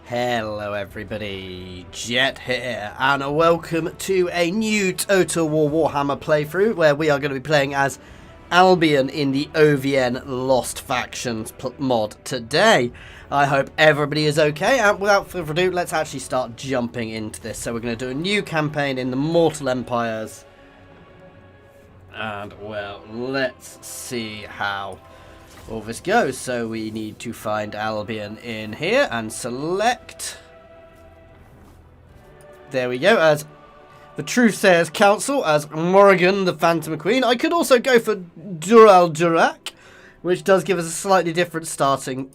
Hello everybody, Jet here, and welcome to a new Total War Warhammer playthrough where we are going to be playing as Albion in the OvN Lost Factions mod today. I hope everybody is okay, and without further ado, let's actually start jumping into this. So we're going to do a new campaign in the Mortal Empires, and well, let's see how all this goes. So we need to find Albion in here and select. There we go, as the Truthsayers Council, as Morrigan the Phantom Queen. I could also go for Durak, which does give us a slightly different starting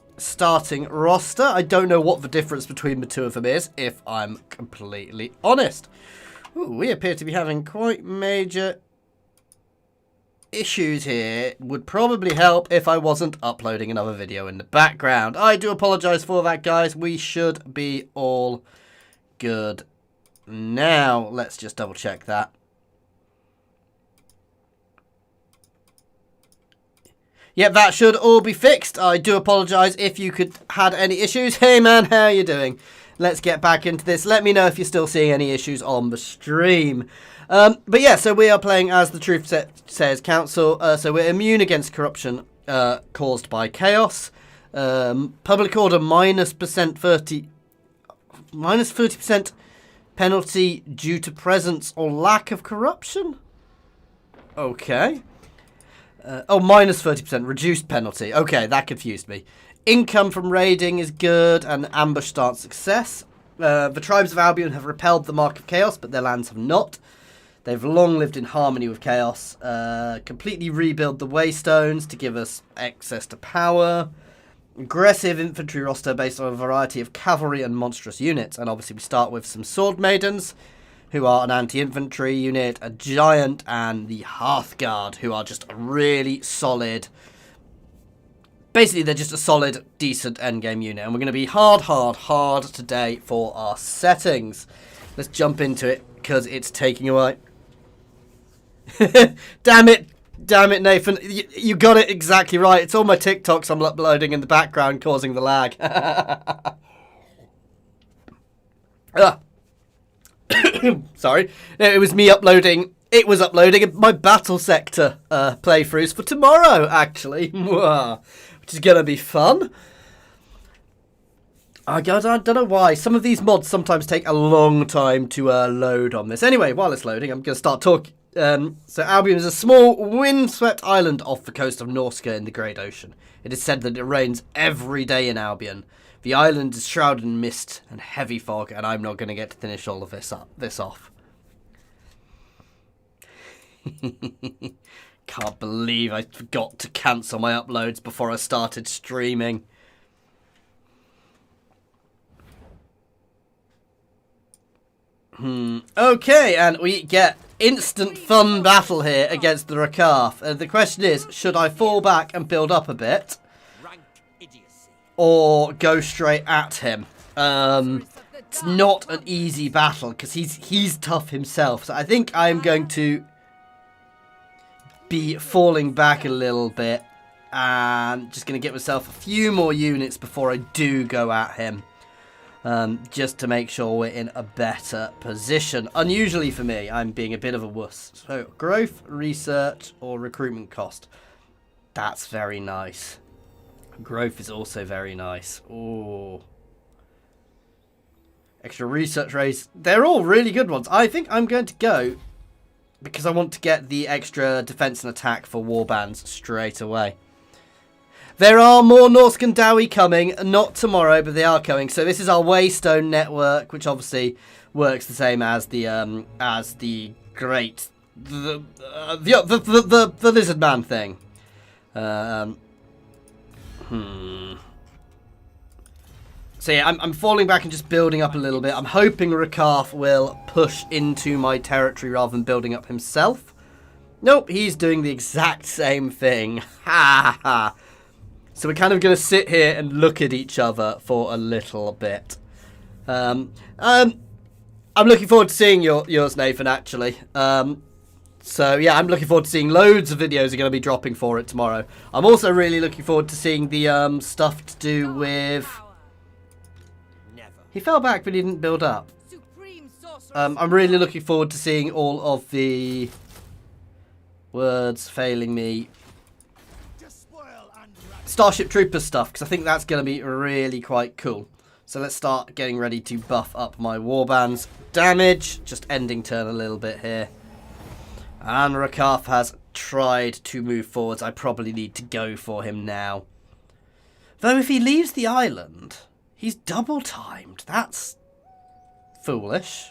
roster. I don't know what the difference between the two of them is, if I'm completely honest. Ooh, we appear to be having quite major issues here. Would probably help if I wasn't uploading another video in the background. I do apologize for that, guys. We should be all good now. Let's just double check that. Yep, that should all be fixed. I do apologize if you had any issues. Hey man, how are you doing? Let's get back into this. Let me know if you're still seeing any issues on the stream. But yeah, so we are playing as the Truthsayers Council. So we're immune against corruption caused by chaos. Public order minus 30% penalty due to presence or lack of corruption. Okay. Oh, minus 30% reduced penalty. Okay, that confused me. Income from raiding is good, and ambush stance success. The tribes of Albion have repelled the Mark of Chaos, but their lands have not. They've long lived in harmony with chaos. Completely rebuild the Waystones to give us access to power. Aggressive infantry roster based on a variety of cavalry and monstrous units. And obviously we start with some sword maidens, who are an anti-infantry unit, a giant, and the Hearthguard, who are just a really solid. Basically, they're just a solid, decent endgame unit. And we're going to be hard today for our settings. Let's jump into it, because it's taking a while. Damn it, Nathan. You got it exactly right. It's all my TikToks I'm uploading in the background causing the lag. Sorry. It was me uploading. It was uploading my battle sector playthroughs for tomorrow, actually. Which is going to be fun. I don't know why. Some of these mods sometimes take a long time to load on this. Anyway, while it's loading, I'm going to start talking. So Albion is a small, windswept island off the coast of Norska in the Great Ocean. It is said that it rains every day in Albion. The island is shrouded in mist and heavy fog, and I'm not going to get to finish all of this off. Can't believe I forgot to cancel my uploads before I started streaming. Okay, and we get instant fun battle here against the Rakarth. The question is, should I fall back and build up a bit, or go straight at him? It's not an easy battle because he's tough himself. So I think I'm going to be falling back a little bit and just going to get myself a few more units before I do go at him. Just to make sure we're in a better position. Unusually for me, I'm being a bit of a wuss. So, growth, research, or recruitment cost. That's very nice. Growth is also very nice. Ooh. Extra research rates. They're all really good ones. I think I'm going to go, because I want to get the extra defense and attack for warbands straight away. There are more Norskan Dowie coming, not tomorrow, but they are coming. So this is our Waystone network, which obviously works the same as the lizard man thing. So yeah, I'm falling back and just building up a little bit. I'm hoping Rakarth will push into my territory rather than building up himself. Nope, he's doing the exact same thing. Ha ha. So we're kind of going to sit here and look at each other for a little bit. I'm looking forward to seeing yours, Nathan, actually. So yeah, I'm looking forward to seeing loads of videos are going to be dropping for it tomorrow. I'm also really looking forward to seeing the stuff to do with He fell back, but he didn't build up. I'm really looking forward to seeing all of the words failing me Starship Troopers stuff, because I think that's going to be really quite cool. So let's start getting ready to buff up my warbands. Damage, just ending turn a little bit here. And Rakarth has tried to move forwards. I probably need to go for him now. Though if he leaves the island, he's double timed. That's foolish.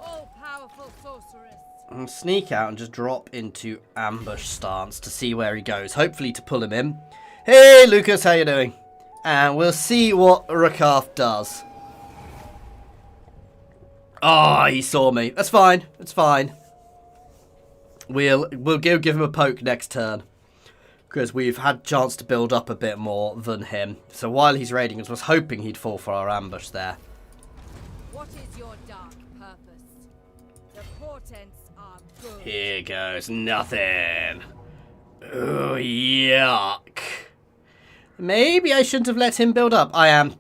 All-powerful sorceress. I'll sneak out and just drop into ambush stance to see where he goes. Hopefully to pull him in. Hey, Lucas, how you doing? And we'll see what Rakarth does. Oh, he saw me. That's fine. It's fine. We'll give him a poke next turn, because we've had a chance to build up a bit more than him. So while he's raiding us, I was hoping he'd fall for our ambush there. What is your dark purpose? The portents are good. Here goes nothing. Oh, yuck. Maybe I shouldn't have let him build up. I am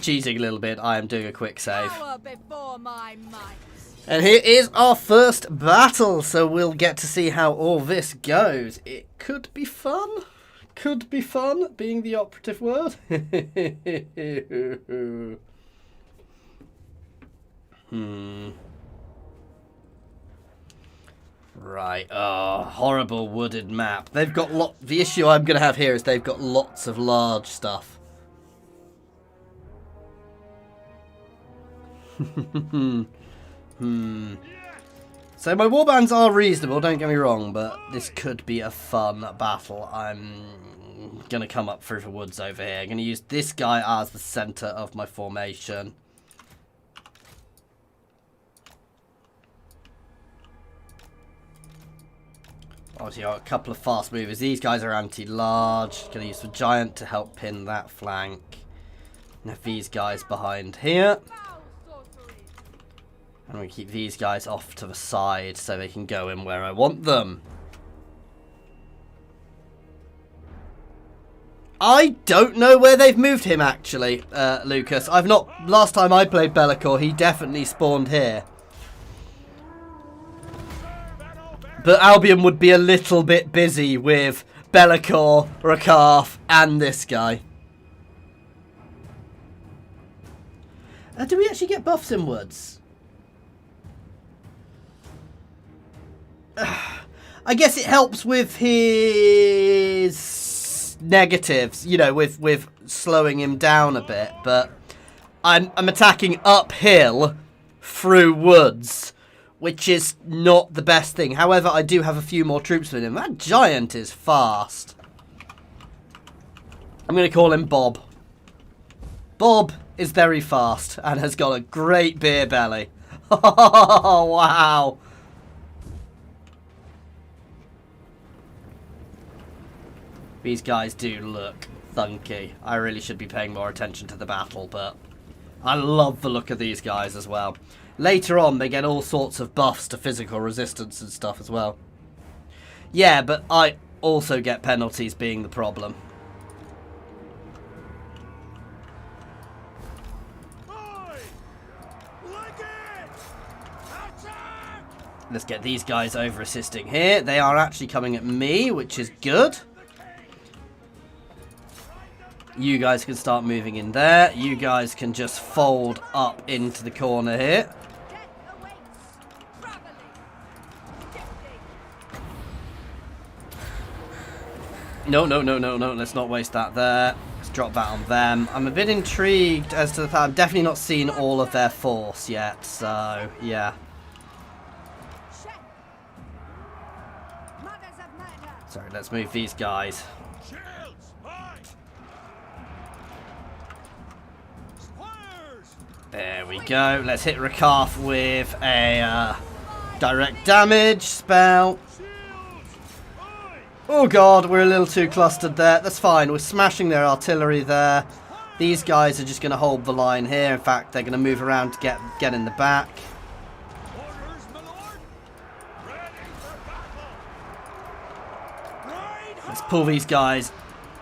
cheating a little bit. I am doing a quick save. Power before my might. And here is our first battle, so we'll get to see how all this goes. It could be fun. Could be fun, being the operative word. Right, oh, horrible wooded map. They've got the issue I'm going to have here is they've got lots of large stuff. So my warbands are reasonable, don't get me wrong, but this could be a fun battle. I'm going to come up through the woods over here. I'm going to use this guy as the centre of my formation. Obviously, a couple of fast movers. These guys are anti-large. Going to use the giant to help pin that flank. And have these guys behind here. And we keep these guys off to the side so they can go in where I want them. I don't know where they've moved him, actually, Lucas. Last time I played Be'lakor, he definitely spawned here. But Albion would be a little bit busy with Be'lakor, Rakarth, and this guy. Do we actually get buffs in woods? I guess it helps with his negatives, you know, with slowing him down a bit. But I'm attacking uphill through woods, which is not the best thing. However, I do have a few more troops with him. That giant is fast. I'm going to call him Bob. Bob is very fast and has got a great beer belly. Oh, wow. These guys do look thunky. I really should be paying more attention to the battle, but I love the look of these guys as well. Later on, they get all sorts of buffs to physical resistance and stuff as well. Yeah, but I also get penalties being the problem. Let's get these guys over assisting here. They are actually coming at me, which is good. You guys can start moving in there. You guys can just fold up into the corner here. No. Let's not waste that there. Let's drop that on them. I'm a bit intrigued as to the fact I've definitely not seen all of their force yet. So, yeah. Sorry, let's move these guys. There we go. Let's hit Rakarth with a direct damage spell. Oh god, we're a little too clustered there. That's fine. We're smashing their artillery there. These guys are just going to hold the line here. In fact, they're going to move around to get in the back. Let's pull these guys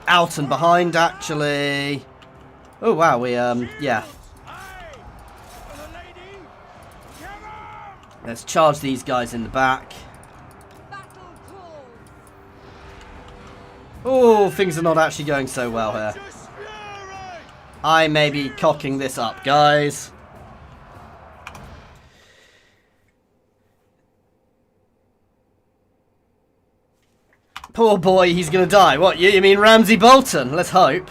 out and behind, actually. Oh, wow, we, yeah. Let's charge these guys in the back. Oh, things are not actually going so well here. I may be cocking this up, guys. Poor boy, he's gonna die. What, you mean Ramsay Bolton? Let's hope.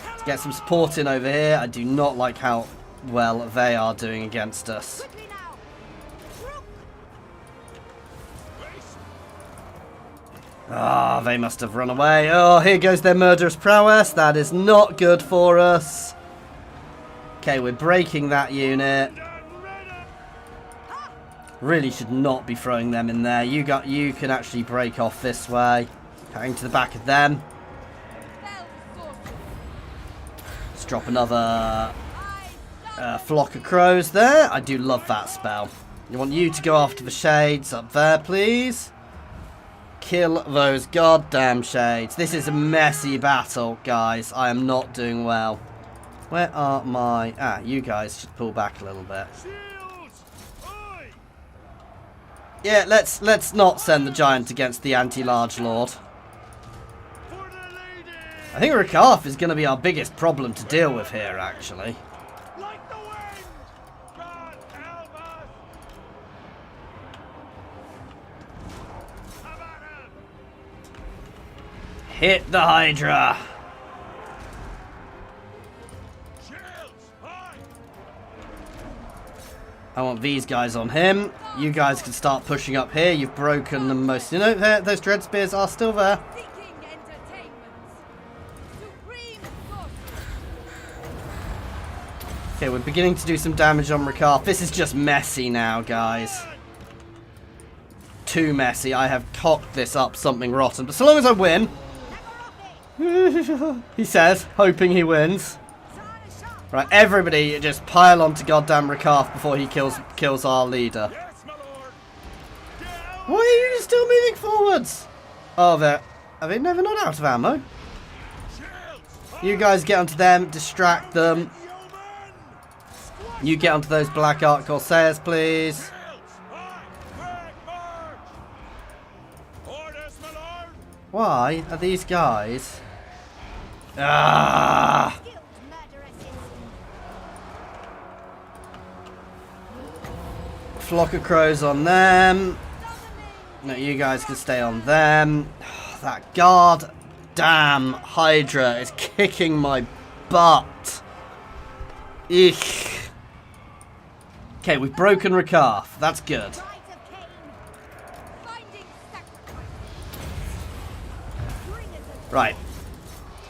Let's get some support in over here. I do not like how well they are doing against us. Ah, they must have run away. Oh, here goes their murderous prowess. That is not good for us. Okay, we're breaking that unit. Really should not be throwing them in there. You can actually break off this way. Going to the back of them. Let's drop another flock of crows there. I do love that spell. I want you to go after the shades up there, please. Kill those goddamn shades. This is a messy battle, guys. I am not doing well. Where are my... Ah, you guys should pull back a little bit. Yeah, let's not send the giant against the anti-large lord. I think Rakarth is going to be our biggest problem to deal with here, actually. Hit the Hydra. I want these guys on him. You guys can start pushing up here. You've broken them most. You know, those dread spears are still there. Okay, we're beginning to do some damage on Rakarth. This is just messy now, guys. Too messy. I have cocked this up something rotten. But so long as I win... he says, hoping he wins. Right, everybody just pile onto goddamn Rakarth before he kills our leader. Why are you still moving forwards? Oh, are they never not out of ammo? You guys get onto them, distract them. You get onto those Black Ark Corsairs, please. Why are these guys... Ah! Flock of crows on them. No, you guys can stay on them. That god damn Hydra is kicking my butt. Eek. Okay, we've broken Rakarth. That's good. Right.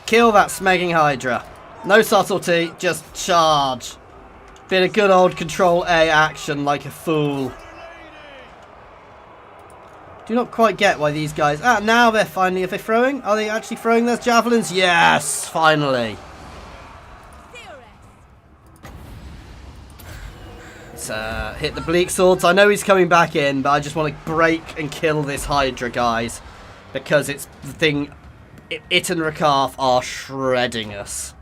Kill that smegging Hydra. No subtlety, just charge. Bit of good old Control A action like a fool. Do not quite get why these guys... Ah, now they're finally... Are they throwing? Are they actually throwing those javelins? Yes! Finally. Let's hit the bleak swords. I know he's coming back in, but I just want to break and kill this Hydra, guys. Because it's the thing... It and Rakarth are shredding us.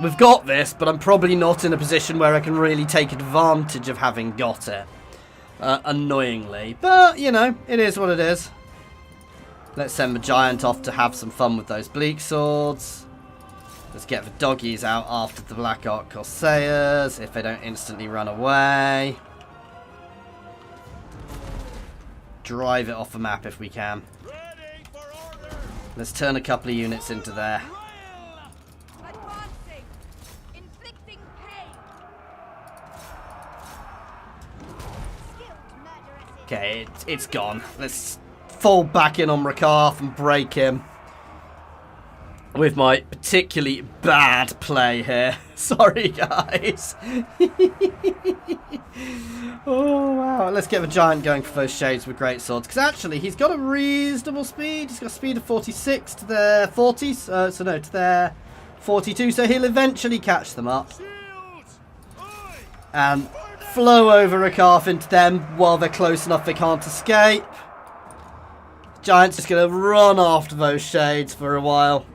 We've got this, but I'm probably not in a position where I can really take advantage of having got it. Annoyingly. But, you know, it is what it is. Let's send the giant off to have some fun with those bleak swords. Let's get the doggies out after the Black Ark Corsairs, if they don't instantly run away. Drive it off the map if we can. Let's turn a couple of units into there. Okay, it's gone. Let's fall back in on Rakarth and break him. With my particularly bad play here. Sorry, guys. Oh, wow. Let's get the giant going for those shades with great swords. Because actually, he's got a reasonable speed. He's got a speed of 46 to their 40s. So no, to their 42, so he'll eventually catch them up. And flow over Rakarth into them while they're close enough they can't escape. Giant's just going to run after those shades for a while.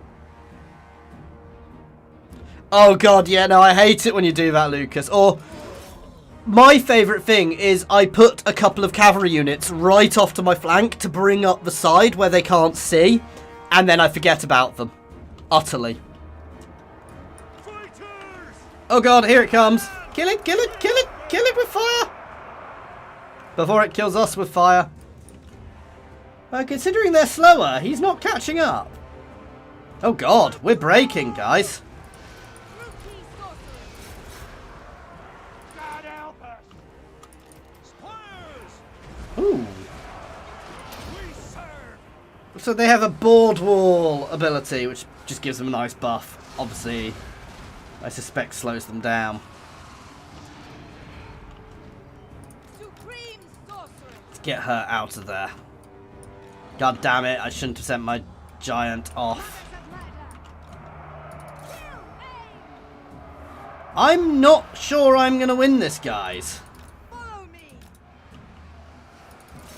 Oh god, yeah, no, I hate it when you do that, Lucas. Or, my favourite thing is I put a couple of cavalry units right off to my flank to bring up the side where they can't see, and then I forget about them. Utterly. Oh god, here it comes. Kill it, kill it, kill it, kill it with fire. Before it kills us with fire. Considering they're slower, he's not catching up. Oh god, we're breaking, guys. Ooh. So they have a board wall ability, which just gives them a nice buff. Obviously, I suspect slows them down. Let's get her out of there. God damn it, I shouldn't have sent my giant off. I'm not sure I'm going to win this, guys. Follow me.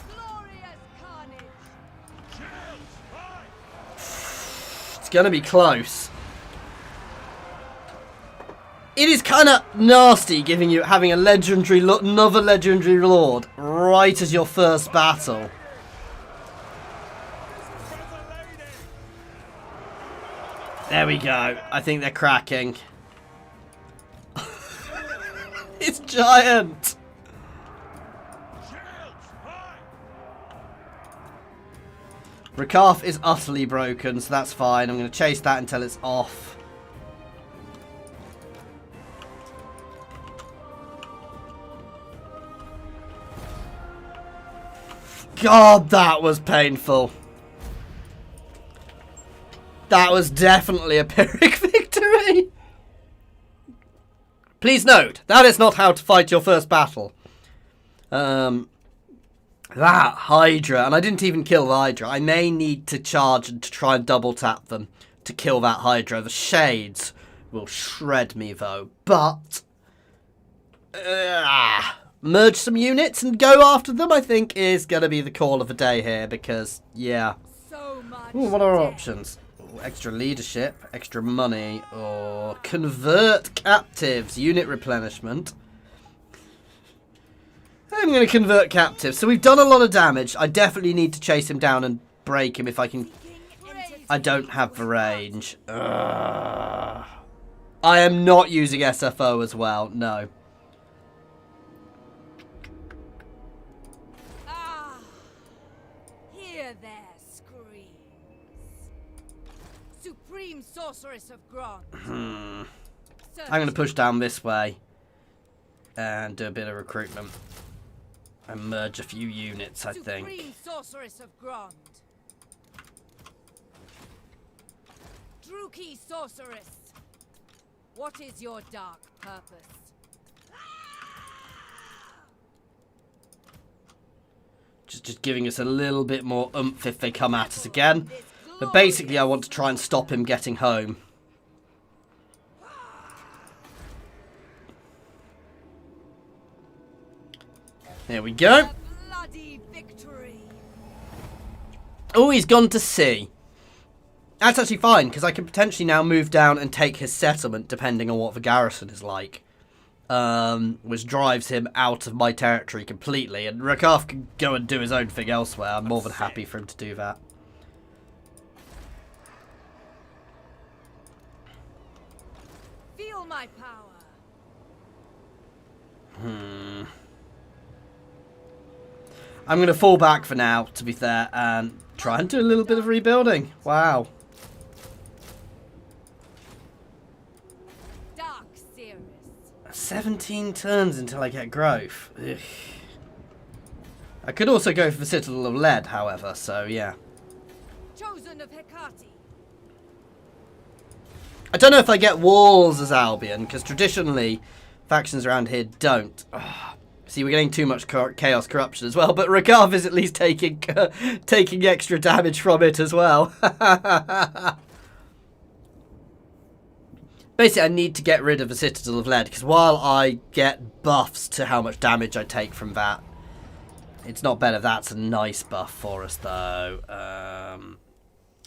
Glorious carnage. It's going to be close. It is kind of nasty having a legendary, another legendary lord right as your first battle. There we go. I think they're cracking. It's giant. Rakarth is utterly broken, so that's fine. I'm going to chase that until it's off. God, that was painful. That was definitely a Pyrrhic victory. Please note, that is not how to fight your first battle. That Hydra, and I didn't even kill the Hydra. I may need to charge and to try and double tap them to kill that Hydra. The shades will shred me though. But merge some units and go after them, I think, is going to be the call of the day here. Because, yeah. So much Ooh, what are our options? Extra leadership, extra money, or convert captives, unit replenishment. I'm going to convert captives. So we've done a lot of damage. I definitely need to chase him down and break him if I can. I don't have the range. I am not using SFO as well, no. Hear their screams. Supreme Sorceress of Grond. I'm going to push down this way and do a bit of recruitment and merge a few units, I think. Supreme Sorceress of Grond. Drukii Sorceress. What is your dark purpose? Just giving us a little bit more oomph if they come at us again. But basically, I want to try and stop him getting home. There we go. Bloody victory. Oh, he's gone to sea. That's actually fine, because I can potentially now move down and take his settlement, depending on what the garrison is like. Which drives him out of my territory completely. And Rakarth can go and do his own thing elsewhere. I'm more than happy for him to do that. Feel my power. I'm going to fall back for now, to be fair, and try and do a little bit of rebuilding. Wow. Dark Seeress. 17 turns until I get growth. Ugh. I could also go for the Citadel of Lead, however, so yeah. Chosen of Hecate. I don't know if I get walls as Albion, because traditionally factions around here don't. Ugh. See, we're getting too much chaos corruption as well, but Rakarth is at least taking taking extra damage from it as well. Basically, I need to get rid of a Citadel of Lead, because while I get buffs to how much damage I take from that, it's not better. That's a nice buff for us, though. I'm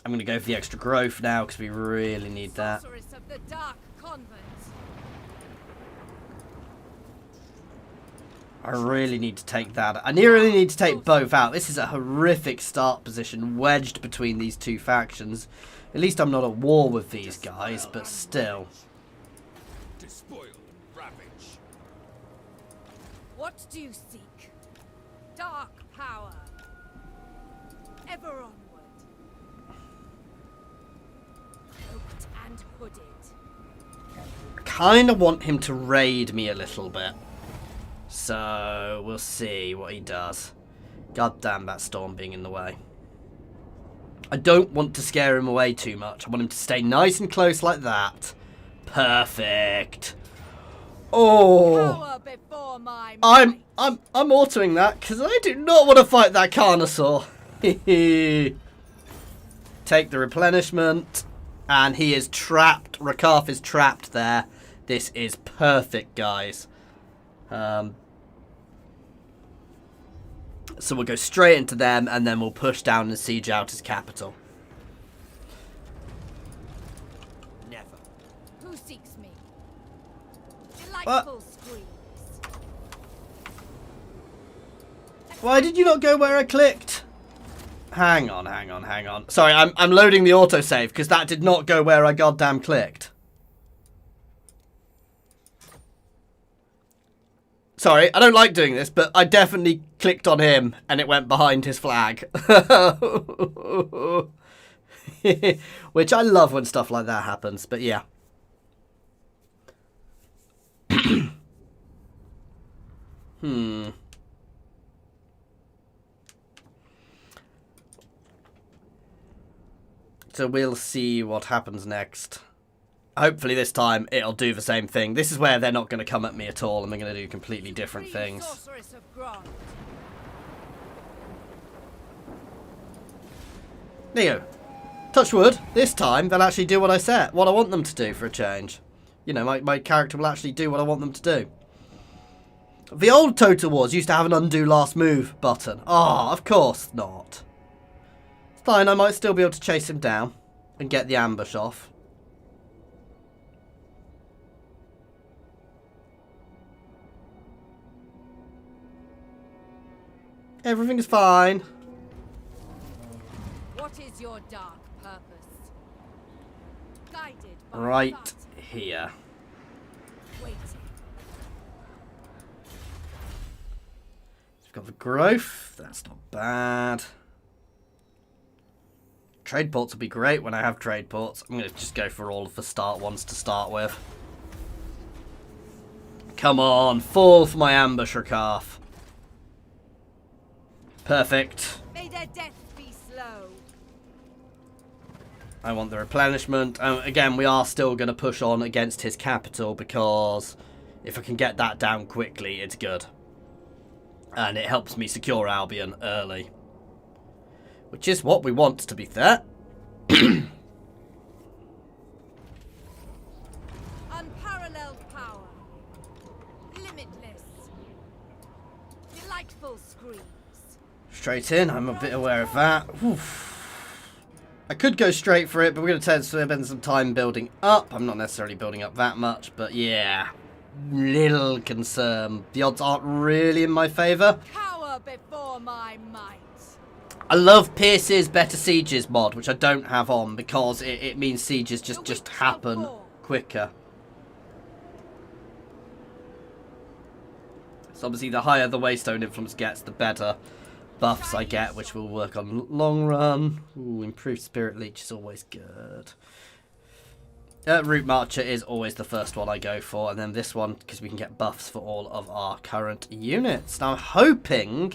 going to go for the extra growth now, because we really need that. Sorceress of the Dark Convent. I really need to take that. I really need to take both out. This is a horrific start position, wedged between these two factions. At least I'm not at war with these guys, but still. Despoil and ravage. What do you seek? Dark power. Ever onward. Cloaked and hooded. I kind of want him to raid me a little bit. So, we'll see what he does. God damn that storm being in the way. I don't want to scare him away too much. I want him to stay nice and close like that. Perfect. Oh. Power before my I'm might. autoing that because I do not want to fight that Carnosaur. Take the replenishment. And he is trapped. Rakarth is trapped there. This is perfect, guys. So we'll go straight into them, and then we'll push down and siege out his capital. Never. Who seeks me? Delightful screams. Why did you not go where I clicked? Hang on, hang on, hang on. Sorry, I'm loading the autosave, because that did not go where I goddamn clicked. Sorry, I don't like doing this, but I definitely clicked on him and it went behind his flag. Which I love when stuff like that happens, but yeah. So we'll see what happens next. Hopefully this time it'll do the same thing. This is where they're not going to come at me at all and they're going to do completely different things. Sorceress of Grant. There you go. Touch wood. This time they'll actually do what I said, what I want them to do for a change. You know, my character will actually do what I want them to do. The old Total Wars used to have an undo last move button. Oh, of course not. It's fine, I might still be able to chase him down and get the ambush off. Everything's fine. What is your dark purpose? Guided by Right thought, here. waiting. We've got the growth. That's not bad. Trade ports will be great when I have trade ports. I'm going to just go for all of the start ones to start with. Come on, fall for my ambush, Rakarth. Perfect. May their death be slow. I want the replenishment. Again, we are still going to push on against his capital because if I can get that down quickly, it's good. And it helps me secure Albion early. Which is what we want, to be fair. Unparalleled power. Limitless. Delightful screams. Straight in, I'm a bit aware of that. Oof. I could go straight for it, but we're going to spend some time building up. I'm not necessarily building up that much, but yeah. Little concern. The odds aren't really in my favour. Cower before my might. I love Pierce's Better Sieges mod, which I don't have on because it means sieges just happen quicker. So obviously the higher the Waystone influence gets, the better buffs I get, which will work on long run. Ooh, improved Spirit Leech is always good. Route Marcher is always the first one I go for, and then this one because we can get buffs for all of our current units. Now I'm hoping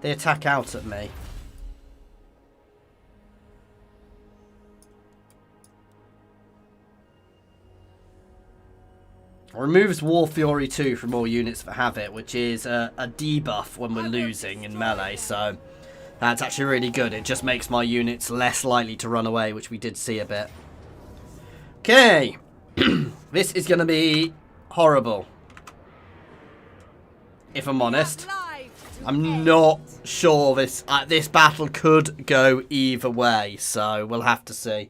they attack out at me. Removes War Fury 2 from all units that have it, which is a debuff when we're losing in melee, so that's actually really good. It just makes my units less likely to run away, which we did see a bit. Okay. This is going to be horrible. If I'm honest. I'm not sure this battle could go either way, so we'll have to see.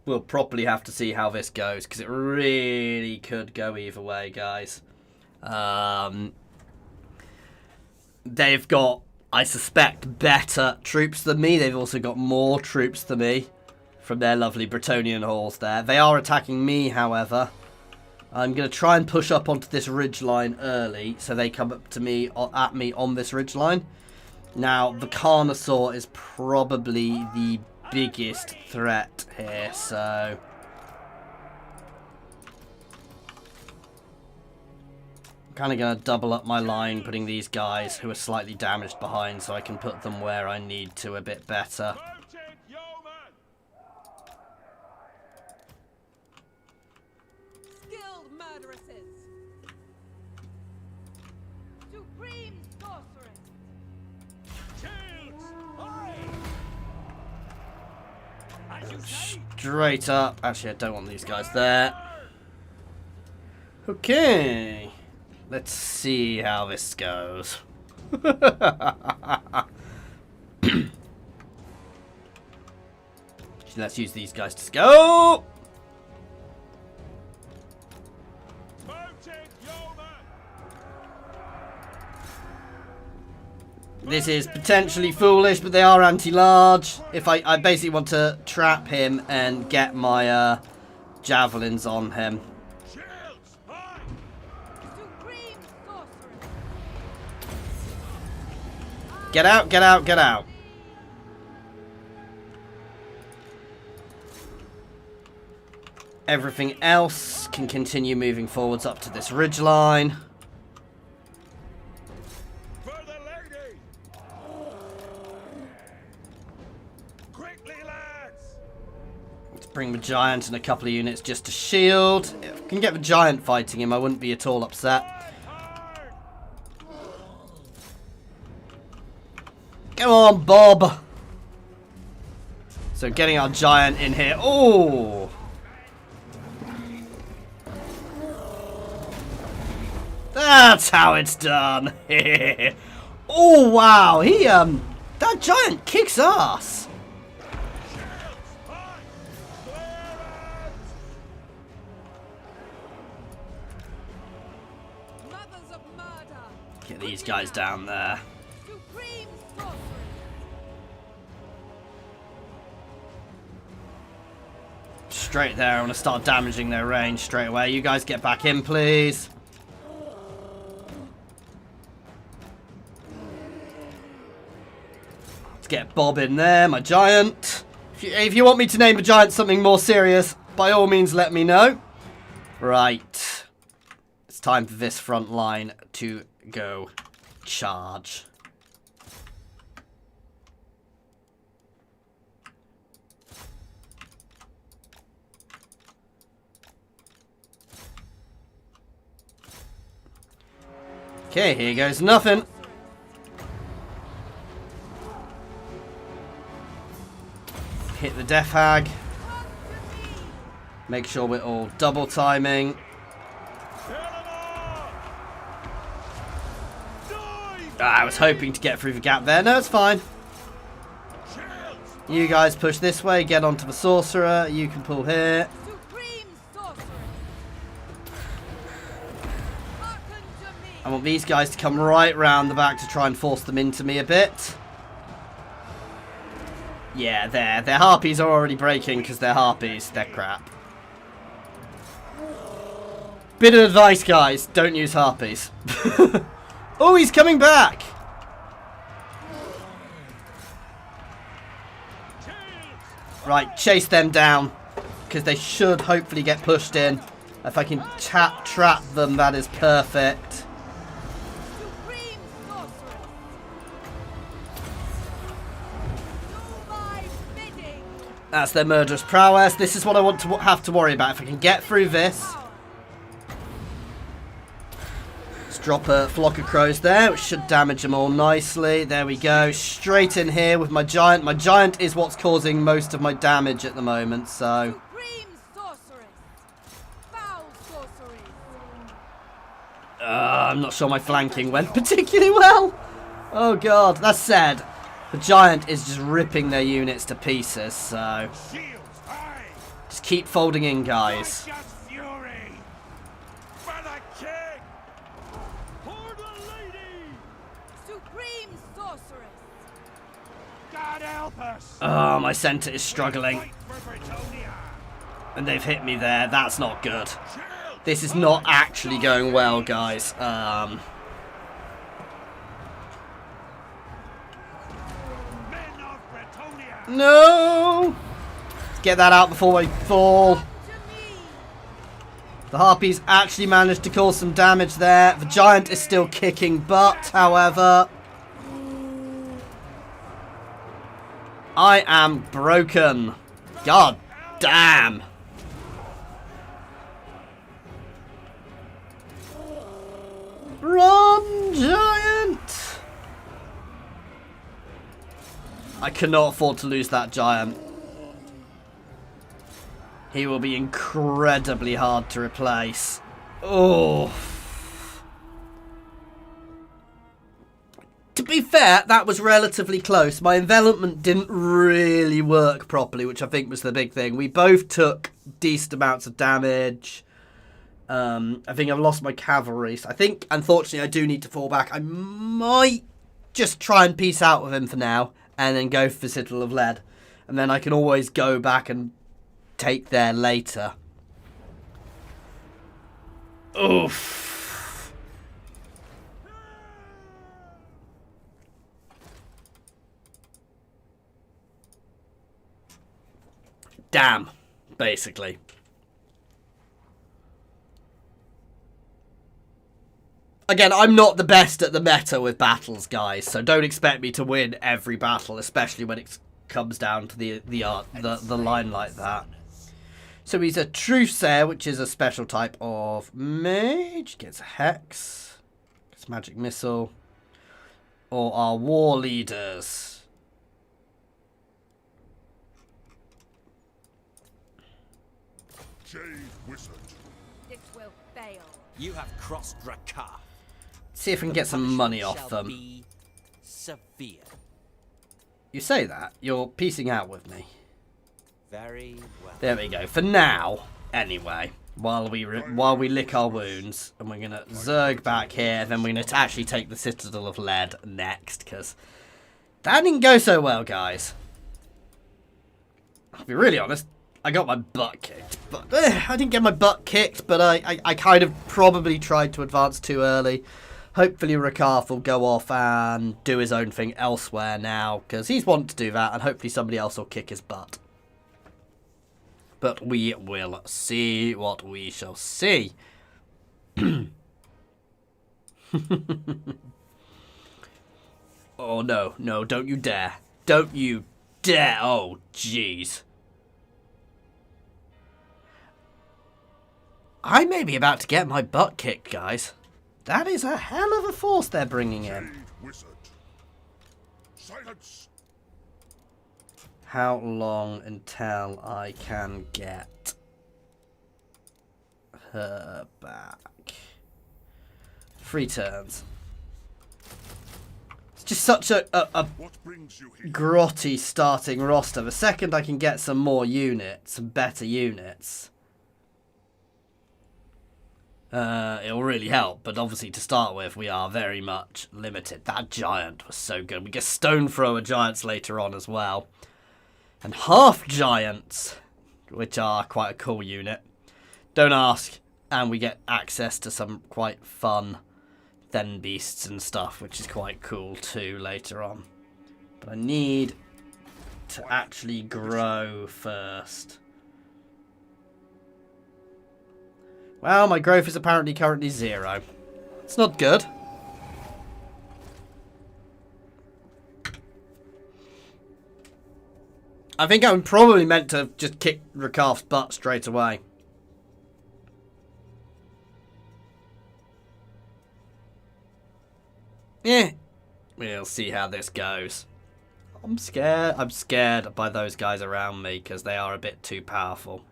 We'll probably have to see how this goes, because it really could go either way, guys. They've got, I suspect, better troops than me. They've also got more troops than me from their lovely Bretonnian halls there. They are attacking me, however. I'm going to try and push up onto this ridgeline early, so they come up to me at me on this ridgeline. Now, the Carnosaur is probably the biggest threat here, so I'm kind of going to double up my line, putting these guys who are slightly damaged behind, so I can put them where I need to a bit better. Skilled murderesses. Supreme sorceress. Straight up. Actually, I don't want these guys there. Okay. Let's see how this goes. Let's use these guys to go. This is potentially foolish, but they are anti-large. If I basically want to trap him and get my javelins on him. Get out, get out, get out. Everything else can continue moving forwards up to this ridgeline. Bring the giant and a couple of units just to shield. If I can get the giant fighting him, I wouldn't be at all upset. Come on, Bob. So getting our giant in here. Oh! That's how it's done. Oh, wow. That giant kicks ass. Get these guys down there. Straight there. I want to start damaging their range straight away. You guys get back in, please. Let's get Bob in there, my giant. If you want me to name a giant something more serious, by all means let me know. Right. It's time for this front line to go charge. Okay, here goes nothing. Hit the death hag. Make sure we're all double timing. I was hoping to get through the gap there. No, it's fine. You guys push this way. Get onto the sorcerer. You can pull here. I want these guys to come right round the back to try and force them into me a bit. Yeah, there. Their harpies are already breaking because they're harpies. They're crap. Bit of advice, guys. Don't use harpies. Oh, he's coming back. Right, chase them down. Because they should hopefully get pushed in. If I can trap them, that is perfect. That's their murderous prowess. This is what I want to have to worry about. If I can get through this. Let's drop a flock of crows there, which should damage them all nicely. There we go. Straight in here with my giant. My giant is what's causing most of my damage at the moment, so... Supreme sorceress! Foul sorcery! I'm not sure my flanking went particularly well. Oh god, that said, the giant is just ripping their units to pieces, so... Shields high! Just keep folding in, guys. Righteous fury! For the king! For the lady! Supreme sorceress! God help us! Oh, my centre is struggling. Fight for Britonia! And they've hit me there. That's not good. Shield This is not actually going well, guys. men of Britonia! No! Let's get that out before I fall. To me! The Harpies actually managed to cause some damage there. The Giant is still kicking butt, however. I am broken. God damn. Run, Giant! I cannot afford to lose that Giant. He will be incredibly hard to replace. Oh. To be fair, that was relatively close. My envelopment didn't really work properly, which I think was the big thing. We both took decent amounts of damage. I think I've lost my cavalry. So I think, unfortunately, I do need to fall back. I might just try and peace out with him for now, and then go for Citadel of Lead. And then I can always go back and take there later. Oof. Damn, basically. Again, I'm not the best at the meta with battles, guys, so don't expect me to win every battle, especially when it comes down to the line like that. So he's a Truthsayer, which is a special type of mage. Gets a hex, gets magic missile, or our war leaders. Jade Wizard. This will fail. You have crossed Rakarth. See if we can get some money off them. Be severe. You say that, you're piecing out with me. Very well. There we go. For now, anyway, while we lick our wounds, and we're gonna zerg back here, then we're gonna actually take the Citadel of Lead next, because that didn't go so well, guys. I'll be really honest, I got my butt kicked, but I didn't get my butt kicked, but I kind of probably tried to advance too early. Hopefully Rakarth will go off and do his own thing elsewhere now, because he's wanted to do that, and hopefully somebody else will kick his butt. But we will see what we shall see. Oh, no. No, don't you dare. Don't you dare. Oh, jeez. I may be about to get my butt kicked, guys. That is a hell of a force they're bringing in. Jade Wizard. Silence. How long until I can get her back? 3 turns. It's just such a What brings you here? grotty starting roster. The second I can get some more units, some better units, it'll really help. But obviously to start with, we are very much limited. That giant was so good. We get stone thrower giants later on as well. And half giants, which are quite a cool unit. Don't ask. And we get access to some quite fun then beasts and stuff, which is quite cool too later on. But I need to actually grow first. Well, my growth is apparently currently 0. It's not good. I think I'm probably meant to just kick Rakarth's butt straight away. Yeah, we'll see how this goes. I'm scared. I'm scared by those guys around me because they are a bit too powerful.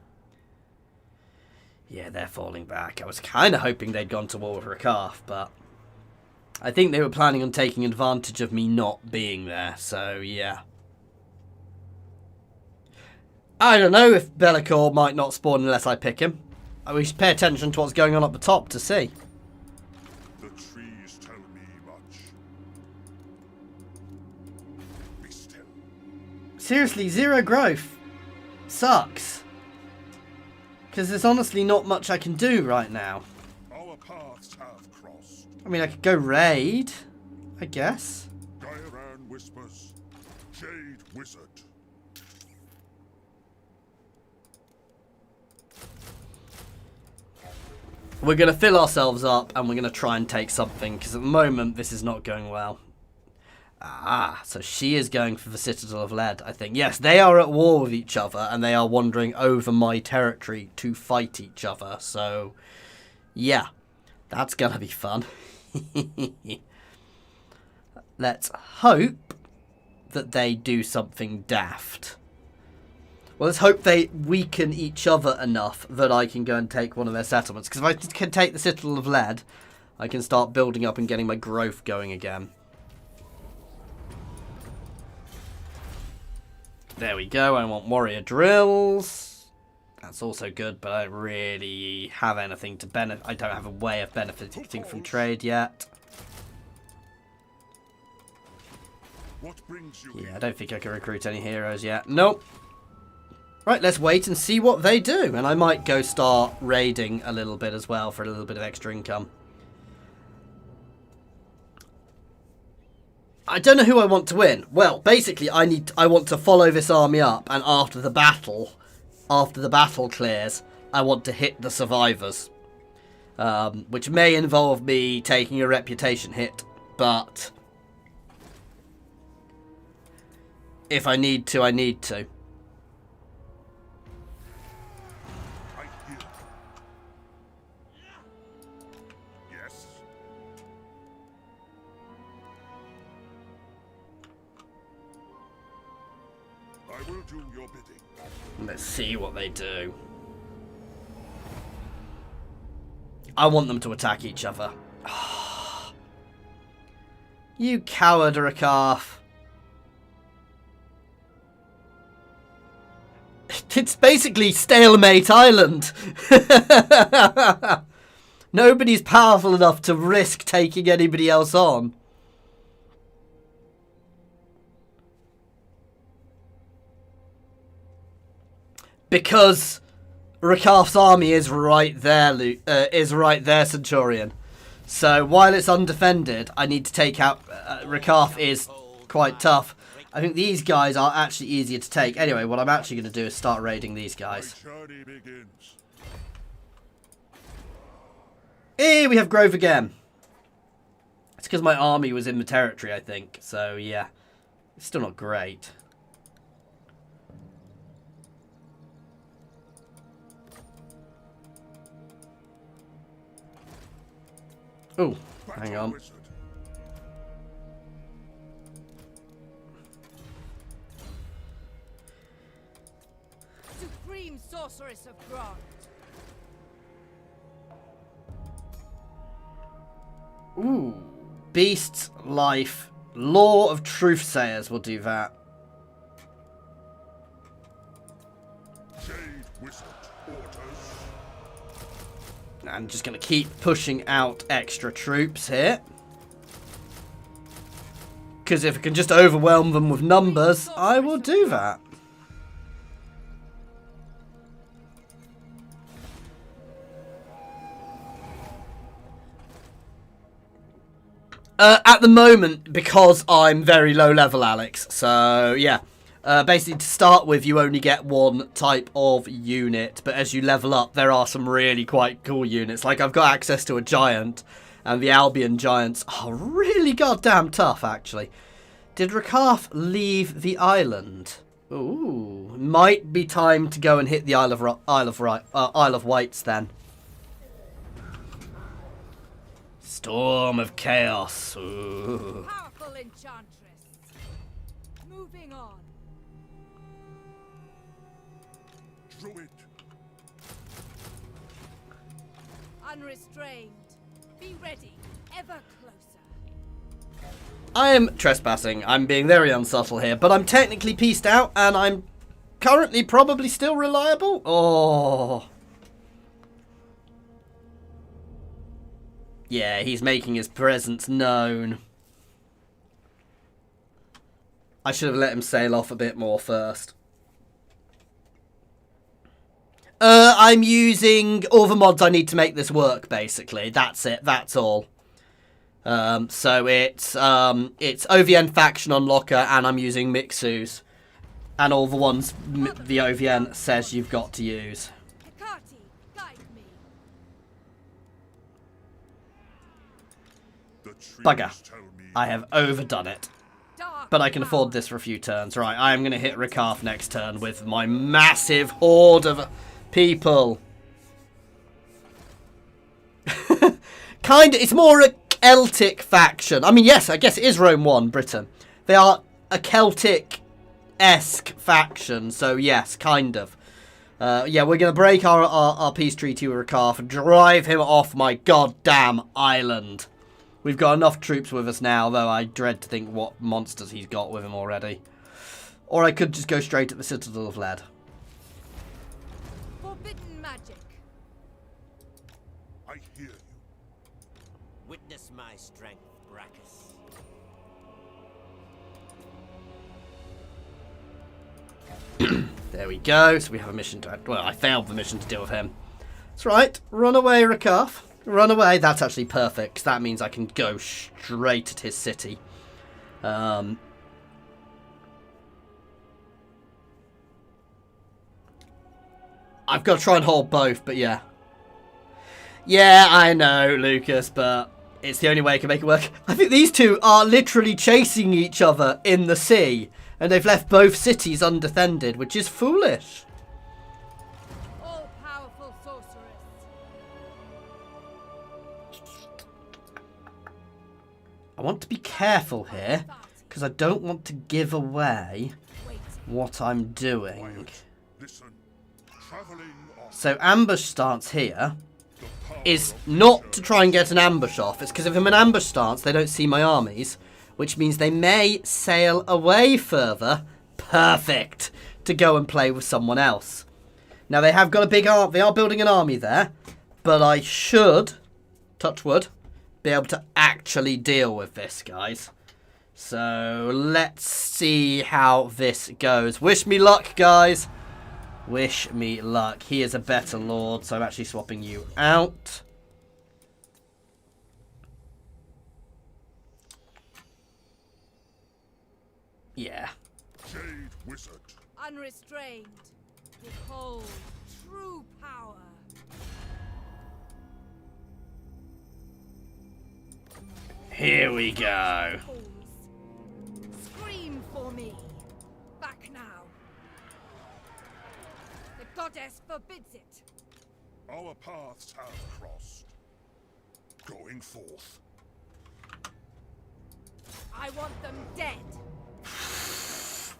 Yeah, they're falling back. I was kind of hoping they'd gone to war with Rakarth, but I think they were planning on taking advantage of me not being there, so yeah. I don't know if Bellicor might not spawn unless I pick him. We should pay attention to what's going on up the top to see. The trees tell me much. Be still. Seriously, 0 growth. Sucks. Because there's honestly not much I can do right now. Our paths have crossed. I mean, I could go raid, I guess. Gairan whispers. Jade wizard. We're going to fill ourselves up and we're going to try and take something because at the moment this is not going well. Ah, so she is going for the Citadel of Lead, I think. Yes, they are at war with each other and they are wandering over my territory to fight each other. So, yeah, that's going to be fun. Let's hope that they do something daft. Well, let's hope they weaken each other enough that I can go and take one of their settlements. Because if I can take the Citadel of Lead, I can start building up and getting my growth going again. There we go. I want warrior drills. That's also good, but I don't really have anything to benefit. I don't have a way of benefiting from trade yet. What brings you Yeah, I don't think I can recruit any heroes yet. Nope. Right, let's wait and see what they do. And I might go start raiding a little bit as well for a little bit of extra income. I don't know who I want to win. Well, basically, I want to follow this army up, and after the battle clears, I want to hit the survivors. Which may involve me taking a reputation hit, but if I need to, I need to. I hear. Yes. I will do your bidding. Let's see what they do. I want them to attack each other. You coward, Rakarth. It's basically Stalemate Island. Nobody's powerful enough to risk taking anybody else on. Because Rakarth's army is right there, Centurion. So while it's undefended, I need to take out... Rakarth is quite tough. I think these guys are actually easier to take. Anyway, what I'm actually going to do is start raiding these guys. Journey begins. Hey, we have growth again. It's because my army was in the territory, I think. So, yeah. It's still not great. Oh, hang on. Wizard. Supreme sorceress of Grant. Ooh. Beasts, life, law of Truthsayers will do that. Jade wizard orders. I'm just going to keep pushing out extra troops here. Because if I can just overwhelm them with numbers, I will do that. At the moment, because I'm very low level, Alex. So, yeah. Basically, to start with, you only get one type of unit. But as you level up, there are some really quite cool units. Like, I've got access to a giant. And the Albion giants are really goddamn tough, actually. Did Rakarth leave the island? Ooh. Might be time to go and hit the Isle of Wights, then. Storm of chaos. Ooh. Powerful enchantress. Moving on. Druid. Unrestrained. Be ready. Ever closer. I am trespassing. I'm being very unsubtle here, but I'm technically pieced out, and I'm currently probably still reliable. Oh. Yeah, he's making his presence known. I should have let him sail off a bit more first. I'm using all the mods I need to make this work, basically. That's it. That's all. So it's OvN faction unlocker, and I'm using Mixus. And all the ones the OvN says you've got to use. Hecate, guide me. The trees Bugger. tell me I have overdone it. Dark But I can afford power. this for a few turns. Right, I am going to hit Rakarth next turn with my massive horde of people. It's more a Celtic faction. I mean, yes, I guess it is Rome 1, Britain. They are a Celtic-esque faction, so yes, kind of. Yeah, we're going to break our peace treaty with Rakarth and drive him off my goddamn island. We've got enough troops with us now, though I dread to think what monsters he's got with him already. Or I could just go straight at the Citadel of Lead. Forbidden magic. I hear you. Witness my strength, Rakarth. There we go. So we have a mission to... Well, I failed the mission to deal with him. That's right. Run away, Rakarth. Run away. That's actually perfect, 'cause that means I can go straight at his city. I've got to try and hold both, but yeah. Yeah, I know, Lucas, but it's the only way I can make it work. I think these two are literally chasing each other in the sea, and they've left both cities undefended, which is foolish. All-powerful sorceress. I want to be careful here, because I don't want to give away Wait. what I'm doing. Quiet. Listen. Traveling on So ambush stance here the power is of not nature. to try and get an ambush off. It's because if I'm in ambush stance, they don't see my armies, which means they may sail away further. Perfect. To go and play with someone else. Now they have got a big army. They are building an army there, but I should, touch wood, be able to actually deal with this, guys. So let's see how this goes. Wish me luck, guys. Wish me luck. He is a better lord, so I'm actually swapping you out. Yeah. Jade Wizard. Unrestrained. Behold true power. Here we go. Fools. Scream for me. Back now. The goddess forbids it. Our paths have crossed. Going forth. I want them dead.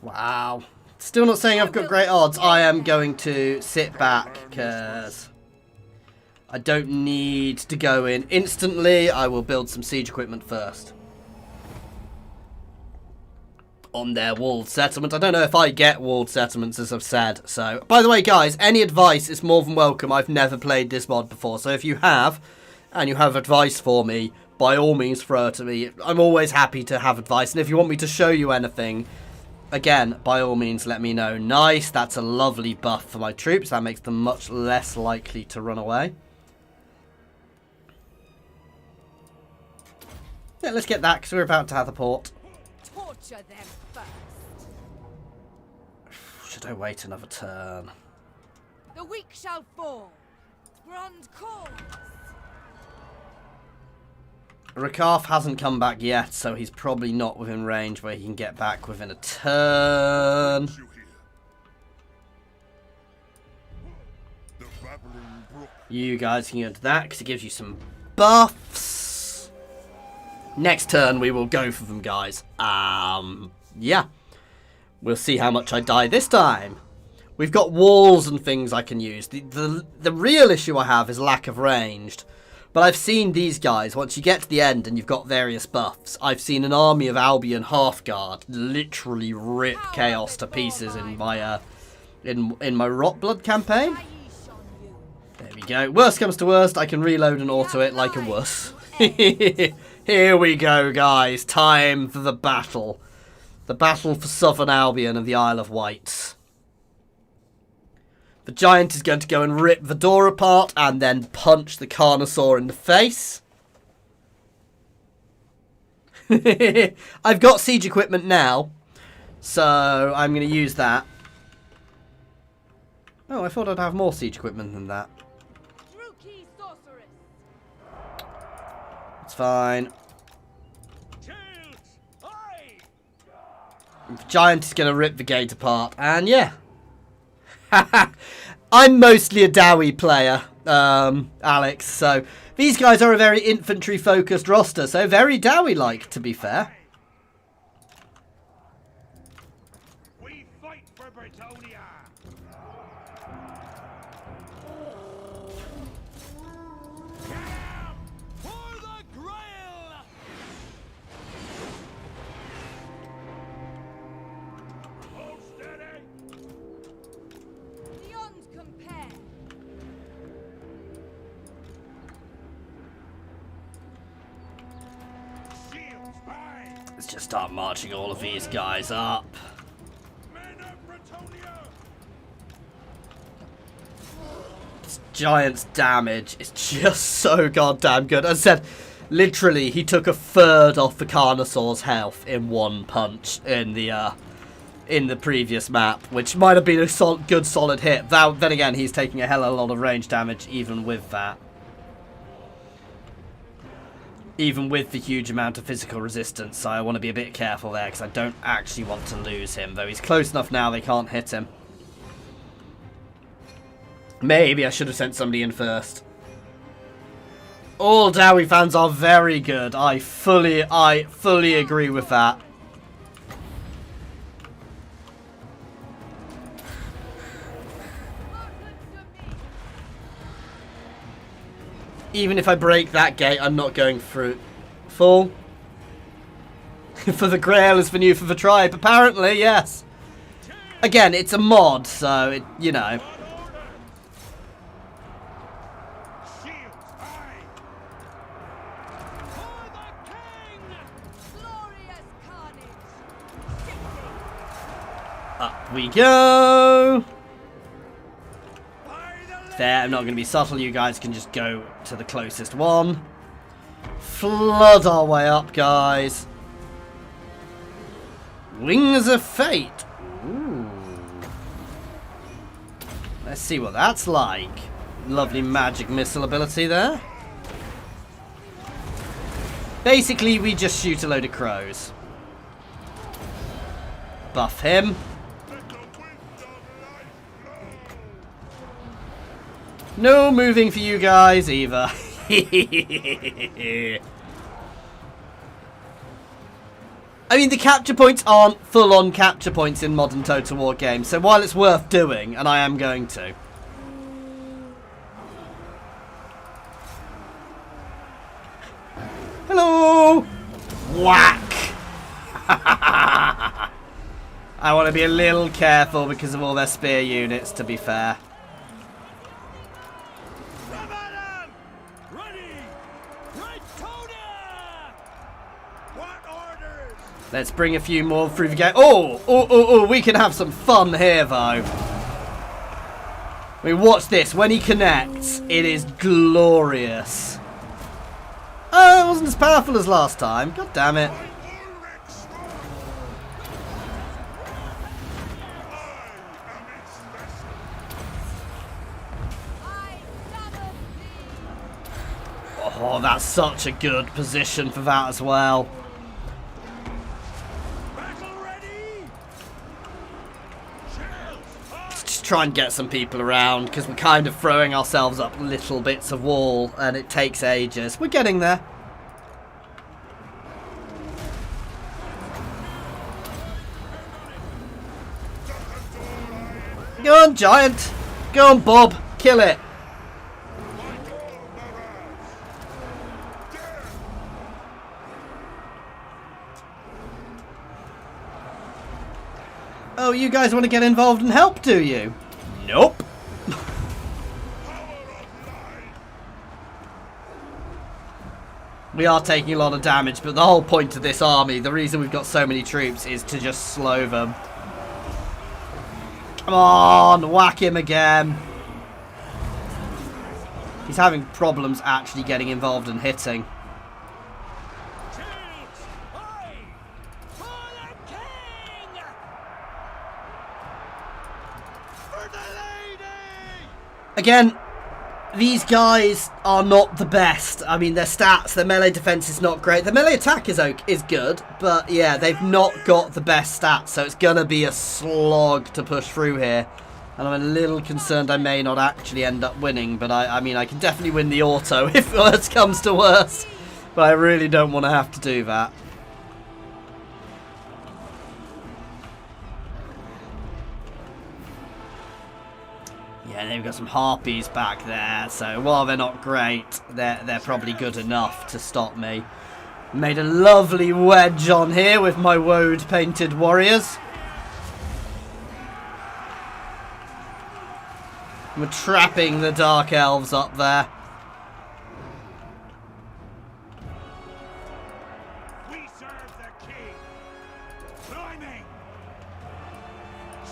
Wow. Still not saying I've got great odds. I am going to sit back because I don't need to go in instantly. I will build some siege equipment first. On their walled settlement. I don't know if I get walled settlements, as I've said. So, by the way, guys, any advice is more than welcome. I've never played this mod before. So if you have, and you have advice for me, by all means throw it to me. I'm always happy to have advice. And if you want me to show you anything, again, by all means, let me know. Nice. That's a lovely buff for my troops. That makes them much less likely to run away. Yeah, let's get that because we're about to have the port. Torture them first. Should I wait another turn? The weak shall fall. Grand cause. Rakarth hasn't come back yet, so he's probably not within range where he can get back within a turn. You hear? The babbling brook. You guys can go into that because it gives you some buffs. Next turn, we will go for them, guys. Yeah. We'll see how much I die this time. We've got walls and things I can use. The real issue I have is lack of ranged. But I've seen these guys, once you get to the end and you've got various buffs, I've seen an army of Albion half-guard literally rip Chaos to pieces in my in my Rotblood campaign. There we go. Worst comes to worst, I can reload and auto it like a wuss. Here we go, guys. Time for the battle. The battle for Southern Albion and the Isle of Wight. The giant is going to go and rip the door apart and then punch the Carnosaur in the face. I've got siege equipment now, so I'm going to use that. Oh, I thought I'd have more siege equipment than that. Drukii sorceress. It's fine. The giant is going to rip the gate apart, and yeah. I'm mostly a Dowie player, Alex, so these guys are a very infantry-focused roster, so very Dowie-like, to be fair. We fight for Britonia. For the Grail! Hold steady. Beyond compare. Shields high. Let's just start marching all of these guys up. Men of Britonia. This giant's damage is just so goddamn good. As I said, literally, he took a third off the Carnosaur's health in one punch in the previous map, which might have been a good solid hit. Then again, he's taking a hell of a lot of range damage even with that. Even with the huge amount of physical resistance, so I want to be a bit careful there because I don't actually want to lose him, though he's close enough now they can't hit him. Maybe I should have sent somebody in first. All Dowie fans are very good. I fully agree with that. Even if I break that gate, I'm not going through full. For the Grail is for new for the tribe. Apparently, yes. Again, it's a mod, so it, you know. Shields high. For the king! Glorious carnage! Shifting! Up we go. By the There, I'm not going to be subtle. You guys can just go to the closest one. Flood our way up, guys. Wings of Fate. Ooh. Let's see what that's like. Lovely magic missile ability there. Basically, we just shoot a load of crows. Buff him. let the wind of life blow. No moving for you guys either. I mean, the capture points aren't full-on capture points in modern Total War games, so while it's worth doing, and I am going to. Hello! Whack! I want to be a little careful because of all their spear units, to be fair. Ramadam! Ready! Britonia! What orders? Let's bring a few more through the gate. Oh, we can have some fun here, though. I mean, watch this. When he connects, it is glorious. Oh, it wasn't as powerful as last time. God damn it. By Ulrich's sword. I am its vessel. I summon thee! Oh, that's such a good position for that as well. Battle ready. Shields high. Let's just try and get some people around because we're kind of throwing ourselves up little bits of wall and it takes ages. We're getting there. Go on, giant. Go on, Bob. Kill it. Oh, you guys want to get involved and help, do you? Nope. We are taking a lot of damage, but the whole point of this army, the reason we've got so many troops, is to just slow them. Come on, whack him again. He's having problems actually getting involved and hitting. Again, these guys are not the best. I mean, their stats, their melee defense is not great. The melee attack is good, but yeah, they've not got the best stats, so it's going to be a slog to push through here. And I'm a little concerned I may not actually end up winning, but I mean, I can definitely win the auto if worse comes to worse. But I really don't want to have to do that. Yeah, they've got some harpies back there, so while they're not great, they're probably good enough to stop me. Made a lovely wedge on here with my woad painted warriors. We're trapping the dark elves up there. We serve the king. Climbing.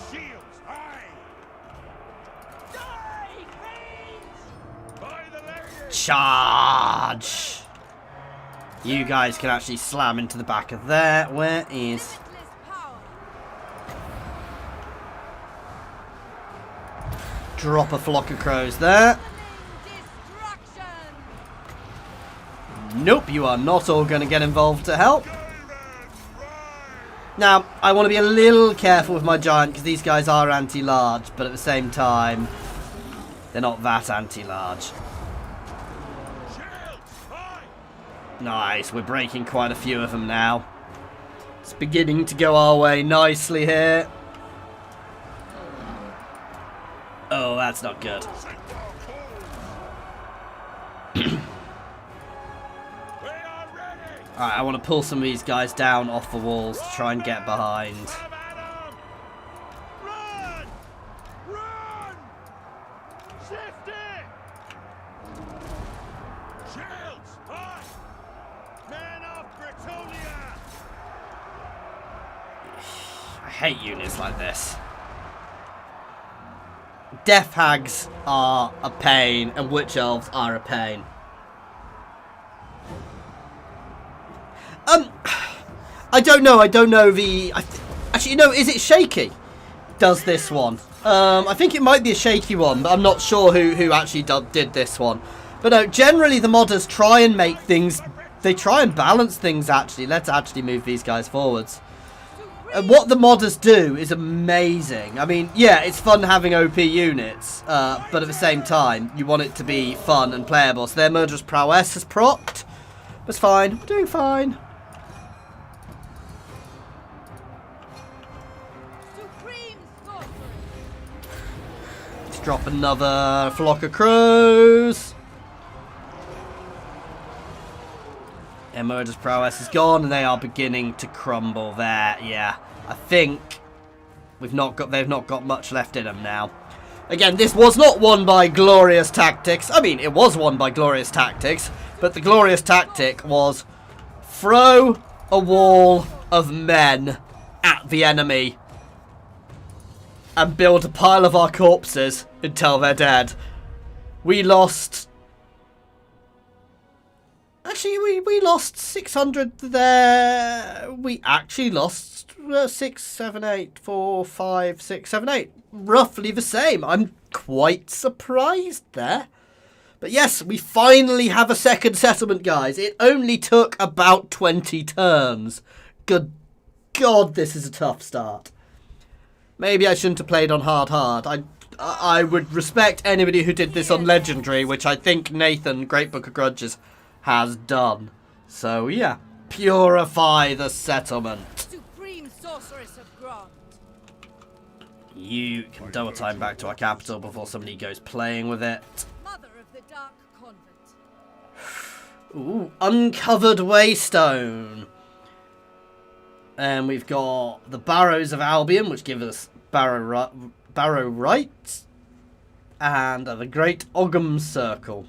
Shields high. Die, fiends! By the lady! Charge! You guys can actually slam into the back of there. Where is... Drop a flock of crows there. Nope, you are not all going to get involved to help. Now, I want to be a little careful with my giant because these guys are anti-large, but at the same time, they're not that anti-large. Nice, we're breaking quite a few of them now. It's beginning to go our way nicely here. Oh, that's not good. Alright, I want to pull some of these guys down off the walls to try and get behind. Run! Run! Shift it! Shields high! Men of Britonia! I hate units like this. Death hags are a pain, and witch elves are a pain. I don't know the... Actually, no, is it shaky? Does this one? I think it might be a shaky one, but I'm not sure who actually did this one. But no, generally the modders try and make things... They try and balance things, actually. Let's actually move these guys forwards. And what the modders do is amazing. I mean, yeah, it's fun having OP units, but at the same time, you want it to be fun and playable. So their murderous prowess has procced. It's fine. We're doing fine. Let's drop another flock of crows. Their murderous prowess is gone, and they are beginning to crumble there. Yeah, I think they've not got much left in them now. Again, this was not won by glorious tactics. I mean, it was won by glorious tactics, but the glorious tactic was throw a wall of men at the enemy and build a pile of our corpses until they're dead. We lost... Actually, we lost 600 there. We actually lost 6, 7, 8, 4, 5, 6, 7, 8. Roughly the same. I'm quite surprised there. But yes, we finally have a second settlement, guys. It only took about 20 turns. Good God, this is a tough start. Maybe I shouldn't have played on hard. I would respect anybody who did this on legendary, which I think Nathan, Great Book of Grudges, has done. So yeah, purify the settlement. Supreme sorceress of Grant. You can double time back to our capital before somebody goes playing with it. Mother of the Dark Convent. Ooh, uncovered waystone. And we've got the Barrows of Albion, which give us barrow rights. And the Great Ogham Circle.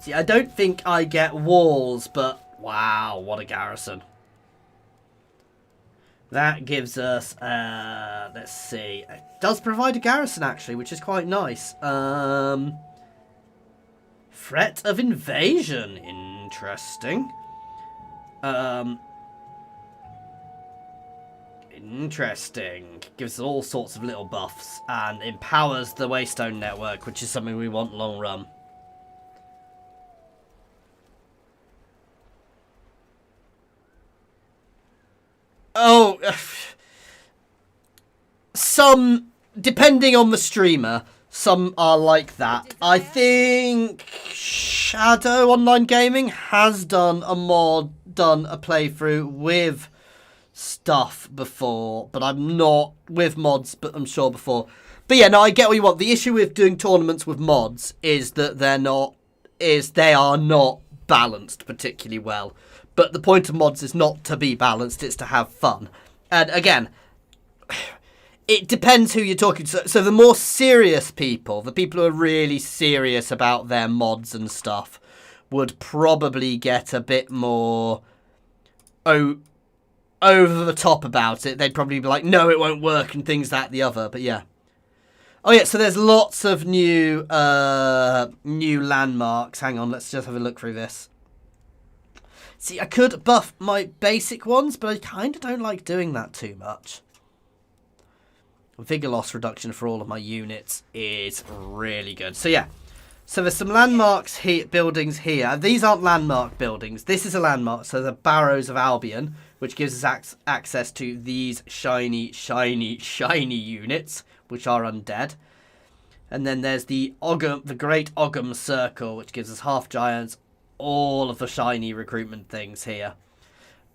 See, I don't think I get walls, but wow, what a garrison. That gives us, let's see, it does provide a garrison actually, which is quite nice. Threat of invasion, interesting. Interesting. Gives us all sorts of little buffs and empowers the Waystone network, which is something we want long run. Oh, some, depending on the streamer, some are like that. I think Shadow Online Gaming has done a playthrough with stuff before, but I'm not with mods, but I'm sure before. But yeah, no, I get what you want. The issue with doing tournaments with mods is that they are not balanced particularly well. But the point of mods is not to be balanced, it's to have fun. And again, it depends who you're talking to. So the more serious people, the people who are really serious about their mods and stuff, would probably get a bit more over the top about it. They'd probably be like, no, it won't work and things that the other. But yeah. Oh yeah, so there's lots of new landmarks. Hang on, let's just have a look through this. See, I could buff my basic ones, but I kind of don't like doing that too much. Vigor loss reduction for all of my units is really good. So yeah, so there's some landmarks here, buildings here. These aren't landmark buildings. This is a landmark. So the Barrows of Albion, which gives us access to these shiny, shiny, shiny units, which are undead. And then there's the Great Ogham Circle, which gives us half giants, all of the shiny recruitment things here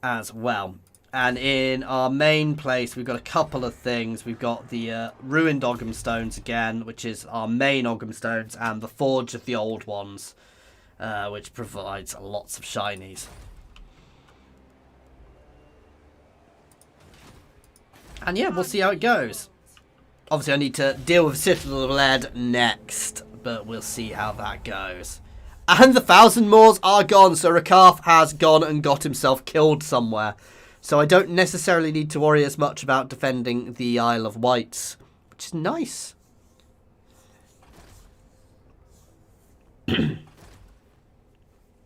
as well. And in our main place, we've got a couple of things. We've got the ruined Ogham Stones again, which is our main Ogham Stones, and the Forge of the Old Ones, which provides lots of shinies. And yeah, we'll see how it goes. Obviously, I need to deal with Citadel of Lead next, but we'll see how that goes. And the 1,000 Moors are gone, so Rakarth has gone and got himself killed somewhere. So I don't necessarily need to worry as much about defending the Isle of Wights, which is nice. Again,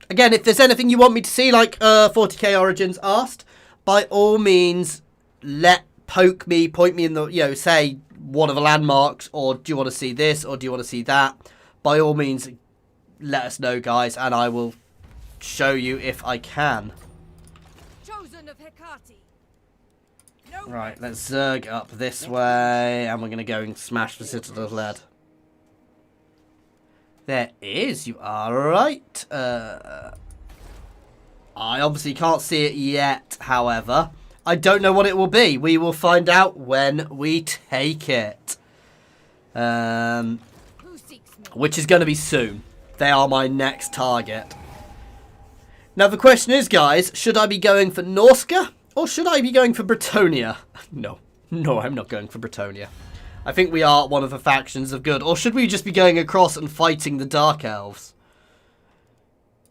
if there's anything you want me to see, like 40k Origins asked, by all means, point me in the, say one of the landmarks, or do you want to see this, or do you want to see that? By all means, let us know, guys, and I will show you if I can. Chosen of Hecate. No Right, let's zerg up this way, and we're going to go and smash the Citadel of Lead. There is, you are right. I obviously can't see it yet, however. I don't know what it will be. We will find out when we take it. Who seeks me? Which is going to be soon. They are my next target. Now the question is, guys, should I be going for Norska or should I be going for Bretonnia? No, I'm not going for Bretonnia. I think we are one of the factions of good. Or should we just be going across and fighting the Dark Elves?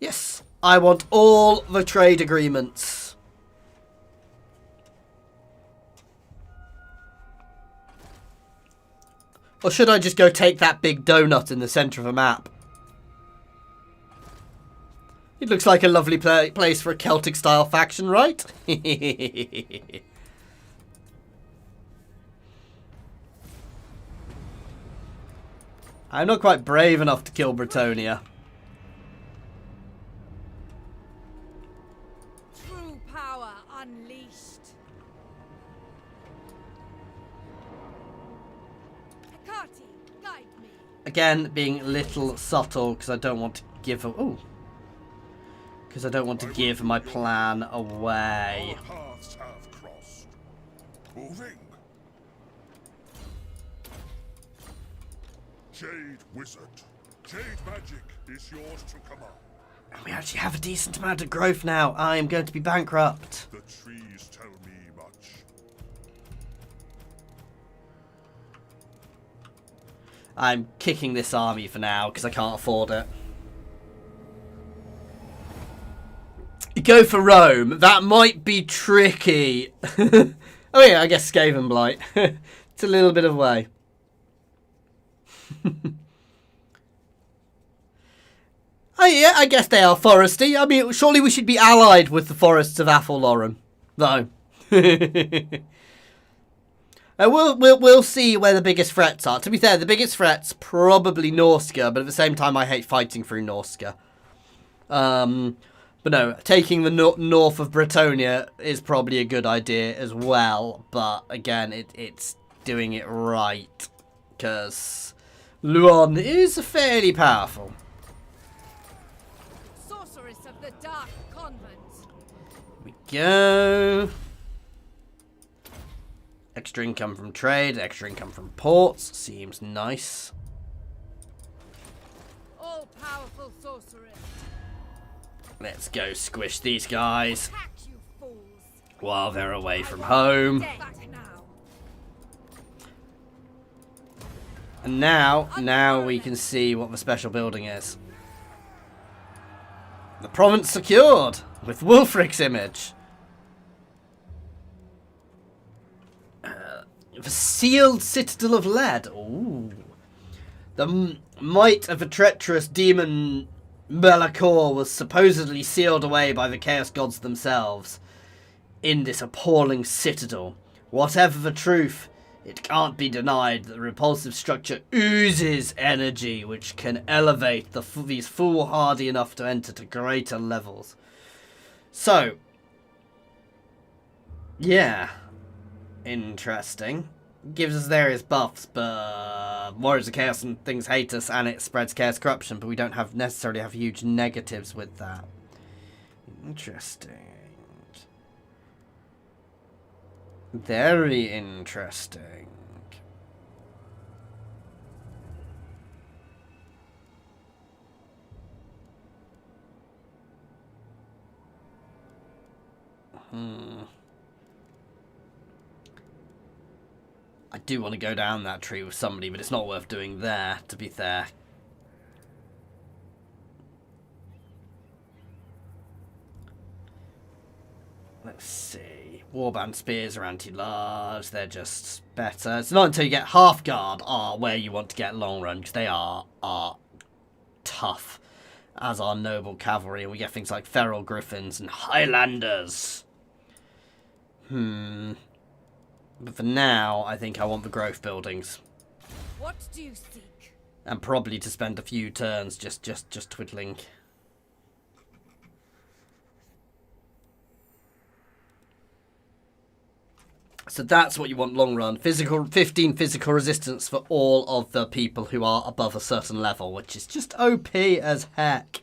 Yes, I want all the trade agreements. Or should I just go take that big donut in the centre of a map? It looks like a lovely place for a Celtic-style faction, right? I'm not quite brave enough to kill Bretonnia. True power unleashed. Hecate, guide me. Again, being a little subtle because I don't want to give because I don't want to give my plan away. Our paths have crossed. Moving. Jade Wizard. Jade magic is yours to command. We actually have a decent amount of growth now. I am going to be bankrupt. The trees tell me much. I'm kicking this army for now because I can't afford it. Go for Rome. That might be tricky. Oh yeah, I guess Skaven Blight. It's a little bit of way. Oh yeah, I guess they are foresty. I mean, surely we should be allied with the forests of Athel-Loren, though. We'll see where the biggest threats are. To be fair, the biggest threat's probably Norsca, but at the same time, I hate fighting through Norsca. But no, taking the north of Bretonnia is probably a good idea as well. But again, it's doing it right, because Luon is fairly powerful. Sorceress of the Dark Convent. We go. Extra income from trade, extra income from ports. Seems nice. All-powerful sorceress. Let's go squish these guys Attack, you fools. while they're away from home. Back now. And now we can see what the special building is. The province secured with Wulfric's image. The sealed citadel of lead. Ooh. The might of a treacherous demon Melakor was supposedly sealed away by the chaos gods themselves in this appalling citadel. Whatever the truth, it can't be denied that the repulsive structure oozes energy which can elevate these foolhardy enough to enter to greater levels. So, yeah, interesting. Gives us various buffs, but Warriors of Chaos and things hate us, and it spreads chaos corruption, but we don't necessarily have huge negatives with that. Interesting. Very interesting. I do want to go down that tree with somebody, but it's not worth doing there, to be fair. Let's see. Warband spears are anti-large. They're just better. It's not until you get half guard where you want to get long run, because they are tough, as are noble cavalry, and we get things like feral griffins and highlanders. But for now, I think I want the growth buildings. What do you seek? And probably to spend a few turns just twiddling. So that's what you want long run. 15 physical resistance for all of the people who are above a certain level, which is just OP as heck.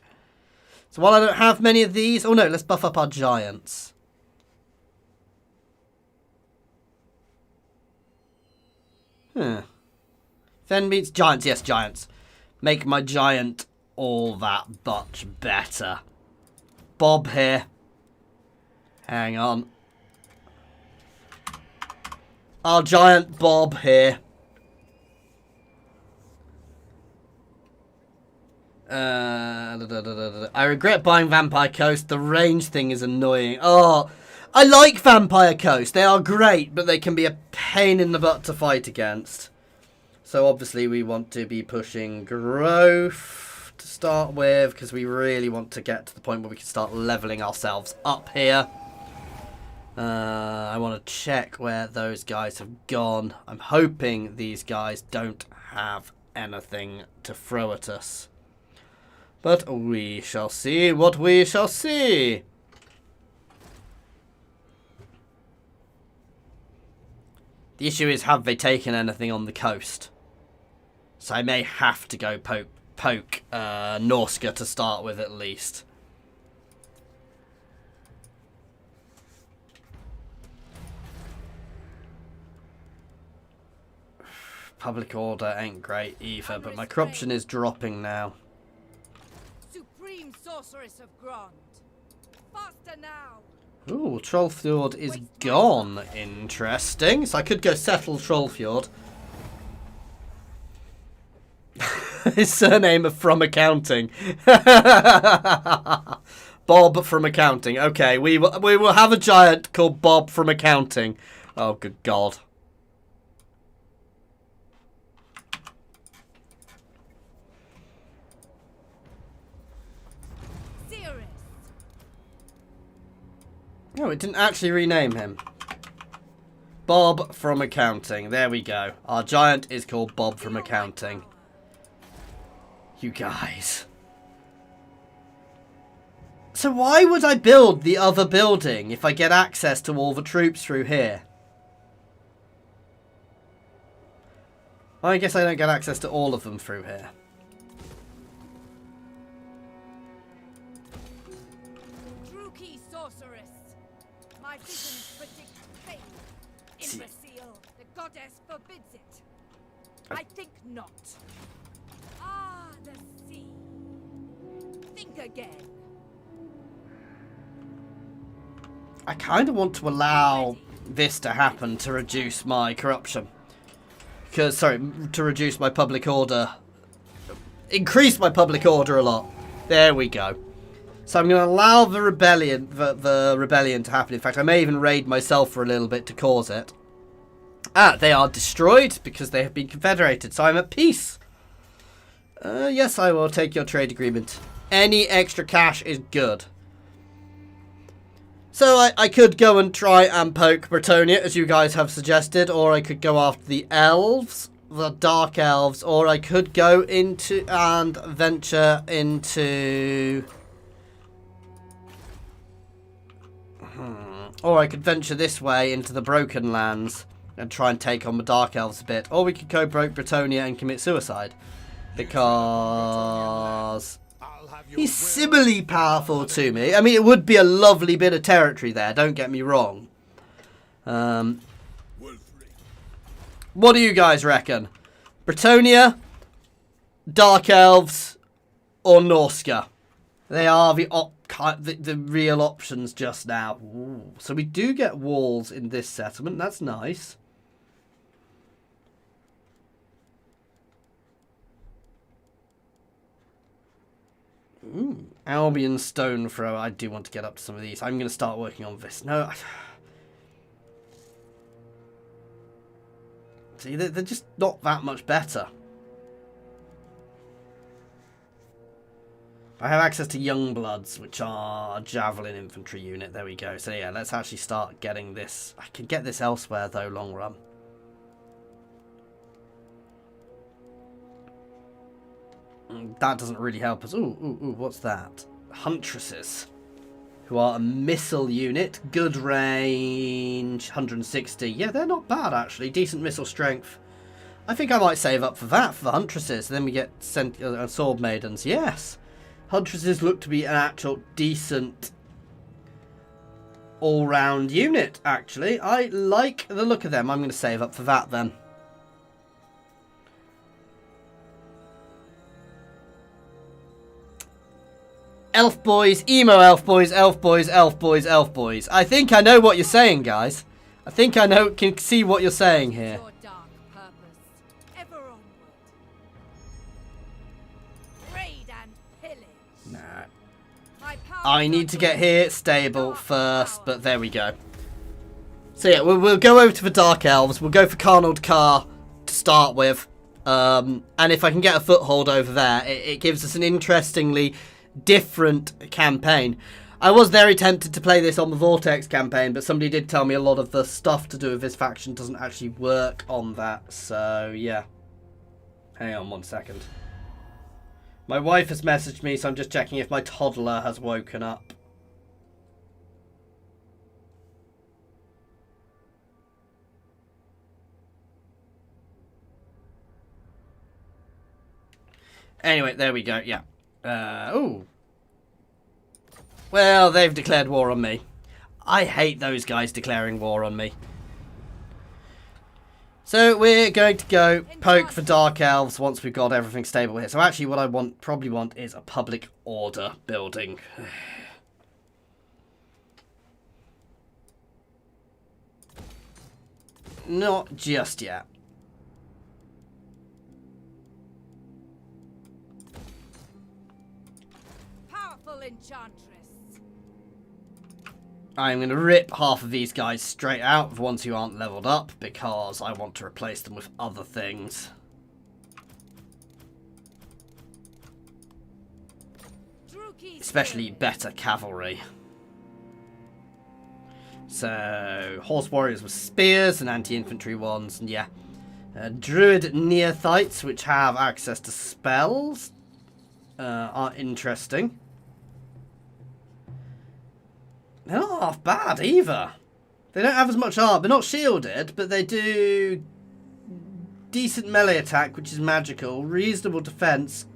So while I don't have many of these... Oh no, let's buff up our giants. Fen beats giants. Yes, giants. Make my giant all that much better. Bob here. Hang on. Our giant Bob here. I regret buying Vampire Coast. The range thing is annoying. Oh, I like Vampire Coast. They are great, but they can be a pain in the butt to fight against. So obviously we want to be pushing growth to start with, because we really want to get to the point where we can start leveling ourselves up here. I want to check where those guys have gone. I'm hoping these guys don't have anything to throw at us. But we shall see what we shall see. The issue is, have they taken anything on the coast? So I may have to go poke Norsca to start with at least. Public order ain't great either, but my corruption is dropping now. Supreme sorceress of Grond. Faster now. Ooh, Trollfjord is gone. Interesting. So I could go settle Trollfjord. His surname from accounting. Bob from accounting. Okay, we will have a giant called Bob from accounting. Oh, good God. No, it didn't actually rename him. Bob from accounting. There we go. Our giant is called Bob from accounting. You guys. So why would I build the other building if I get access to all the troops through here? I guess I don't get access to all of them through here. Drukii sorceress. My visions predict fate. Imbecile. The goddess forbids it. I think not. Ah, the sea. Think again. I kind of want to allow this to happen to reduce my corruption. Because, sorry, to reduce my public order. Increase my public order a lot. There we go. So I'm going to allow the rebellion, the rebellion to happen. In fact, I may even raid myself for a little bit to cause it. Ah, they are destroyed because they have been confederated. So I'm at peace. Yes, I will take your trade agreement. Any extra cash is good. So I could go and try and poke Bretonnia, as you guys have suggested, or I could go after the elves, the dark elves, or I could go into and venture into... Or I could venture this way into the Broken Lands and try and take on the dark elves a bit. Or we could go broke Bretonnia and commit suicide. Because... he's similarly powerful to me. I mean, it would be a lovely bit of territory there, don't get me wrong. What do you guys reckon? Bretonnia, Dark Elves, or Norska? They are the real options just now. Ooh. So we do get walls in this settlement. That's nice. Ooh, Albion stone throw. I do want to get up to some of these. I'm going to start working on this. No. See, they're just not that much better. I have access to Youngbloods, which are a Javelin infantry unit. There we go. So yeah, let's actually start getting this. I can get this elsewhere though, long run. That doesn't really help us. Ooh, what's that? Huntresses, who are a missile unit. Good range, 160. Yeah, they're not bad, actually. Decent missile strength. I think I might save up for that, for the Huntresses. Then we get sent Sword Maidens. Yes. Huntresses look to be an actual decent all-round unit, actually. I like the look of them. I'm going to save up for that, then. Elf boys, emo elf boys, elf boys, elf boys, elf boys. I think I know what you're saying, guys. I think I can see what you're saying here. Your dark purpose, ever onward. Raid and pillage. Nah. My power I need to get here stable first, but there we go. So yeah, we'll go over to the Dark Elves. We'll go for Carnold Car to start with. And if I can get a foothold over there, it gives us an interestingly different campaign. I was very tempted to play this on the Vortex campaign, but somebody did tell me a lot of the stuff to do with this faction doesn't actually work on that, so yeah. Hang on 1 second. My wife has messaged me, so I'm just checking if my toddler has woken up. Anyway, there we go, yeah. Ooh. Well, they've declared war on me. I hate those guys declaring war on me. So we're going to go poke for Dark Elves once we've got everything stable here. So actually what I probably want is a public order building. Not just yet. Powerful enchantress. I'm going to rip half of these guys straight out of ones who aren't leveled up because I want to replace them with other things. Drukii Especially better cavalry. So, horse warriors with spears and anti-infantry ones, and yeah. Druid neophytes, which have access to spells, are interesting. They're not half bad either. They don't have as much armor. They're not shielded, but they do decent melee attack, which is magical, reasonable defense,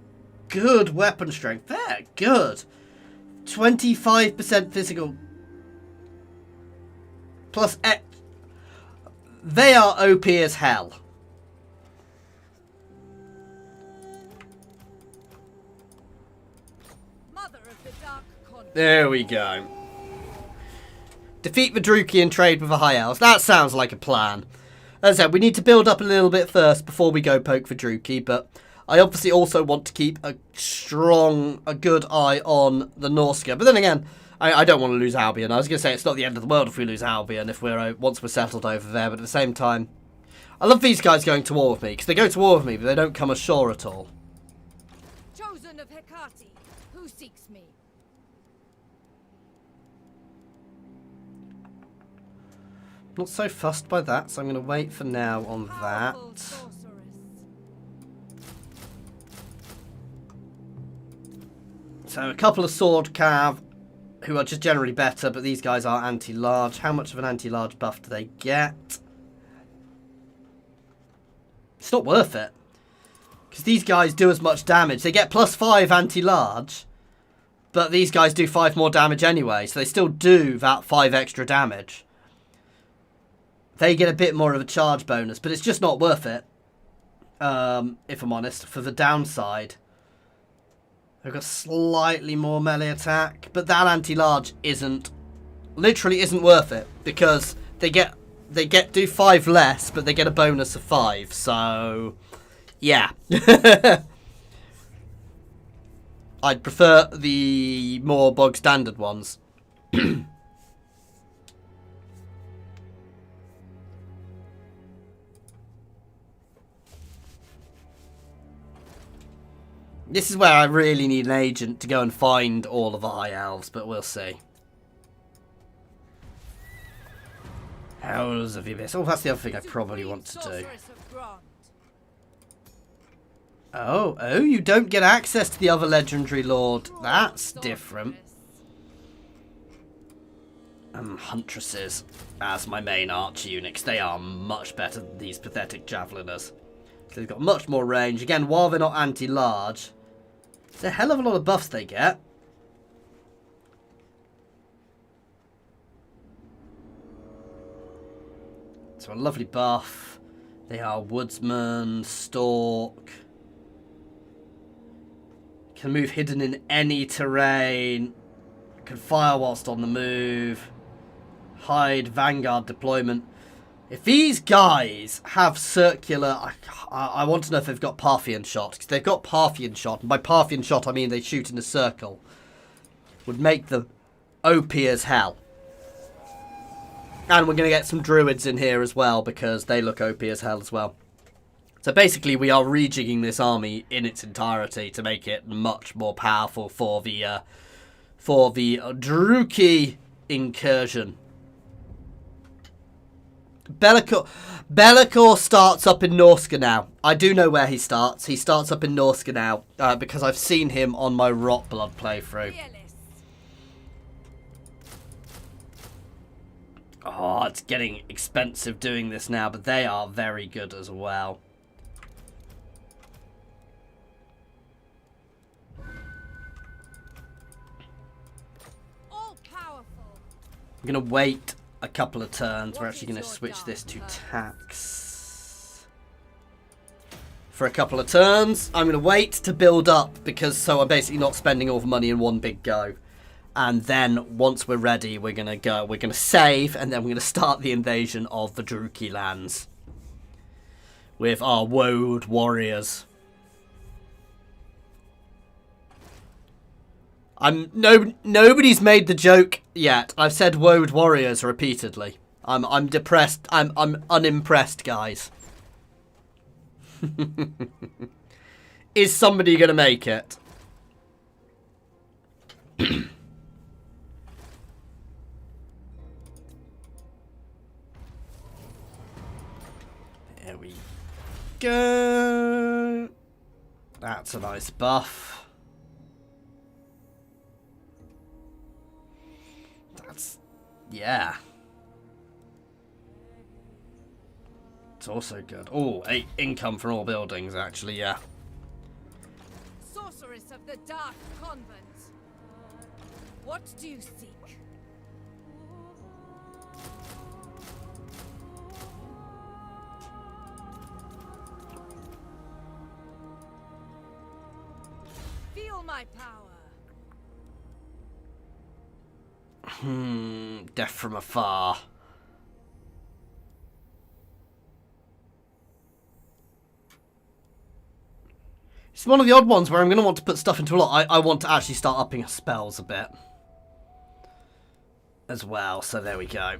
good weapon strength. They're good. 25% physical. Plus, they are OP as hell. Mother of the Dark Conquest. There we go. Defeat the Drukii and trade with the High Elves. That sounds like a plan. As I said, we need to build up a little bit first before we go poke for Drukii, but I obviously also want to keep a good eye on the Norska. But then again, I don't want to lose Albion. I was going to say it's not the end of the world if we lose Albion once we're settled over there, but at the same time, I love these guys going to war with me, because they go to war with me, but they don't come ashore at all. Chosen of Hecate, who seeks me? Not so fussed by that, so I'm going to wait for now on that. Powerful sorceress. So a couple of sword cav, who are just generally better, but these guys are anti-large. How much of an anti-large buff do they get? It's not worth it. Because these guys do as much damage. They get +5 anti-large, but these guys do 5 more damage anyway, so they still do that 5 extra damage. They get a bit more of a charge bonus, but it's just not worth it, if I'm honest, for the downside. They've got slightly more melee attack, but that anti-large literally isn't worth it, because they do 5 less, but they get a bonus of 5, so yeah. I'd prefer the more bog standard ones. This is where I really need an agent to go and find all of the High Elves, but we'll see. Howls of the Abyss. Oh, that's the other thing I probably want to do. Oh, you don't get access to the other legendary lord. That's different. Huntresses as my main archer eunuchs. They are much better than these pathetic javeliners. They've got much more range. Again, while they're not anti-large, it's a hell of a lot of buffs they get. So a lovely buff. They are woodsman, stalk. Can move hidden in any terrain. Can fire whilst on the move. Hide, vanguard deployment. If these guys have circular... I want to know if they've got Parthian shot. Because they've got Parthian shot. And by Parthian shot, I mean they shoot in a circle. Would make them OP as hell. And we're going to get some druids in here as well, because they look OP as hell as well. So basically, we are rejigging this army in its entirety to make it much more powerful for the Drukii incursion. Be'lakor starts up in Norska now. I do know where he starts. He starts up in Norska now, because I've seen him on my Rotblood playthrough. Oh, it's getting expensive doing this now, but they are very good as well. All powerful. I'm going to wait a couple of turns. We're actually going to switch this to tax. for a couple of turns. I'm going to wait to build up so I'm basically not spending all the money in one big go. And then once we're ready, we're going to save, and then we're going to start the invasion of the Drukii lands with our woad warriors. Nobody's made the joke yet. I've said woad warriors repeatedly. I'm depressed. I'm unimpressed, guys. Is somebody gonna make it? There we go. That's a nice buff. Yeah. It's also good. Oh, 8 income from all buildings, actually, yeah. Sorceress of the Dark Convent. What do you seek? Feel my power. Death from afar. It's one of the odd ones where I'm going to want to put stuff into a lot. I want to actually start upping spells a bit as well, so there we go.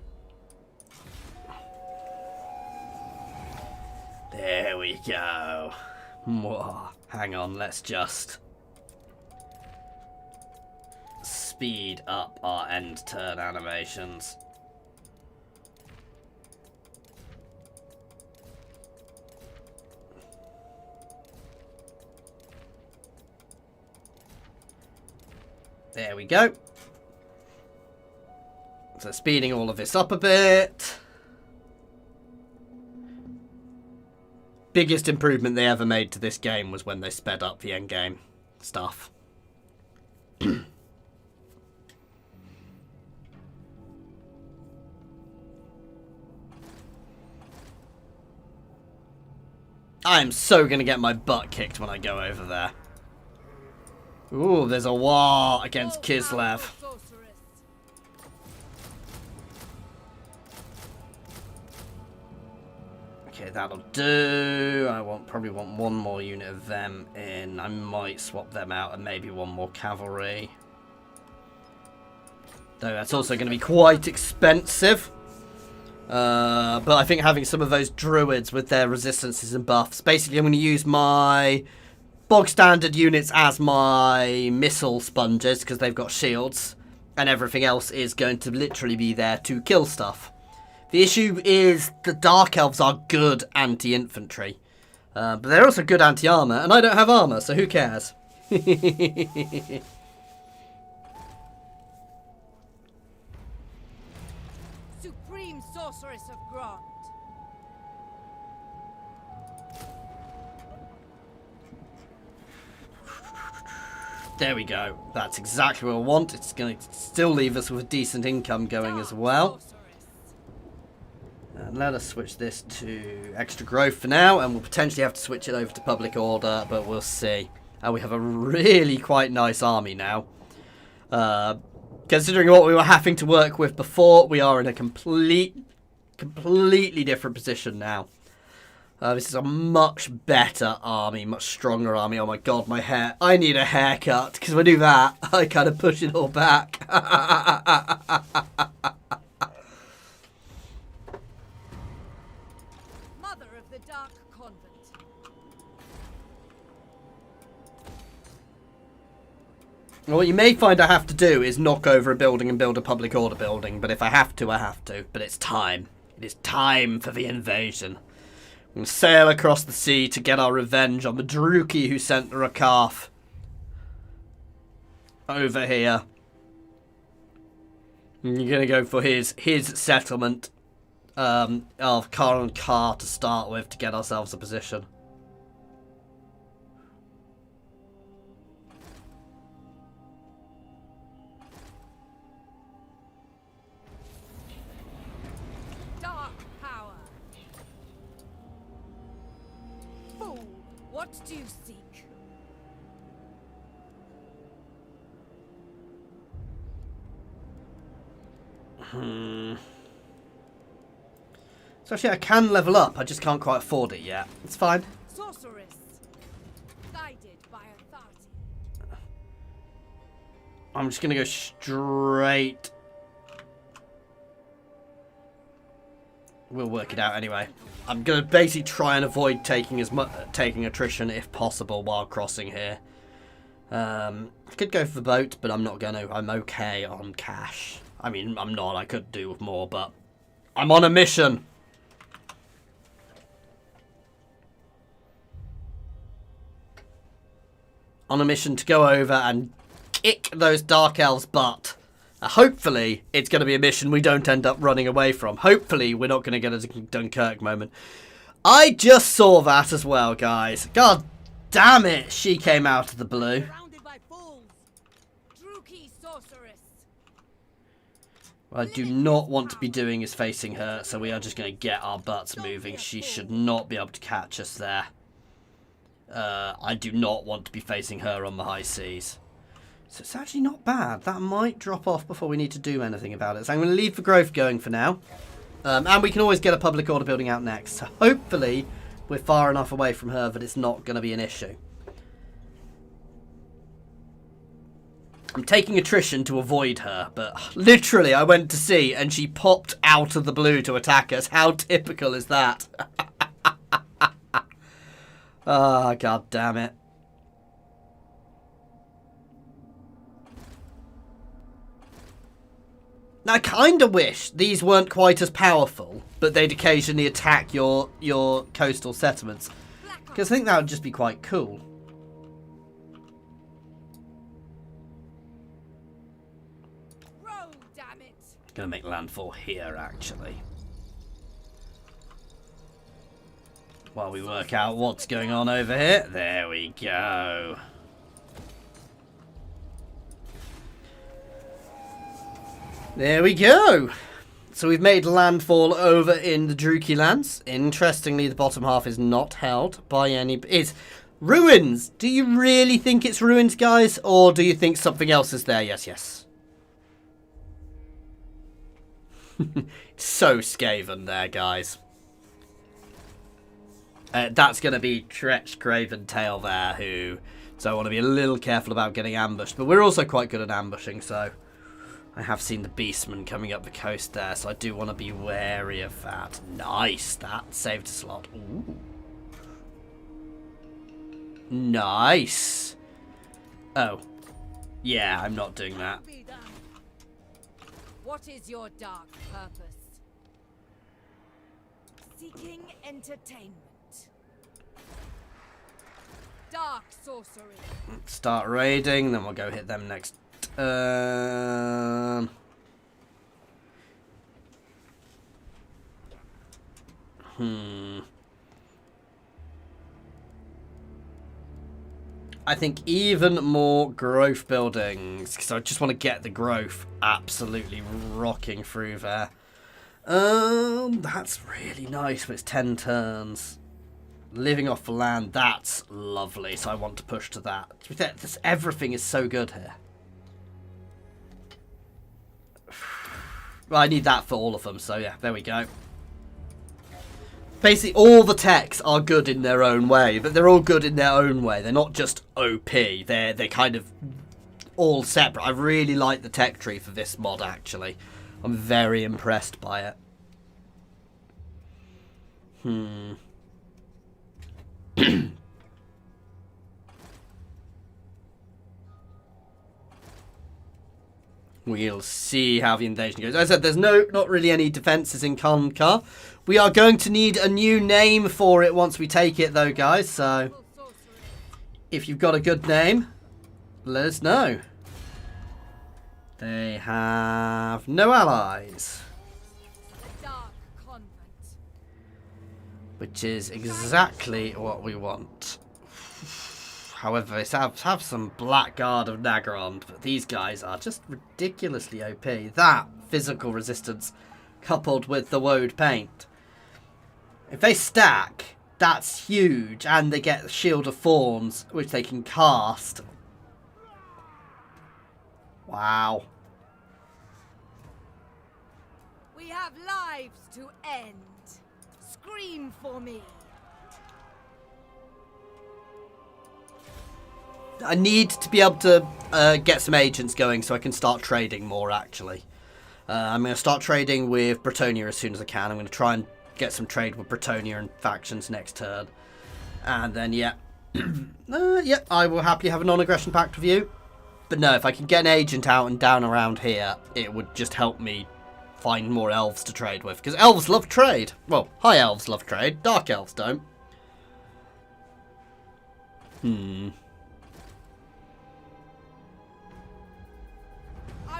There we go. Whoa. Hang on, let's just speed up our end turn animations. There we go. So speeding all of this up a bit. Biggest improvement they ever made to this game was when they sped up the endgame stuff. I'm so gonna get my butt kicked when I go over there. Ooh, there's a war against Kislev. Okay, that'll do. Probably want one more unit of them in. I might swap them out and maybe one more cavalry. Though that's also going to be quite expensive. But I think having some of those druids with their resistances and buffs. Basically, I'm going to use my bog standard units as my missile sponges because they've got shields. And everything else is going to literally be there to kill stuff. The issue is the Dark Elves are good anti-infantry. But they're also good anti-armor. And I don't have armor, so who cares? Supreme Sorceress of Grant. There we go. That's exactly what I want. It's going to still leave us with decent income going as well. And let us switch this to extra growth for now, and we'll potentially have to switch it over to public order, but we'll see. And we have a really quite nice army now. Considering what we were having to work with before, we are in a completely different position now. This is a much better army, much stronger army. Oh my god, my hair. I need a haircut, because when I do that, I kind of push it all back. Mother of the Dark Convent. What you may find I have to do is knock over a building and build a public order building, but if I have to, I have to. But it's time. It is time for the invasion. We're going to sail across the sea to get our revenge on the Drukii who sent the Rakarth over here. And you're going to go for his settlement of Karl to start with to get ourselves a position. What do you seek? So actually I can level up, I just can't quite afford it yet. It's fine. Sorceress. Guided by authority. I'm just going to go straight. We'll work it out anyway. I'm going to basically try and avoid taking taking attrition if possible while crossing here. I could go for the boat, but I'm not going to. I'm okay on cash. I mean, I'm not. I could do with more, but I'm on a mission. On a mission to go over and kick those Dark Elves' butt. Hopefully, it's going to be a mission we don't end up running away from. Hopefully, we're not going to get a Dunkirk moment. I just saw that as well, guys. God damn it, she came out of the blue. Surrounded by fools. Drukii sorceress. What I do not want to be doing is facing her, so we are just going to get our butts moving. She should not be able to catch us there. I do not want to be facing her on the high seas. So it's actually not bad. That might drop off before we need to do anything about it. So I'm going to leave the growth going for now. And we can always get a public order building out next. So hopefully we're far enough away from her that it's not going to be an issue. I'm taking attrition to avoid her, but literally I went to sea and she popped out of the blue to attack us. How typical is that? Ah, god damn it. Now, I kind of wish these weren't quite as powerful, but they'd occasionally attack your coastal settlements. Because I think that would just be quite cool. Row, damn it. Gonna make landfall here, actually. While we work out what's going on over here. There we go. There we go. So we've made landfall over in the Drukii lands. Interestingly, the bottom half is not held by any... It's ruins. Do you really think it's ruins, guys? Or do you think something else is there? Yes, yes. So Skaven there, guys. That's going to be Tretch, Craven Tail there, who... So I want to be a little careful about getting ambushed. But we're also quite good at ambushing, so... I have seen the Beastmen coming up the coast there, so I do want to be wary of that. Nice, that saved a slot. Ooh. Nice. Oh. Yeah, I'm not doing that. What is your dark purpose? Seeking entertainment. Dark sorcery. Start raiding, then we'll go hit them next. I think even more growth buildings, because I just want to get the growth absolutely rocking through there. That's really nice when it's 10 turns. Living off the land, that's lovely, so I want to push to that. Everything is so good here. Well, I need that for all of them, so yeah, there we go. Basically, all the techs are good in their own way, but they're all good in their own way. They're not just OP. They're kind of all separate. I really like the tech tree for this mod, actually. I'm very impressed by it. We'll see how the invasion goes. As I said, there's not really any defences in Conquest. We are going to need a new name for it once we take it, though, guys. So, if you've got a good name, let us know. They have no allies. Dark convent. Which is exactly what we want. However, they have some Blackguard of Naggarond, but these guys are just ridiculously OP. That physical resistance coupled with the woad paint. If they stack, That's huge. And they get the Shield of Thorns, which they can cast. Wow. We have lives to end. Scream for me. I need to be able to get some agents going so I can start trading more, actually. I'm going to start trading with Bretonnia as soon as I can. I'm going to try and get some trade with Bretonnia and factions next turn. And then, yeah. Yeah, I will happily have a non-aggression pact with you. But no, if I can get an agent out and down around here, it would just help me find more elves to trade with. Because elves love trade. Well, high elves love trade. Dark elves don't. I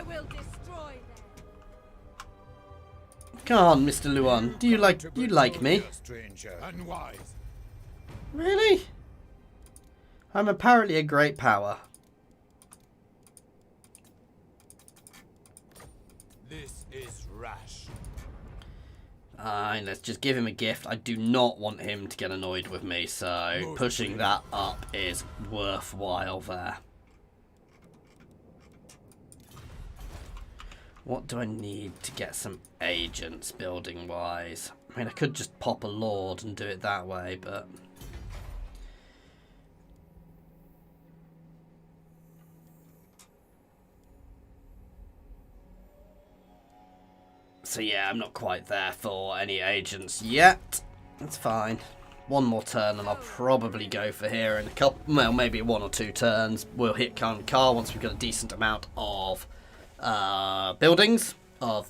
will destroy them. Come on, Mr. Luan. Do you like me? Stranger, unwise. Really? I'm apparently a great power. This is rash. Let's just give him a gift. I do not want him to get annoyed with me, so pushing that up is worthwhile there. What do I need to get some agents building wise? I mean, I could just pop a lord and do it that way, but... So yeah, I'm not quite there for any agents yet. That's fine. One more turn and I'll probably go for here in a couple, well, maybe 1 or 2 turns. We'll hit Car once we've got a decent amount of buildings, of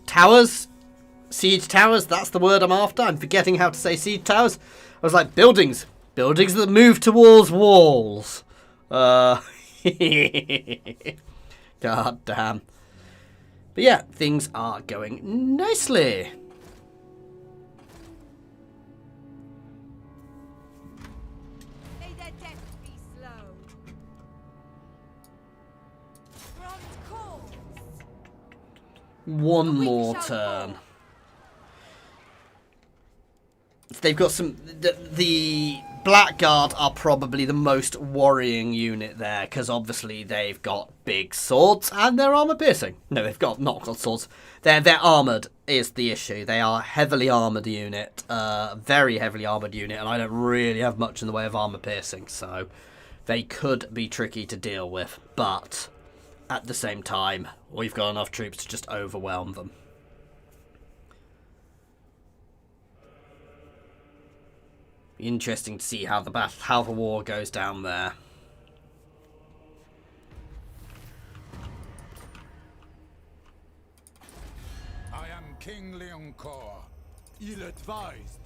towers, siege towers. That's the word I'm after. I'm forgetting how to say siege towers. I was like, buildings that move towards walls. God damn. But yeah, things are going nicely. May their death be slow. Bronze calls. One more turn. They've got some... The Blackguard are probably the most worrying unit there, because obviously they've got big swords and they're armor piercing. No, they've got not got swords. They're armored is the issue. They are heavily armored unit, very heavily armored unit, and I don't really have much in the way of armor piercing, so they could be tricky to deal with. But at the same time, we've got enough troops to just overwhelm them. Interesting to see how the war goes down there. I am King Leoncoeur. Ill-advised.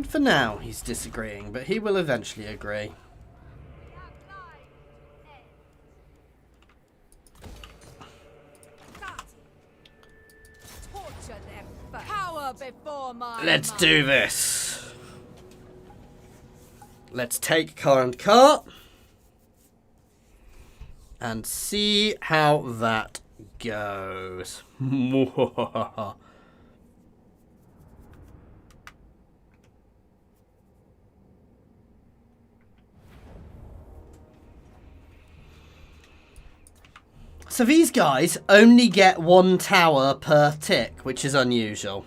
For now, he's disagreeing, but he will eventually agree. We have lives to end. Starting. Torture them first. Power before my Let's might. do this. Let's take current car and see how that goes. So these guys only get 1 tower per tick, which is unusual.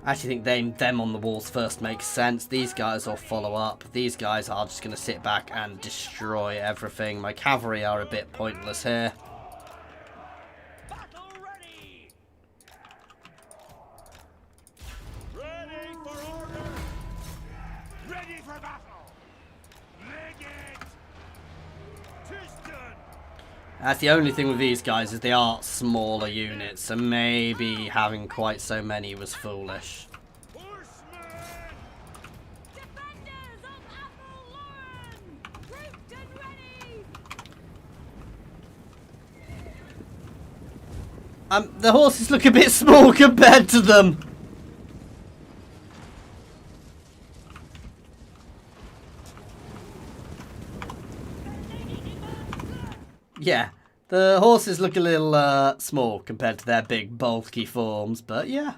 I actually think them on the walls first makes sense. These guys will follow up. These guys are just going to sit back and destroy everything. My cavalry are a bit pointless here. Battle ready! Ready for order! Ready for battle! Leg it! 'Tis done! That's the only thing with these guys is they are smaller units, so maybe having quite so many was foolish. Horsemen! Defenders of Athelloren! Grouped and ready! The horses look a bit small compared to them. Yeah, the horses look a little small compared to their big bulky forms, but yeah.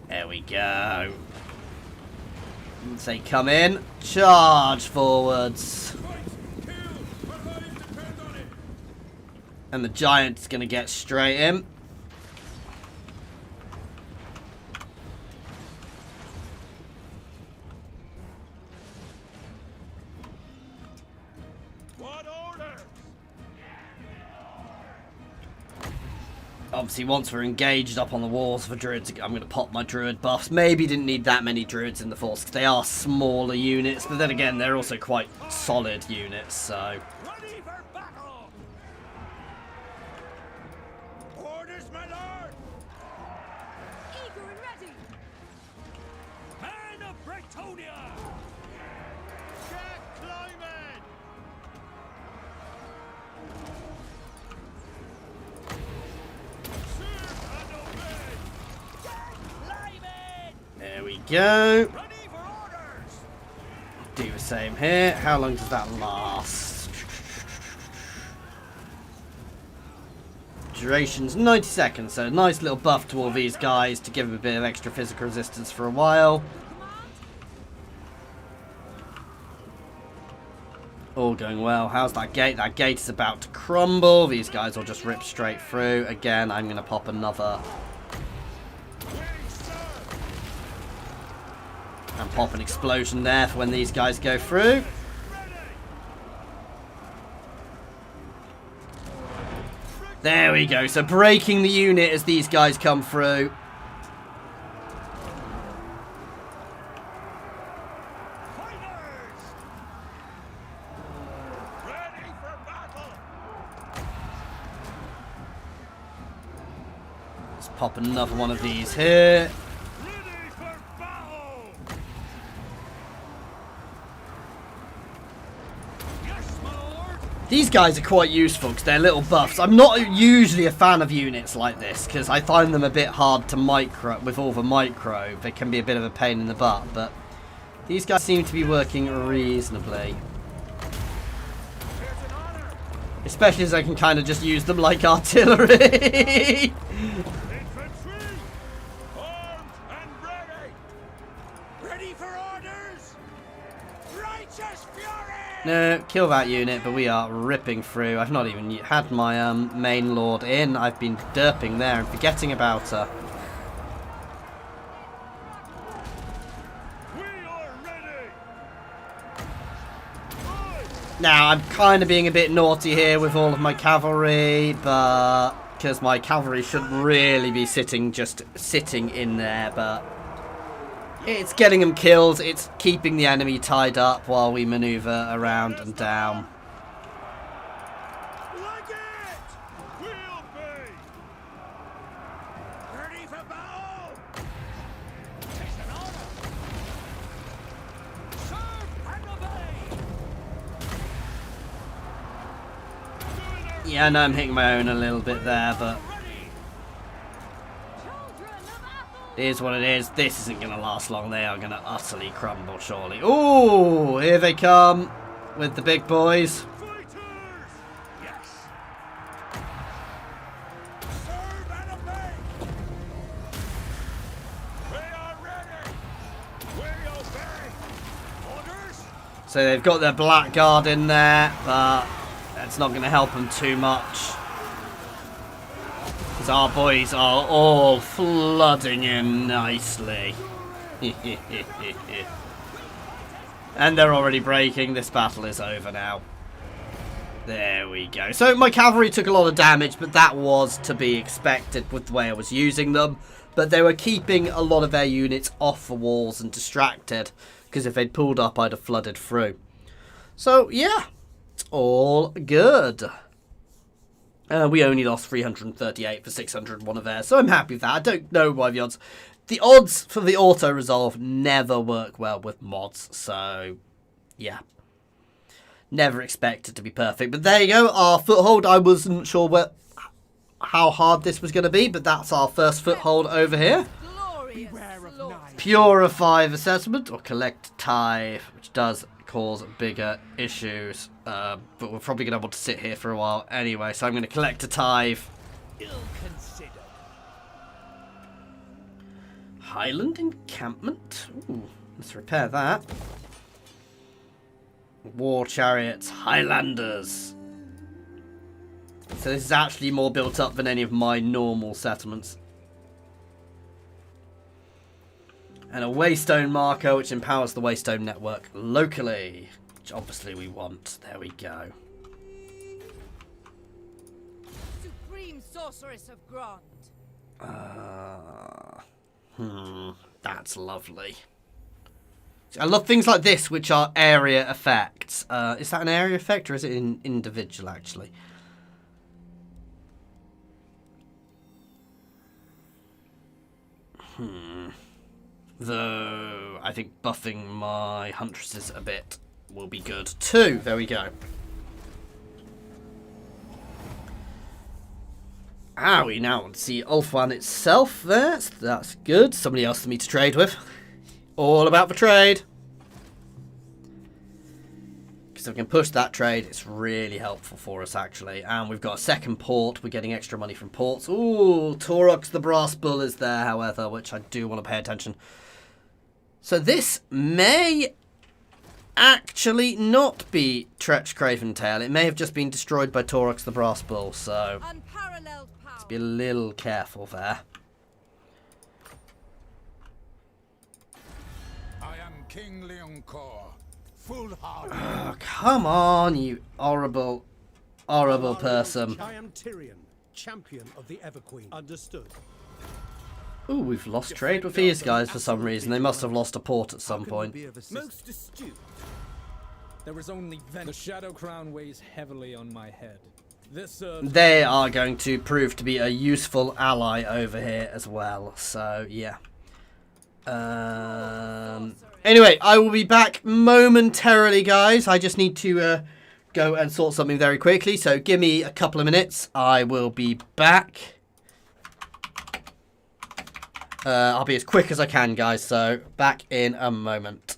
There we go. Say come in. Charge forwards. And the giant's going to get straight in. Obviously, once we're engaged up on the walls for druids, I'm going to pop my druid buffs. Maybe didn't need that many druids in the force, because they are smaller units, but then again, they're also quite solid units, so... Ready for battle! Orders, my lord! Eager and ready. Man of Bretonia! Jack Clyman! Serve and obey! Jack Clyman! There we go. Ready for orders! Do the same here. How long does that last? Duration's 90 seconds, so a nice little buff to all these guys to give them a bit of extra physical resistance for a while. All going well. How's that gate? That gate is about to crumble. These guys will just rip straight through. Again, I'm going to pop another... and pop an explosion there for when these guys go through. There we go. So breaking the unit as these guys come through. Fighters! Ready for battle! Let's pop another one of these here. Ready for battle! Yes, my lord! These guys are quite useful because they're little buffs. I'm not usually a fan of units like this because I find them a bit hard to micro. With all the micro, they can be a bit of a pain in the butt, but these guys seem to be working reasonably. Here's an honor! Especially as I can kind of just use them like artillery. Infantry! Armed and ready! Ready for orders! Righteous fury! No, kill that unit, but we are ripping through. I've not even had my main lord in. I've been derping there and forgetting about her. We are ready! Now, I'm kind of being a bit naughty here with all of my cavalry, but... because my cavalry shouldn't really be sitting in there, but... it's getting them killed, it's keeping the enemy tied up while we maneuver around and down. Like it! We'll be! Ready for battle! It's an honor! Serve and obey! Yeah, I know I'm hitting my own a little bit there, but... Ready! Children of Athel. it is what it is. This isn't going to last long. They are going to utterly crumble, surely. Ooh, here they come with the big boys. Fighters! Yes! Serve and obey! We are ready! We obey! Orders! So they've got their blackguard in there, but that's not going to help them too much. Because our boys are all flooding in nicely. And they're already breaking. This battle is over now. There we go. So my cavalry took a lot of damage, but that was to be expected with the way I was using them. But they were keeping a lot of their units off the walls and distracted, because if they'd pulled up, I'd have flooded through. So, yeah, it's all good. We only lost 338 for 601 of theirs, so I'm happy with that. I don't know why the odds... the odds for the auto-resolve never work well with mods, so, yeah. Never expected to be perfect. But there you go, our foothold. I wasn't sure how hard this was going to be, but that's our first foothold over here. Glorious Beware of slaughter. knives. Purify the settlement, or collect tithe, which does cause bigger issues. But we're probably going to want to sit here for a while anyway, so I'm going to collect a tithe. Ill considered. Highland encampment. Ooh, let's repair that. War chariots, Highlanders. So this is actually more built up than any of my normal settlements. And a waystone marker which empowers the waystone network locally. Which obviously we want. There we go. Supreme sorceress of Grond. That's lovely. I love things like this, which are area effects. Is that an area effect, or is it an individual, actually? Though, I think buffing my huntresses a bit will be good, too. There we go. We now want to see Ulthuan itself there. So that's good. Somebody else for me to trade with. All about the trade. Because if we can push that trade, it's really helpful for us, actually. And we've got a second port. We're getting extra money from ports. Ooh, Torux the Brass Bull is there, however, which I do want to pay attention. So this may actually not be Tretch Craventail. It may have just been destroyed by Torux the Brass Bull, so Unparalleled power. let's be a little careful there. I am King Leoncoeur, foolhardy. Oh, come on, you horrible, horrible person. I am Tyrion, champion of the Everqueen. Understood. Ooh, we've lost trade with these guys for some reason. They must have lost a port at some point. Most astute. There is only the Shadow Crown weighs heavily on my head. This They are going to prove to be a useful ally over here as well. So yeah. Anyway, I will be back momentarily, guys. I just need to go and sort something very quickly. So give me a couple of minutes. I will be back. I'll be as quick as I can, guys. So back in a moment.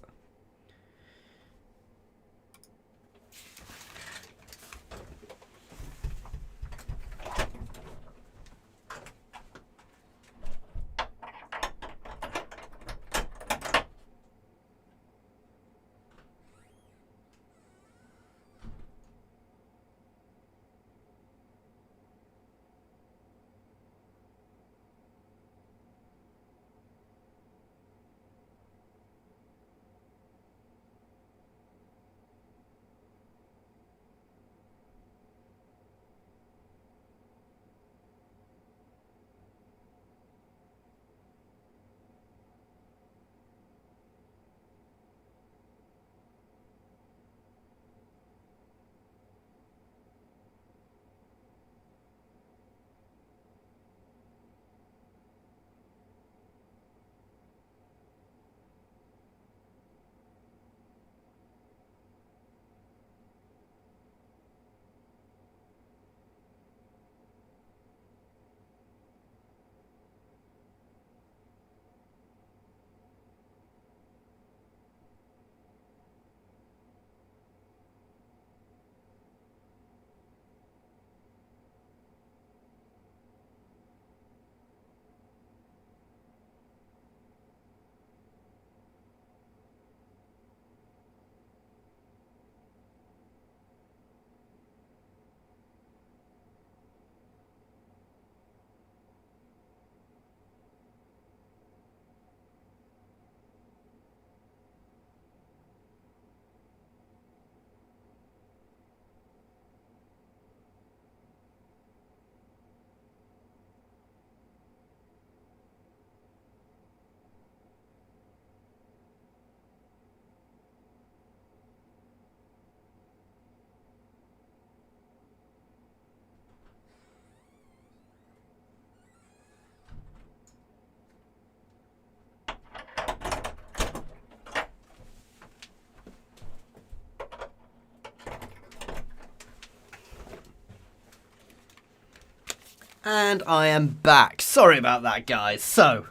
And I am back. Sorry about that, guys. So,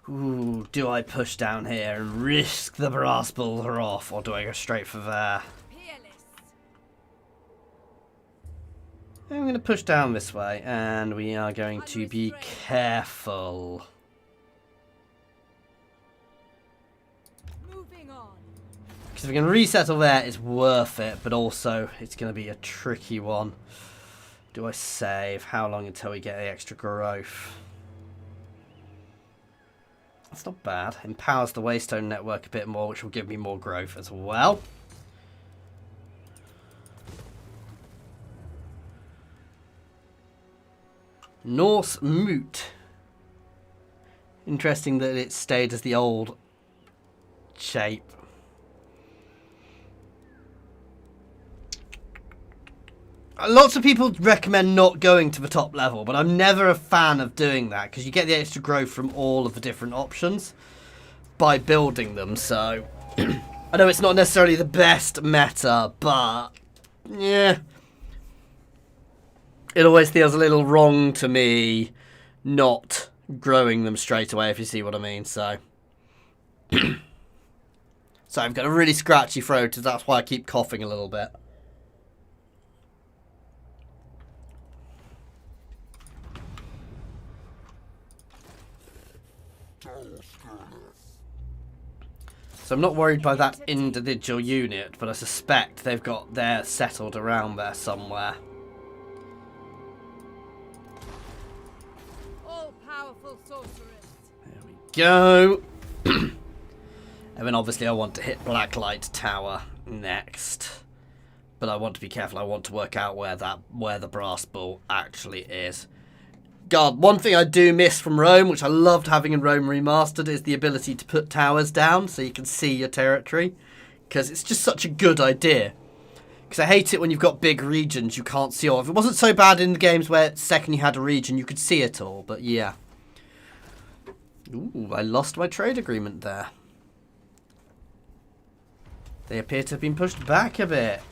do I push down here and risk the brass bull off, or do I go straight for there? Peerless. I'm going to push down this way, and we are going to be careful. Because if we can resettle there, it's worth it. But also, it's going to be a tricky one. Do I save? How long until we get the extra growth? That's not bad. Empowers the Waystone network a bit more, which will give me more growth as well. Norse Moot. Interesting that it stayed as the old shape. Lots of people recommend not going to the top level, but I'm never a fan of doing that because you get the extra growth from all of the different options by building them. So I know it's not necessarily the best meta, but yeah, it always feels a little wrong to me not growing them straight away, if you see what I mean. So so I've got a really scratchy throat, that's why I keep coughing a little bit. So I'm not worried by that individual unit, but I suspect they've got theirs settled around there somewhere. All-powerful sorceress. There we go. And then obviously I want to hit Blacklight Tower next. But I want to be careful. I want to work out where the brass ball actually is. God, one thing I do miss from Rome, which I loved having in Rome Remastered, is the ability to put towers down so you can see your territory. Because it's just such a good idea. Because I hate it when you've got big regions you can't see all. If it wasn't so bad in the games where second you had a region you could see it all, but yeah. Ooh, I lost my trade agreement there. They appear to have been pushed back a bit.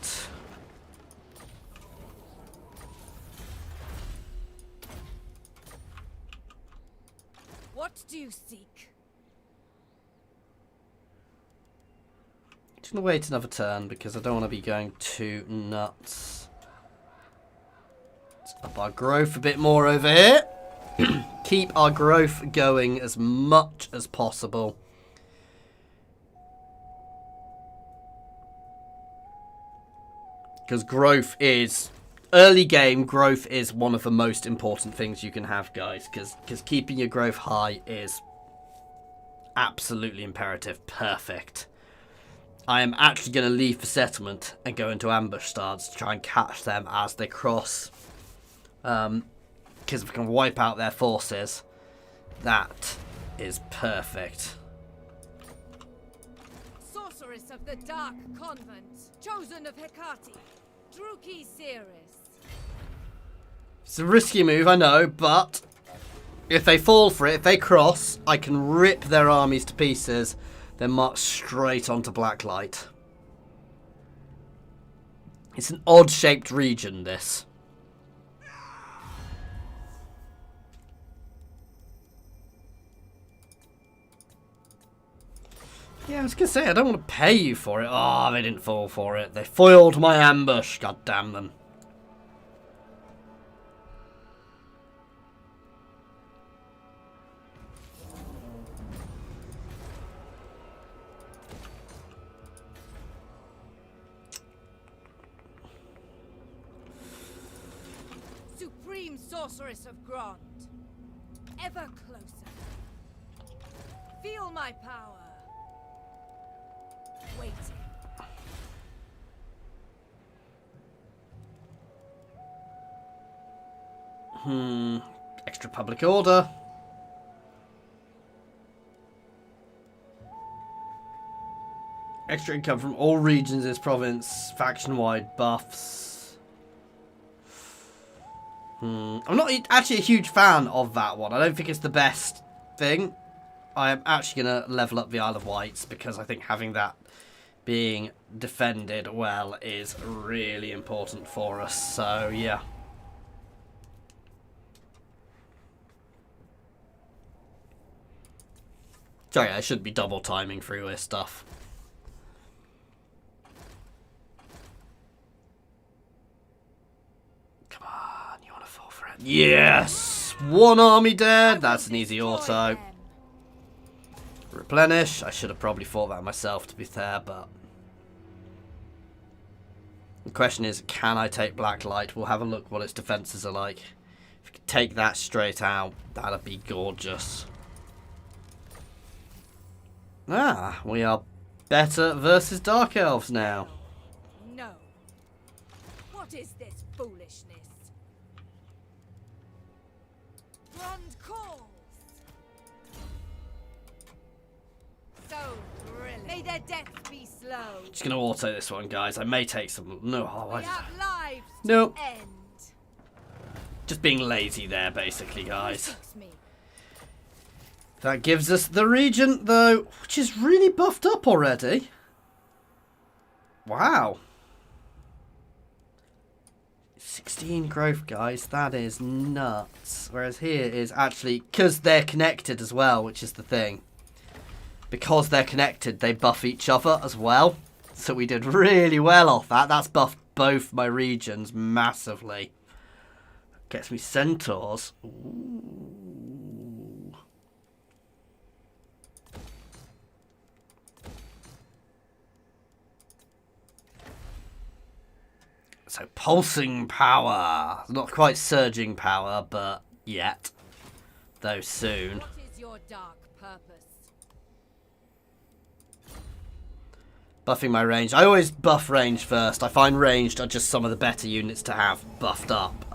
What do you seek? Just gonna wait another turn because I don't want to be going too nuts. Let's up our growth a bit more over here. Keep our growth going as much as possible. Because growth is... Early game, growth is one of the most important things you can have, guys. Because keeping your growth high is absolutely imperative. Perfect. I am actually going to leave the settlement and go into ambush stance to try and catch them as they cross. Because if we can wipe out their forces, that is perfect. Sorceress of the Dark Convent, chosen of Hecate, Drukii Series. It's a risky move, I know, but if they fall for it, if they cross, I can rip their armies to pieces, then march straight onto Blacklight. It's an odd-shaped region, this. Yeah, I was going to say, I don't want to pay you for it. Oh, they didn't fall for it. They foiled my ambush. God damn them. Supreme Sorceress of Grond, ever closer. Feel my power. Waiting. Extra public order. Extra income from all regions of this province. Faction-wide buffs. I'm not actually a huge fan of that one. I don't think it's the best thing. I am actually going to level up the Isle of Wights because I think having that being defended well is really important for us. So, yeah. Sorry, I should be double timing through this stuff. Come on, you want to fall for it? Yes! One army dead. That's an easy auto. Replenish. I should have probably thought that myself, to be fair, but The question is, can I take Black Light? We'll have a look what its defences are like. If we could take that straight out, that'd be gorgeous. Ah, we are better versus Dark Elves now. No. What is this foolishness? Grand calls. So brilliant. May their death be slow. Just gonna auto this one, guys. I may take some. No, oh, We have lives Nope. to end. Just being lazy there, basically, guys. Seeks me. That gives us the Regent, though, which is really buffed up already. Wow. 16 growth, guys. That is nuts. Whereas here is actually, because they're connected as well, which is the thing. Because they're connected, they buff each other as well. So we did really well off that. That's buffed both my regions massively. Gets me centaurs. Ooh. So pulsing power. Not quite surging power, but yet. Though soon. What is your dark purpose? Buffing my range. I always buff range first. I find ranged are just some of the better units to have buffed up.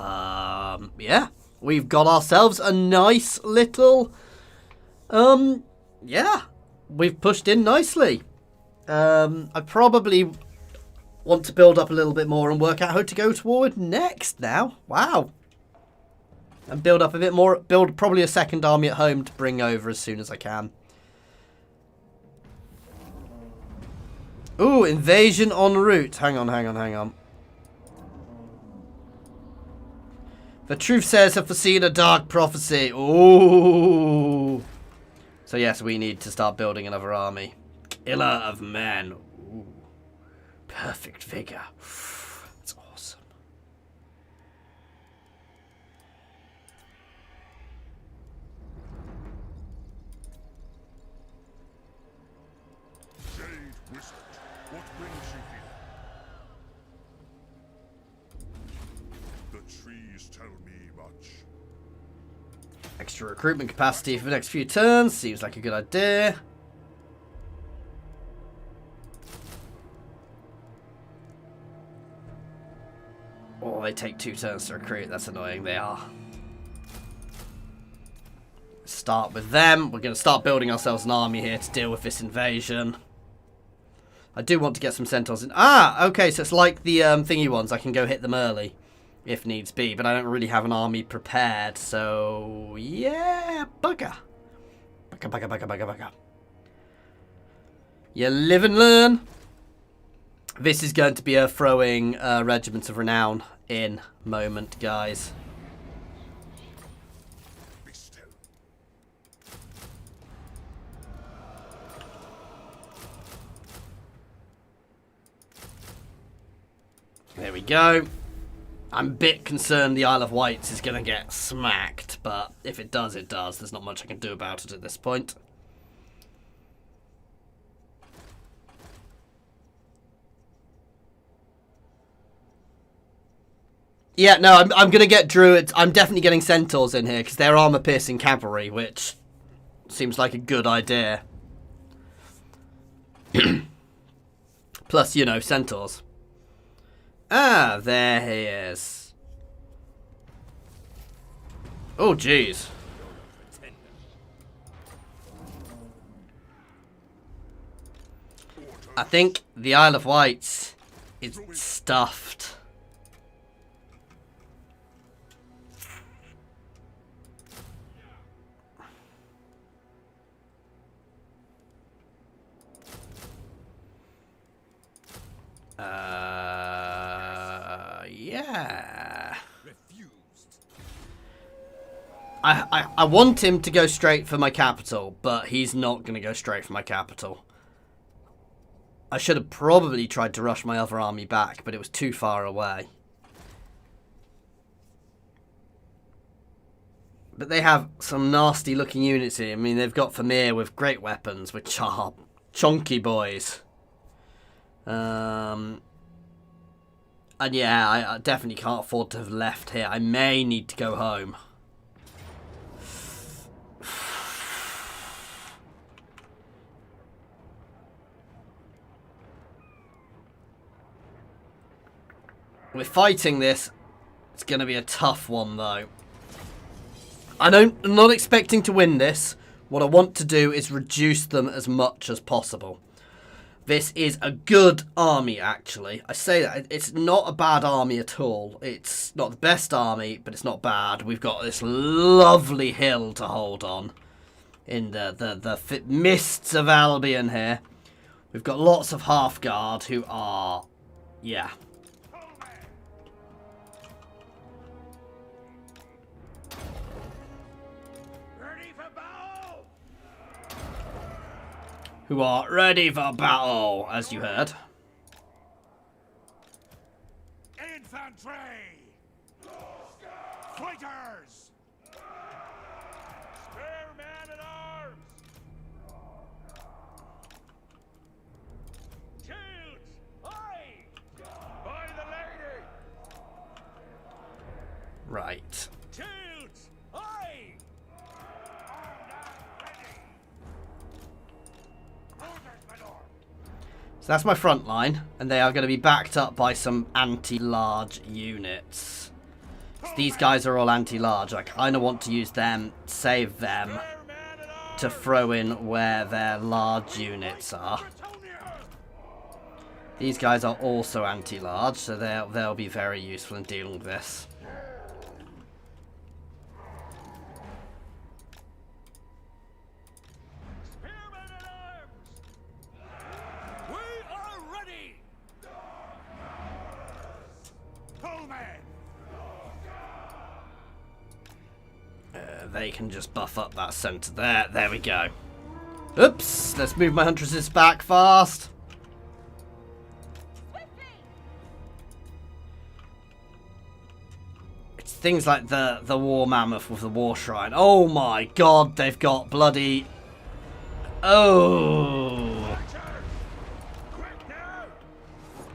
Yeah. We've got ourselves a nice little... yeah. We've pushed in nicely. I probably want to build up a little bit more and work out who to go to war with next now. Wow. And build up a bit more. Build probably a second army at home to bring over as soon as I can. Ooh, invasion en route. Hang on. The Truthsayers have foreseen a dark prophecy. Ooh. So yes, we need to start building another army. Killer of men. Ooh. Perfect figure. That's awesome. Jade Wizard, what brings you here? The trees tell me much. Extra recruitment capacity for the next few turns. Seems like a good idea. Oh, they take 2 turns to recruit. That's annoying. They are. Start with them. We're going to start building ourselves an army here to deal with this invasion. I do want to get some centaurs in. Ah, okay. So it's like the thingy ones. I can go hit them early if needs be. But I don't really have an army prepared. So, yeah. Bugger. Bugger. You live and learn. This is going to be a throwing Regiments of Renown in moment, guys. Be still. There we go. I'm a bit concerned the Isle of Wights is going to get smacked, but if it does, it does. There's not much I can do about it at this point. Yeah, no, I'm going to get druids. I'm definitely getting centaurs in here because they're armor-piercing cavalry, which seems like a good idea. Plus, you know, centaurs. Ah, there he is. Oh, jeez. I think the Isle of Wights is stuffed. Yeah. I want him to go straight for my capital, but he's not going to go straight for my capital. I should have probably tried to rush my other army back, but it was too far away. But they have some nasty looking units here. I mean, they've got Vermeer with great weapons, which are chunky boys. And yeah, I definitely can't afford to have left here. I may need to go home. We're fighting this. It's going to be a tough one, though. I'm not expecting to win this. What I want to do is reduce them as much as possible. This is a good army, actually. I say that. It's not a bad army at all. It's not the best army, but it's not bad. We've got this lovely hill to hold on in the mists of Albion here. We've got lots of half guard who are... yeah. Who are ready for battle, as you heard. Infantry! Fighters! Spare man at arms! Shields! Aye! By the lady! Right. Shields! Aye! So that's my front line, and they are going to be backed up by some anti-large units. So these guys are all anti-large. I kind of want to use them, save them, to throw in where their large units are. These guys are also anti-large, so they'll be very useful in dealing with this. They can just buff up that centre there. There we go. Oops! Let's move my huntresses back fast. It's things like the war mammoth with the war shrine. Oh my god, they've got bloody... oh!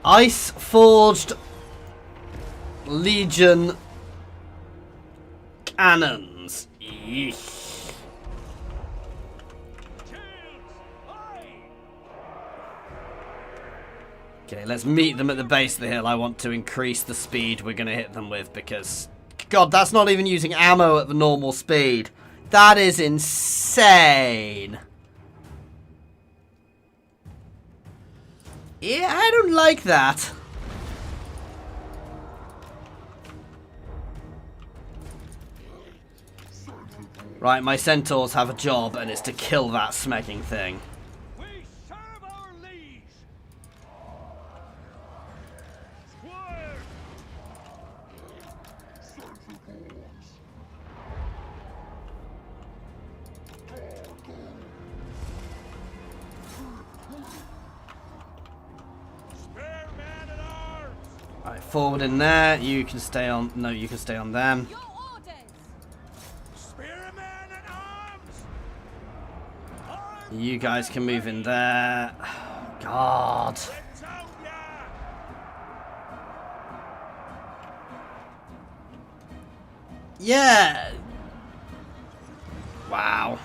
Ice forged Legion cannons. Yeesh. Okay, let's meet them at the base of the hill. I want to increase the speed we're going to hit them with because... god, that's not even using ammo at the normal speed. That is insane. Yeah, I don't like that. Right, my centaurs have a job, and it's to kill that smecking thing. We serve our liege. Squire. Spare man at arms. Right, forward in there. You can stay on... no, you can stay on them. Your orders! Spare man at arms. You guys can move in there. God. Yeah. Wow.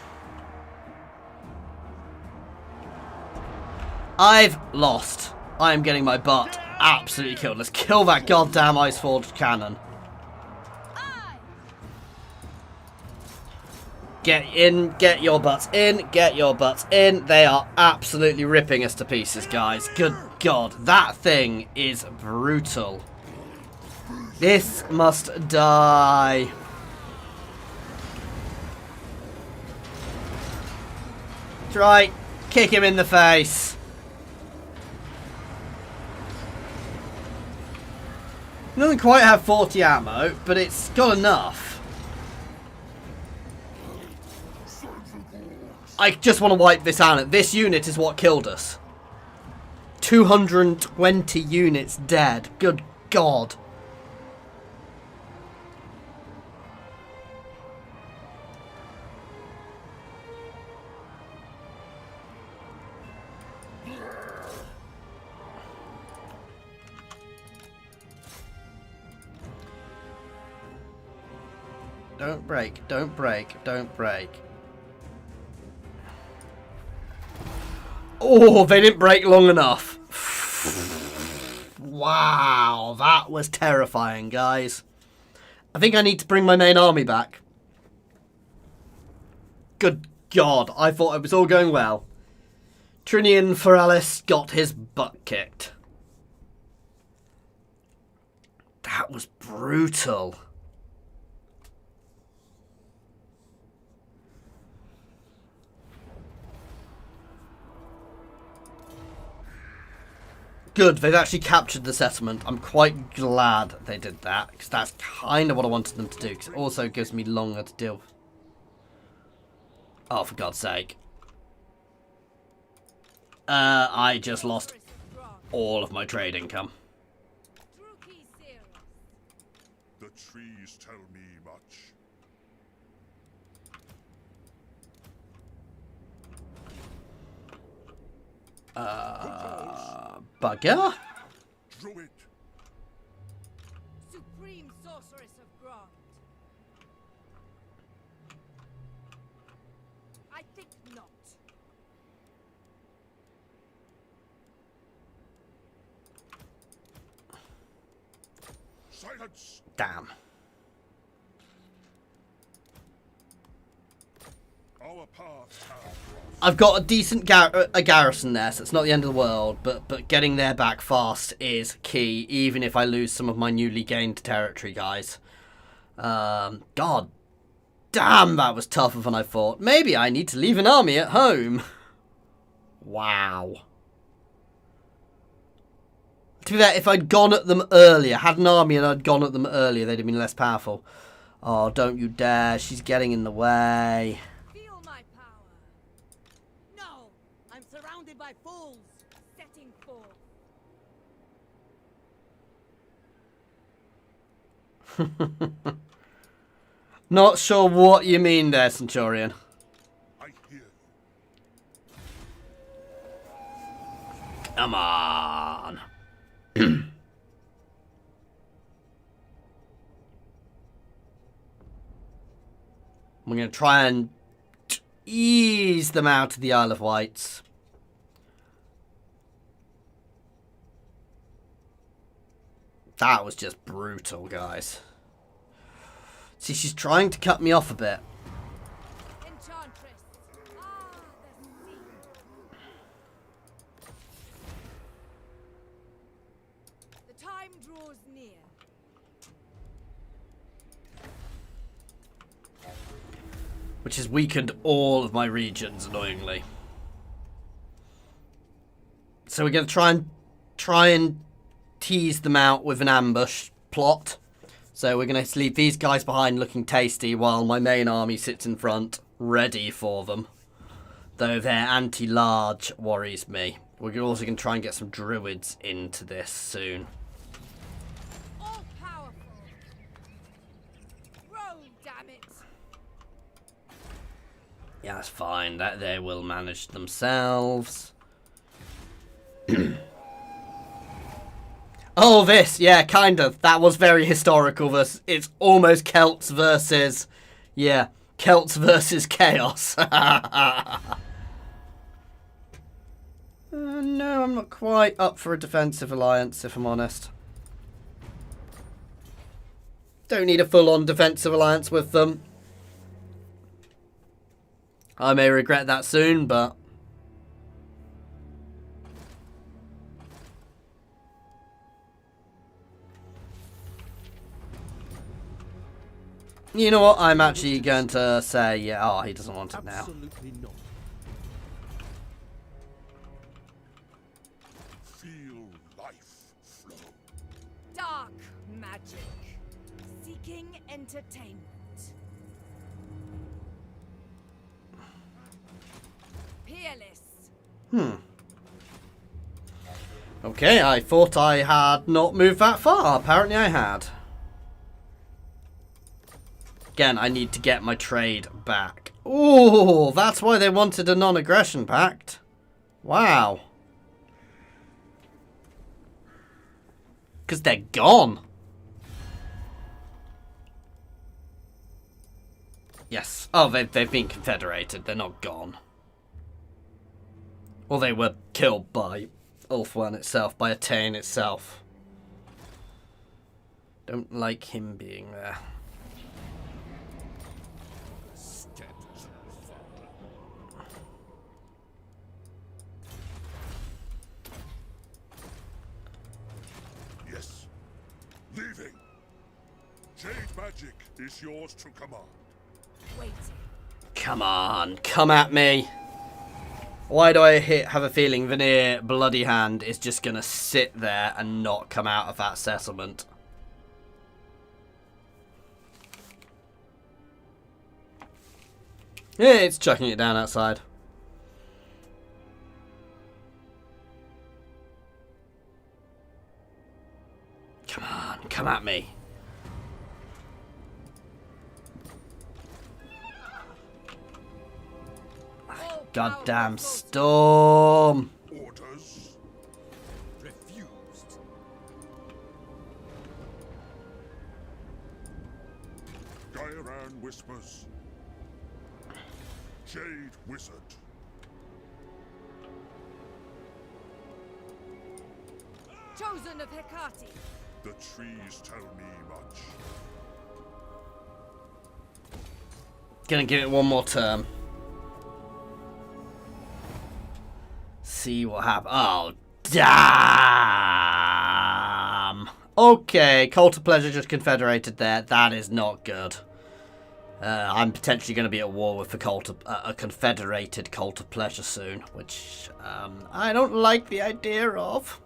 I've lost. I am getting my butt absolutely killed. Let's kill that goddamn ice forged cannon. Get in, get your butts in, get your butts in. They are absolutely ripping us to pieces, guys. Good God, that thing is brutal. This must die. Try, kick him in the face. It doesn't quite have 40 ammo, but it's got enough. I just want to wipe this out. This unit is what killed us. 220 units dead. Good God. Don't break. Don't break. Don't break. Oh, they didn't break long enough. Wow, that was terrifying, guys. I think I need to bring my main army back. Good God, I thought it was all going well. Trinian Foralis got his butt kicked. That was brutal. Good, they've actually captured the settlement. I'm quite glad they did that, because that's kind of what I wanted them to do, because it also gives me longer to deal with. Oh, for God's sake. I just lost all of my trade income. Drukii series. The trees tell me much. Bugger? Druid. Supreme sorceress of Grant. I think not. Silence. Damn. Our paths have crossed. I've got a decent garrison there, so it's not the end of the world, but getting there back fast is key, even if I lose some of my newly gained territory, guys. God damn, that was tougher than I thought. Maybe I need to leave an army at home. Wow. To be fair, if I'd gone at them earlier, had an army and I'd gone at them earlier, they'd have been less powerful. Oh, don't you dare, she's getting in the way. Feel my power. No! I'm surrounded by fools! Setting forth. Not sure what you mean there, Centurion. I hear you. Come on. We're going to try and ease them out of the Isle of Wights. That was just brutal, guys. See, she's trying to cut me off a bit. Enchantress. Ah, the sea. The time draws near. Which has weakened all of my regions, annoyingly. So we're going to try and tease them out with an ambush plot. So we're going to leave these guys behind looking tasty while my main army sits in front, ready for them. Though their anti-large worries me. We're also going to try and get some druids into this soon. All powerful. Roll, damn it. Yeah, that's fine. That they will manage themselves. Oh, this. Yeah, kind of. That was very historical. It's almost Celts versus... Yeah, Celts versus Chaos. No, I'm not quite up for a defensive alliance, if I'm honest. Don't need a full-on defensive alliance with them. I may regret that soon, but... You know what? I'm actually going to say, yeah, oh, he doesn't want it now. Absolutely not. Feel life flow. Dark magic. Seeking entertainment. Peerless. Okay, I thought I had not moved that far. Apparently I had. Again, I need to get my trade back. Ooh, that's why they wanted a non-aggression pact. Wow. Because they're gone. Yes. Oh, they've been confederated. They're not gone. Well, they were killed by Ulthuan itself, by Attain itself. Don't like him being there. Yes. Leaving. Jade magic is yours to command. Waiting. Come on, come at me. Why do I have a feeling Veneer Bloody Hand is just going to sit there and not come out of that settlement? Yeah, it's chucking it down outside. Come on, come at me. Goddamn storm. Orders. Refused. Gairan whispers. Jade wizard. Chosen of Hecate. The trees tell me much. Gonna give it one more term. See what happens. Oh, damn. Okay, Cult of Pleasure just confederated there. That is not good. I'm potentially going to be at war with a confederated Cult of Pleasure soon, which I don't like the idea of.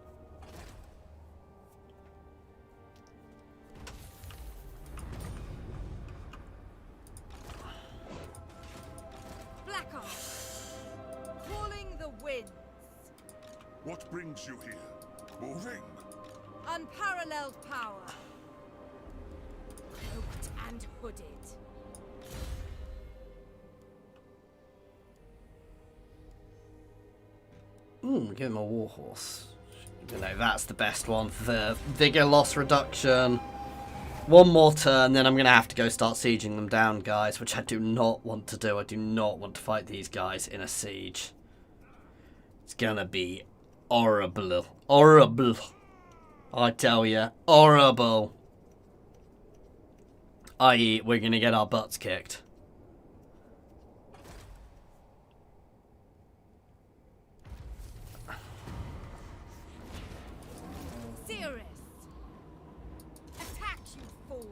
What brings you here? Moving? Unparalleled power. Cloaked and hooded. Give him a warhorse. You know, that's the best one. The vigor loss reduction. One more turn, then I'm going to have to go start sieging them down, guys, which I do not want to do. I do not want to fight these guys in a siege. It's going to be horrible. Horrible. I tell you. Horrible. I.e., we're going to get our butts kicked. Cirrus. Attack, you fools.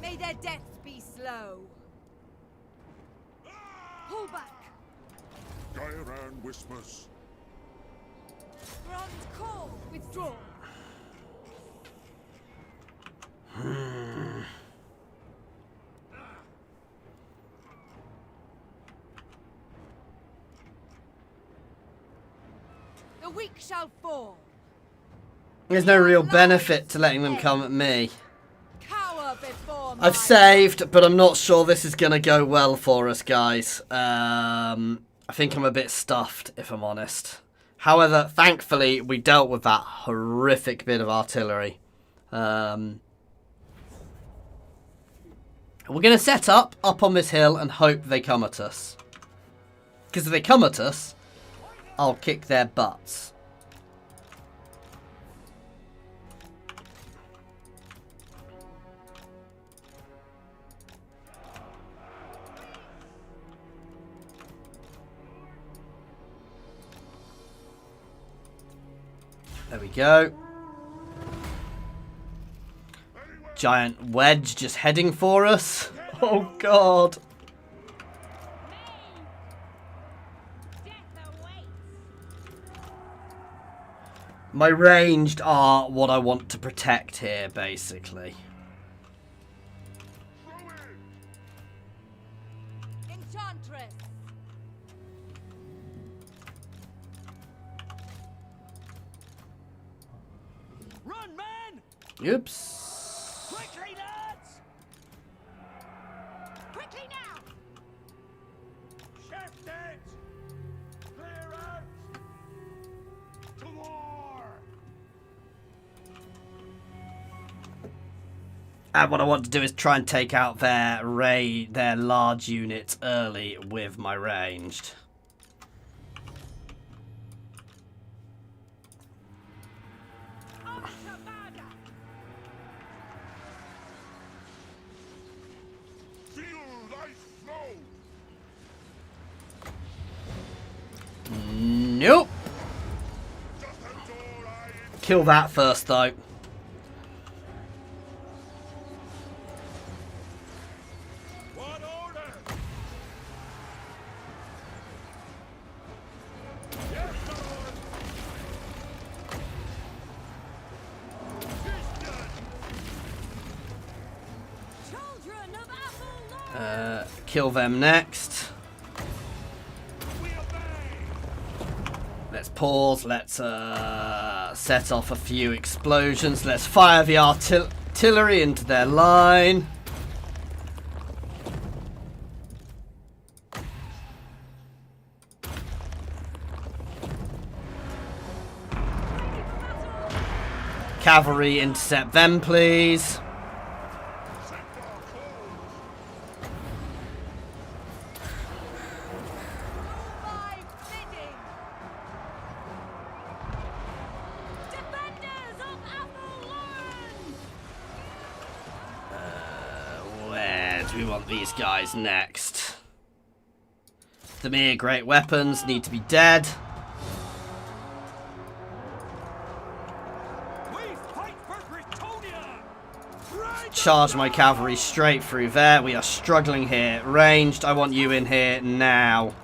May their deaths be slow. Pull back. Gairan whispers. Bronze core, withdraw. The weak shall fall. There's no real benefit to letting them come at me. Cower before I've saved, but I'm not sure this is going to go well for us, guys. I think I'm a bit stuffed, if I'm honest. However, thankfully, we dealt with that horrific bit of artillery. We're going to set up on this hill and hope they come at us. Because if they come at us, I'll kick their butts. There we go. Giant wedge just heading for us. Oh god. My ranged are what I want to protect here, basically. Enchantress. Run, man! Oops. Quickly, lads! Quickly now. Shift it! Clear out! To war! And what I want to do is try and take out their large units early with my ranged. Feel life flow. Nope. Just adore I Kill that first, though. What order? Yes, my lord. Tis done. Children of Avalon! Kill them next. We obey. Let's pause. Let's set off a few explosions. Let's fire the artillery into their line. Cavalry, intercept them, please. My bidding! Defenders of Avalon! Where do we want these guys next? The mere great weapons need to be dead. We fight for Britonia! Charge my cavalry straight through there. We are struggling here. Ranged, I want you in here now.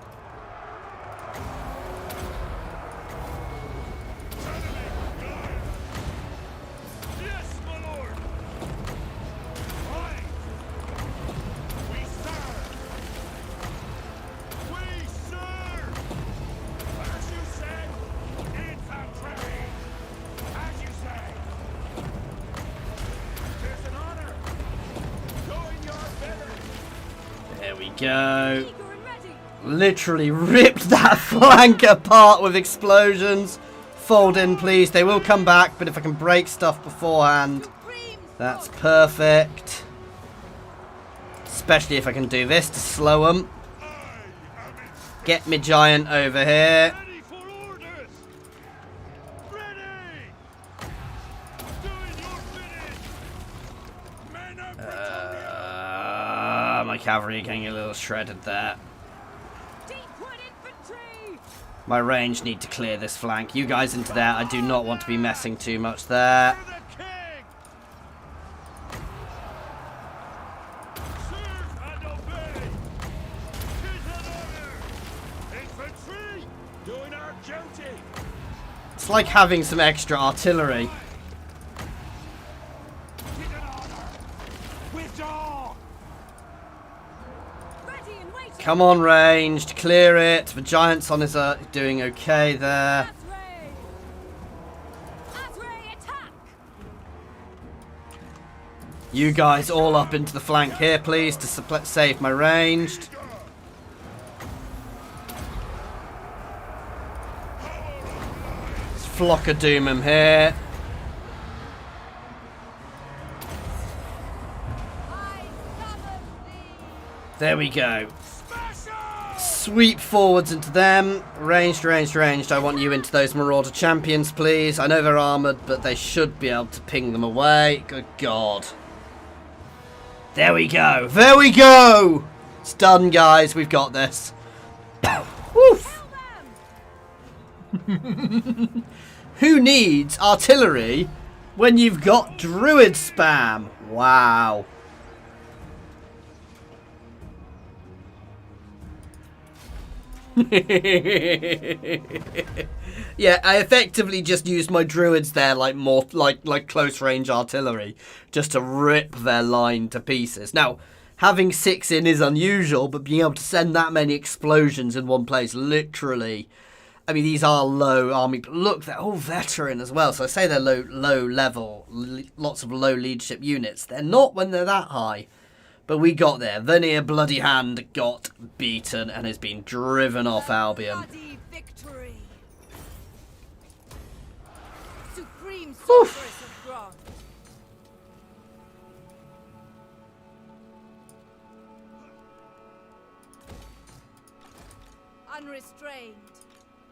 Yes, my lord. Aye. We serve. We serve. As you said, infantry. As you say. Tis an honor. Doing your bidding. There we go. Eager and ready! Literally ripped that flank apart with explosions. Fold in, please. They will come back, but if I can break stuff beforehand, Supreme that's sword! perfect. Especially if I can do this to slow them. I am in Get me giant over here. ready for orders. Ready. Doing your bidding. Men of Britonia. My cavalry are getting a little shredded there. Deepwood infantry! My range need to clear this flank. You guys into there. I do not want to be messing too much there. For the king. Serve and obey. Tis an honor. Infantry, doing our duty. It's like having some extra artillery. Tis an honor. Withdraw. Ready and waiting! Come on, ranged. Clear it. The giants on his doing okay there. Asray! Asray, attack! You guys all up into the flank here, please, to save my ranged. Let's flock a doom him here. I summon thee! There we go. Smash 'em. Sweep forwards into them. Ranged, ranged, ranged. I want you into those Marauder champions, please. I know they're armoured, but they should be able to ping them away. Good God. There we go. There we go. It's done, guys. We've got this. Woof. Kill them! Who needs artillery when you've got druid spam? Wow. Yeah, I effectively just used my druids there like more like close range artillery just to rip their line to pieces. Now, having 6 in is unusual, but being able to send that many explosions in one place, literally, I mean, these are low army, but look, they're all veteran as well. So I say they're low level, lots of low leadership units. They're not when they're that high. But we got there. The near bloody hand got beaten and has been driven off Albion. Bloody victory! Supreme sorceress of Grant! unrestrained.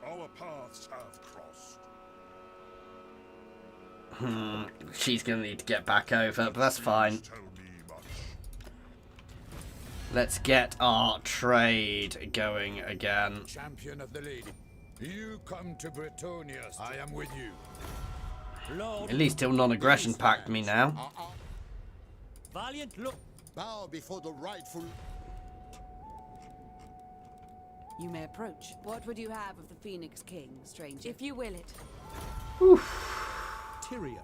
Our paths have crossed. She's going to need to get back over, but that's fine. Tell me much. Let's get our trade going again. Champion of the lady. You come to Bretonius. I am with you. At least he'll non-aggression pact me now. Valiant look. Bow before the rightful. You may approach. What would you have of the Phoenix King, stranger? If you will it. Tyrion.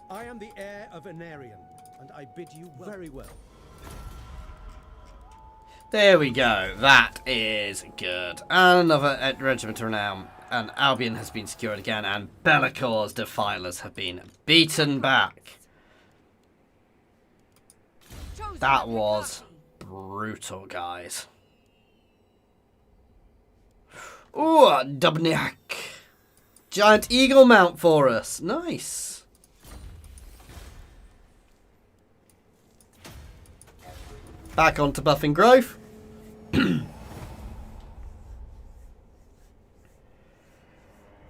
I am the heir of Anarion, and I bid you very well. There we go. That is good. And another regiment of renown. And Albion has been secured again. And Bellacor's defilers have been beaten back. Chosen That of was Drukii. brutal, guys. Ooh, Dubniak. Giant eagle mount for us. Nice. Back onto buffing growth.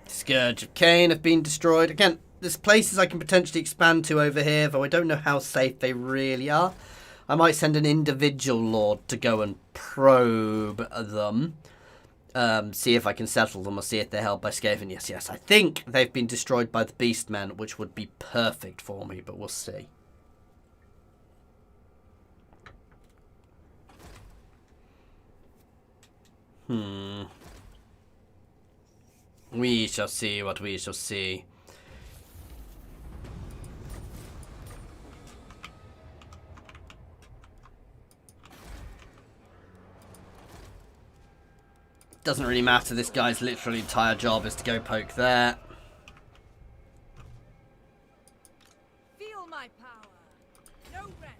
Scourge of Cain have been destroyed. Again, there's places I can potentially expand to over here, though I don't know how safe they really are. I might send an individual lord to go and probe them. See if I can settle them or see if they're held by Skaven. Yes. I think they've been destroyed by the Beastmen, which would be perfect for me, but we'll see. We shall see what we shall see. Doesn't really matter. This guy's literally entire job is to go poke there. Feel my power. No rest.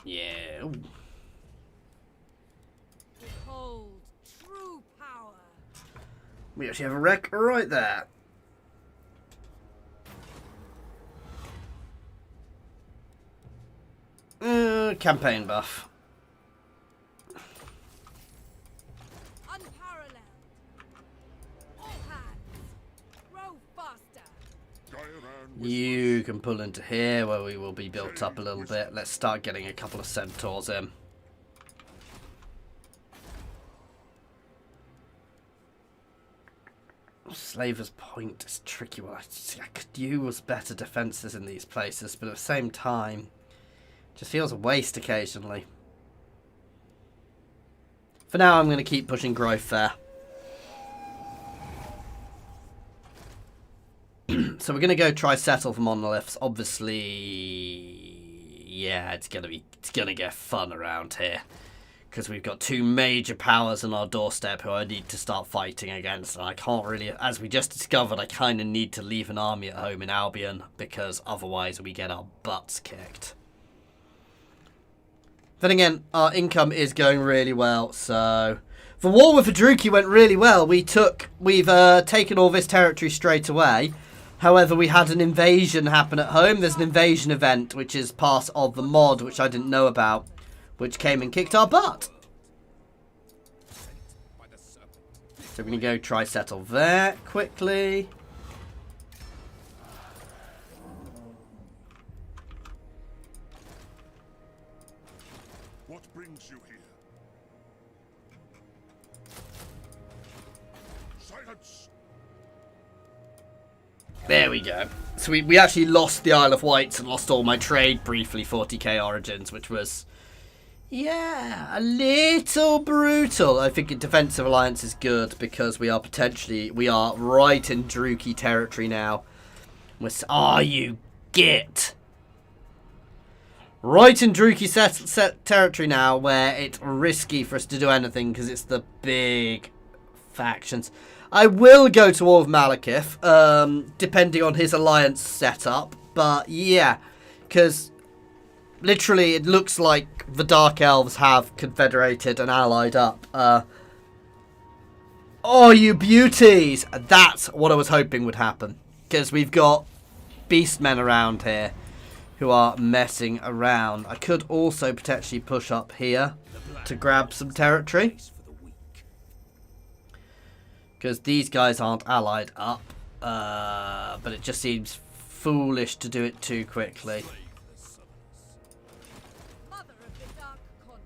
Yeah. Ooh. Behold true power. We actually have a wreck right there. Campaign buff. Unparalleled. All hands. Row faster. You can pull into here where we will be built up a little bit. Let's start getting a couple of centaurs in. Slaver's Point is a tricky one. I could use better defences in these places, but at the same time, it just feels a waste occasionally. For now, I'm going to keep pushing growth there. So we're going to go try settle for monoliths. Obviously, yeah, it's going to get fun around here. Because we've got two major powers on our doorstep who I need to start fighting against. And I can't really, as we just discovered, I kind of need to leave an army at home in Albion. Because otherwise we get our butts kicked. Then again, our income is going really well. So the war with the Drukii went really well. We've taken all this territory straight away. However, we had an invasion happen at home. There's an invasion event, which is part of the mod, which I didn't know about. Which came and kicked our butt. So we're going to go try settle there quickly. What brings you here? Silence! There we go. So we actually lost the Isle of Wights and lost all my trade briefly, 40k origins, which was... yeah, a little brutal. I think a defensive alliance is good because we are right in Drukii territory now. You git. Right in Drukii set territory now where it's risky for us to do anything because it's the big factions. I will go to War of Malekith, depending on his alliance setup, but yeah, because literally it looks like the Dark Elves have confederated and allied up. Oh, you beauties! That's what I was hoping would happen, because we've got beastmen around here who are messing around. I could also potentially push up here to grab some territory, because these guys aren't allied up, but it just seems foolish to do it too quickly. Mother of the Dark Convent.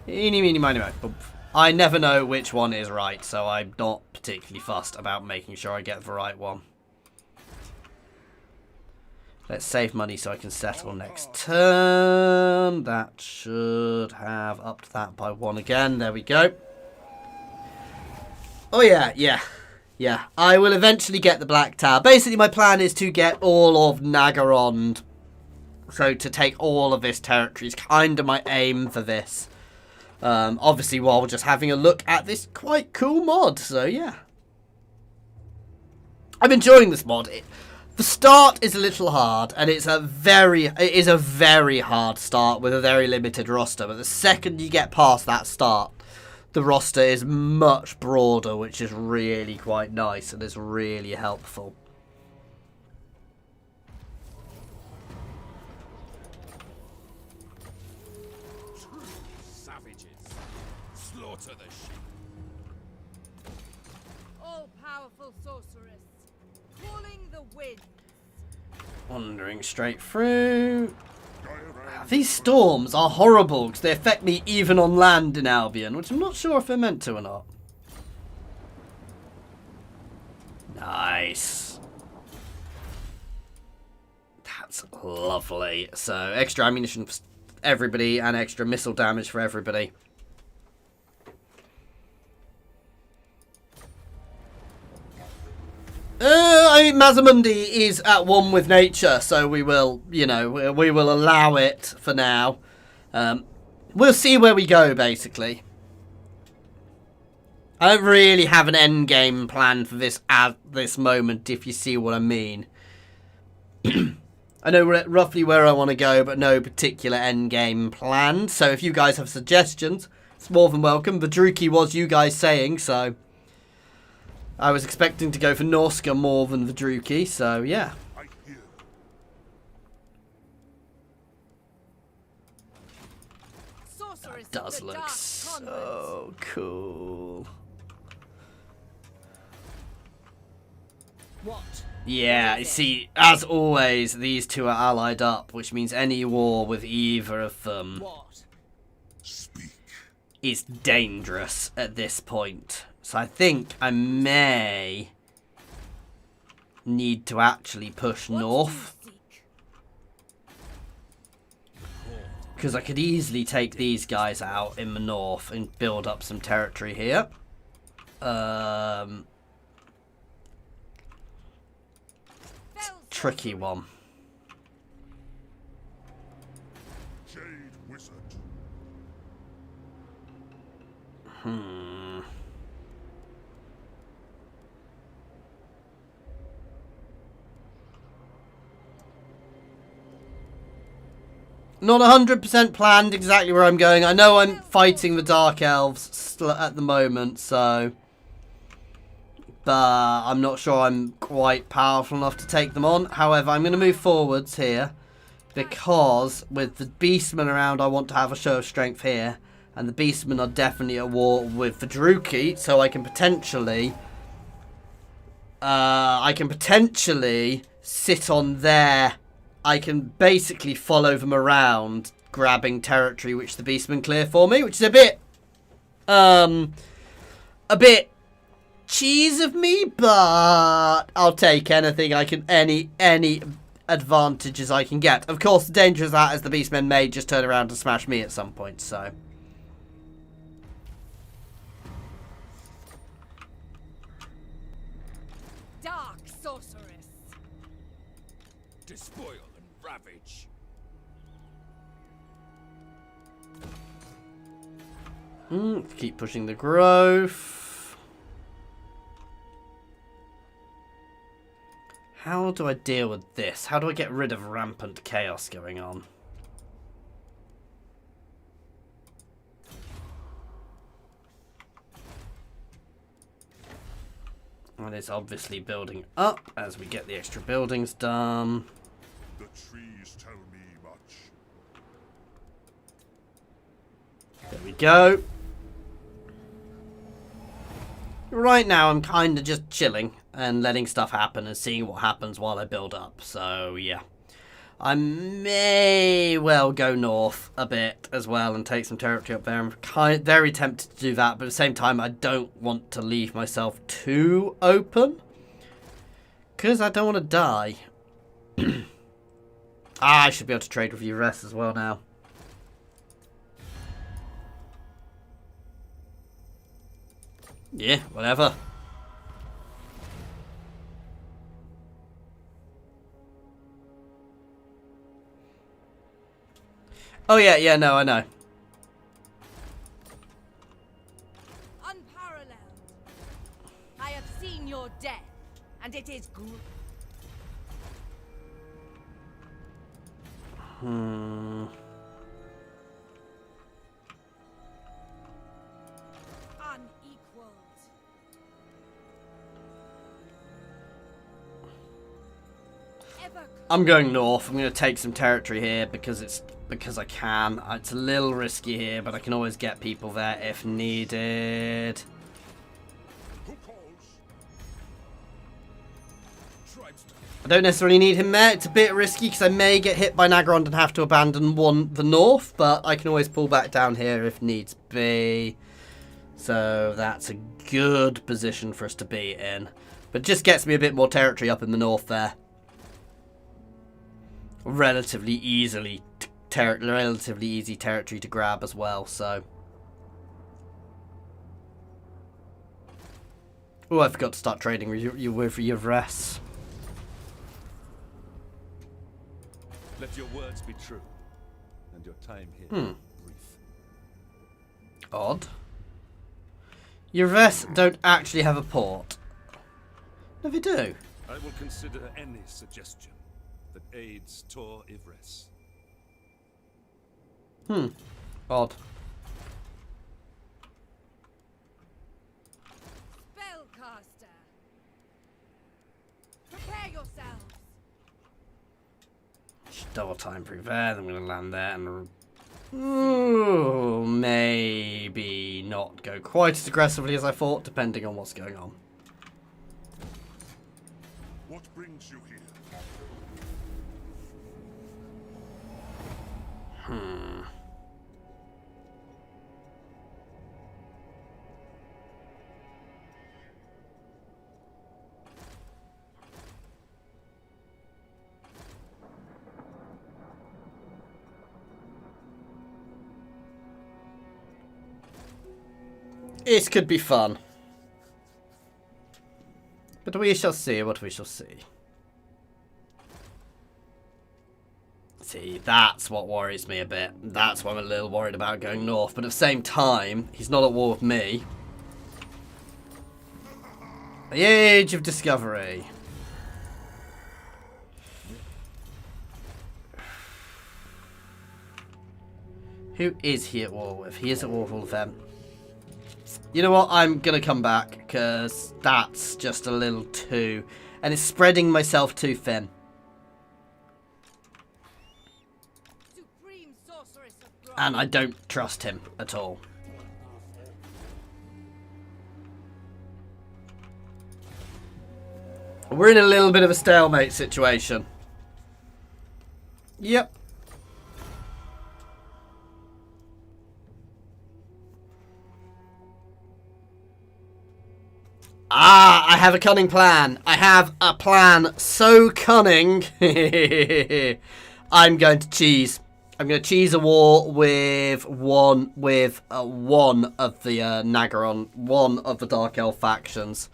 Eeny, meeny, miny, moe. I never know which one is right, so I'm not particularly fussed about making sure I get the right one. Let's save money so I can settle next turn. That should have upped that by 1 again. There we go. Oh yeah. I will eventually get the Black Tower. Basically, my plan is to get all of Nagarond. So to take all of this territory is kind of my aim for this. Obviously, while just having a look at this quite cool mod. So yeah, I'm enjoying this mod. The start is a little hard, and it is a very hard start with a very limited roster. But the second you get past that start, the roster is much broader, which is really quite nice and is really helpful. Savages. Slaughter the sheep. All-powerful sorceress. Calling the winds. Wandering straight through. These storms are horrible because they affect me even on land in Albion, which I'm not sure if they're meant to or not. Nice. That's lovely. So extra ammunition for everybody and extra missile damage for everybody. I mean, Mazamundi is at one with nature, so we will, we will allow it for now. We'll see where we go, basically. I don't really have an end game plan for this at this moment, if you see what I mean. I know roughly where I want to go, but no particular end game planned. So if you guys have suggestions, it's more than welcome. The Drukii was you guys saying, so I was expecting to go for Norska more than the Drukii, so yeah. Sorceress That does of the look Dark so cool. What? Yeah, you see, as always, these two are allied up, which means any war with either of them What? is dangerous at this point. So I think I may need to actually push north, because I could easily take these guys out in the north and build up some territory here. It's a tricky one. Jade Wizard. Not 100% planned exactly where I'm going. I know I'm fighting the Dark Elves at the moment, so... But I'm not sure I'm quite powerful enough to take them on. However, I'm going to move forwards here, because with the Beastmen around, I want to have a show of strength here. And the Beastmen are definitely at war with the Drukii, so I can potentially... sit on there. I can basically follow them around, grabbing territory which the Beastmen clear for me, which is a bit cheese of me, but I'll take anything I can, any advantages I can get. Of course, the danger is that as the Beastmen may just turn around and smash me at some point, so... Dark sorceress. Despoil and ravage. Keep pushing the growth. How do I deal with this? How do I get rid of rampant chaos going on? And it's obviously building up as we get the extra buildings done. The trees tell me much. There we go. Right now, I'm kind of just chilling and letting stuff happen and seeing what happens while I build up. So, yeah. I may well go north a bit as well and take some territory up there. I'm very tempted to do that, but at the same time, I don't want to leave myself too open. Because I don't want to die. I should be able to trade with Ures as well now. Yeah, whatever. Oh yeah, no, I know. Unparalleled. I have seen your death, and it is unequaled. I'm going north. I'm going to take some territory here because I can. It's a little risky here, but I can always get people there if needed. Who calls? I don't necessarily need him there. It's a bit risky because I may get hit by Nagorond and have to abandon the north, but I can always pull back down here if needs be. So that's a good position for us to be in. But it just gets me a bit more territory up in the north there. Relatively easy territory to grab as well, so. Oh, I forgot to start trading with Ures. Let your words be true, and your time here brief. Odd. Ures don't actually have a port. No, they do. I will consider any suggestion that aids Tor Ivres. Odd. Spellcaster. Prepare yourselves. Double time through there, then I'm going to land there and... Ooh, maybe not go quite as aggressively as I thought, depending on what's going on. What brings you here? This could be fun. But we shall see what we shall see. See, that's what worries me a bit. That's why I'm a little worried about going north. But at the same time, he's not at war with me. The Age of Discovery. Who is he at war with? He is at war with all of them. You know what? I'm going to come back because that's just a little too... And it's spreading myself too thin. Supreme sorceress of Grog. And I don't trust him at all. We're in a little bit of a stalemate situation. Yep. Ah, I have a cunning plan. I have a plan so cunning. I'm going to cheese. I'm going to cheese a war with one of the Nagaron, one of the Dark Elf factions,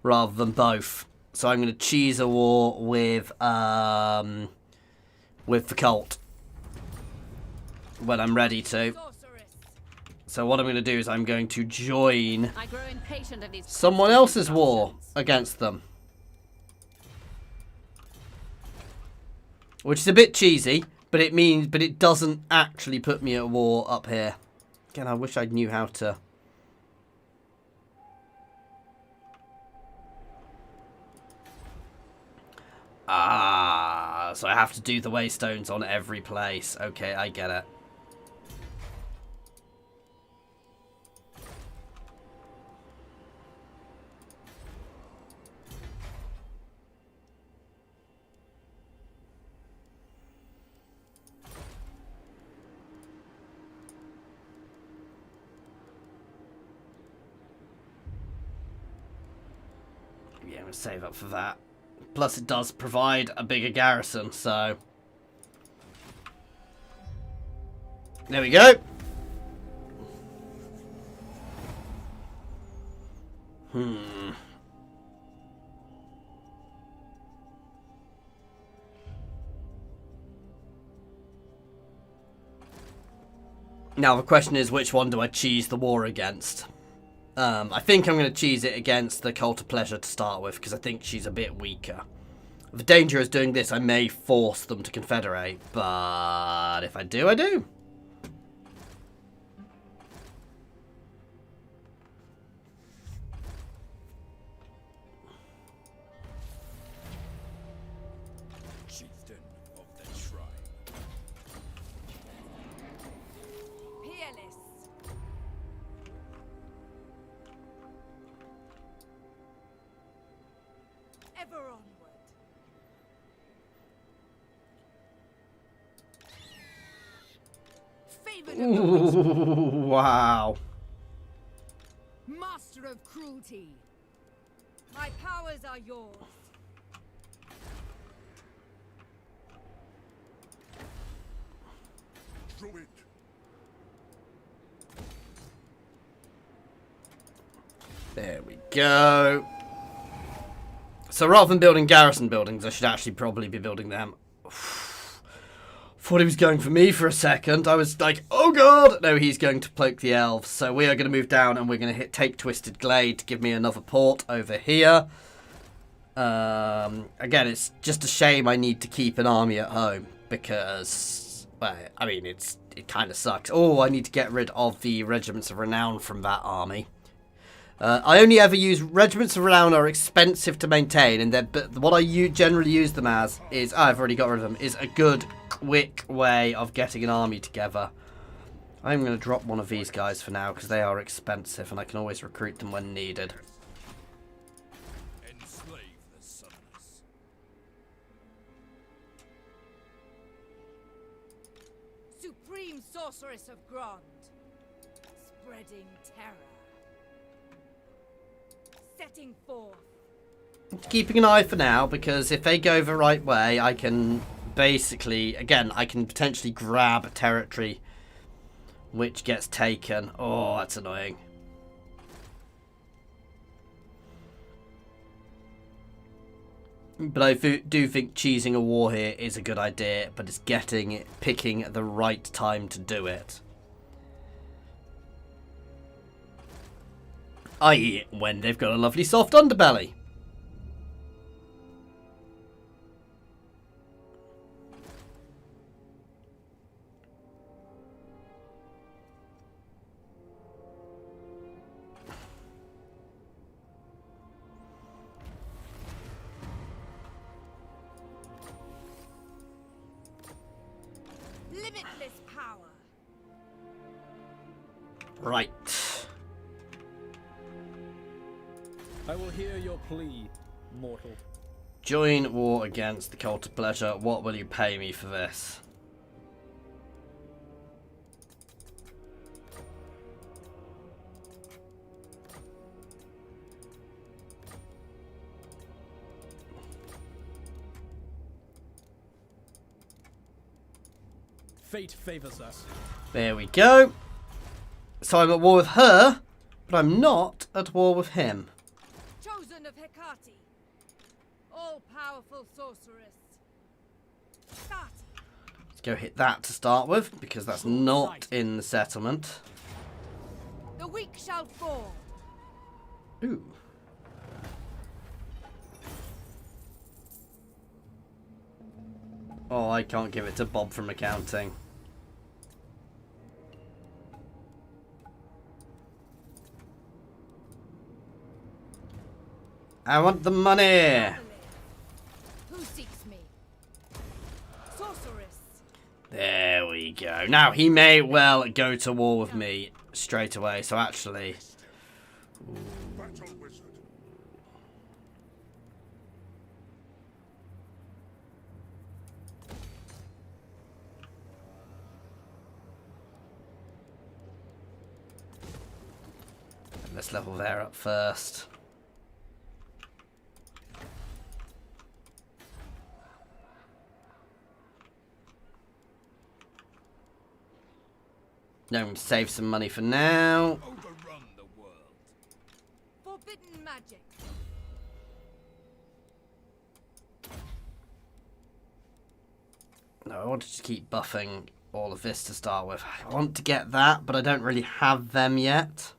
rather than both. So I'm going to cheese a war with the cult when I'm ready to. So what I'm going to do is I'm going to join someone else's war against them. Which is a bit cheesy, but it doesn't actually put me at war up here. Again, I wish I knew how to. So I have to do the waystones on every place. Okay, I get it. Yeah, I'm going to save up for that. Plus, it does provide a bigger garrison, so... There we go. Now, the question is, which one do I cheese the war against? I think I'm going to cheese it against the Cult of Pleasure to start with, because I think she's a bit weaker. The danger is doing this, I may force them to confederate, but if I do, I do. Chieftain of the tribe. Peerless. Ever onward. Favored of the witch. Wow. Master of cruelty. My powers are yours. Through it. There we go. So rather than building garrison buildings, I should actually probably be building them. Thought he was going for me for a second. I was like, oh god! No, he's going to poke the elves. So we are going to move down and we're going to take Twisted Glade to give me another port over here. Again, it's just a shame I need to keep an army at home because, well, I mean, it kind of sucks. Oh, I need to get rid of the Regiments of Renown from that army. I only ever use Regiments of Renown are expensive to maintain, and but what I generally use them as is, I've already got rid of them, is a good, quick way of getting an army together. I'm going to drop one of these guys for now because they are expensive and I can always recruit them when needed. Enslave the summoners. Supreme sorceress of Grond. Spreading terror. Setting forth. Keeping an eye for now because if they go the right way, I can basically, again, I can potentially grab territory which gets taken. Oh, that's annoying. But I do think cheesing a war here is a good idea, but it's picking the right time to do it. I.e., when they've got a lovely soft underbelly. Limitless power. Right. I will hear your plea, mortal. Join war against the Cult of Pleasure. What will you pay me for this? Fate favors us. There we go. So I'm at war with her, but I'm not at war with him. Chosen of Hecate. All-powerful sorceress. Start. Let's go hit that to start with, because that's not in the settlement. The weak shall fall. Ooh. Oh, I can't give it to Bob from accounting. I want the money. Who seeks me? There we go. Now, he may well go to war with me straight away, so actually... Battle wizard. Let's level there up first. No, we save some money for now. Overrun the world. Forbidden magic. No, I wanted to keep buffing all of this to start with. I want to get that, but I don't really have them yet.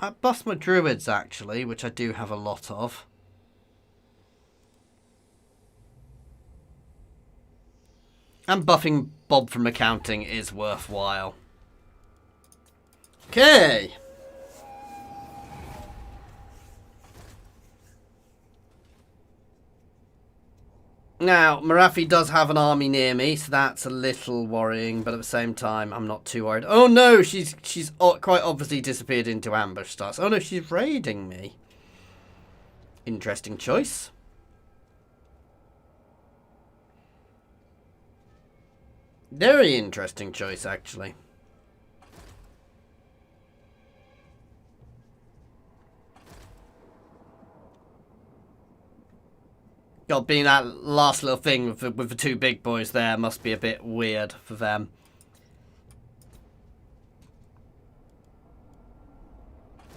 I buffed my druids, actually, which I do have a lot of. And buffing Bob from accounting is worthwhile. Okay. Now, Morathi does have an army near me, so that's a little worrying, but at the same time, I'm not too worried. Oh no, she's quite obviously disappeared into ambush stance. Oh no, she's raiding me. Interesting choice. Very interesting choice, actually. God, being that last little thing with the two big boys there must be a bit weird for them.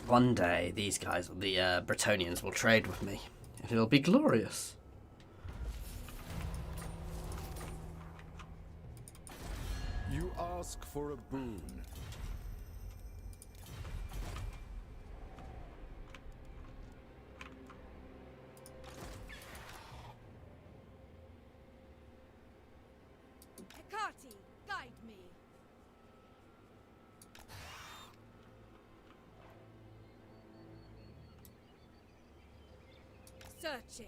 One day, these guys, the Bretonnians, will trade with me. And it'll be glorious. You ask for a boon. Hecate, guide me. Searching.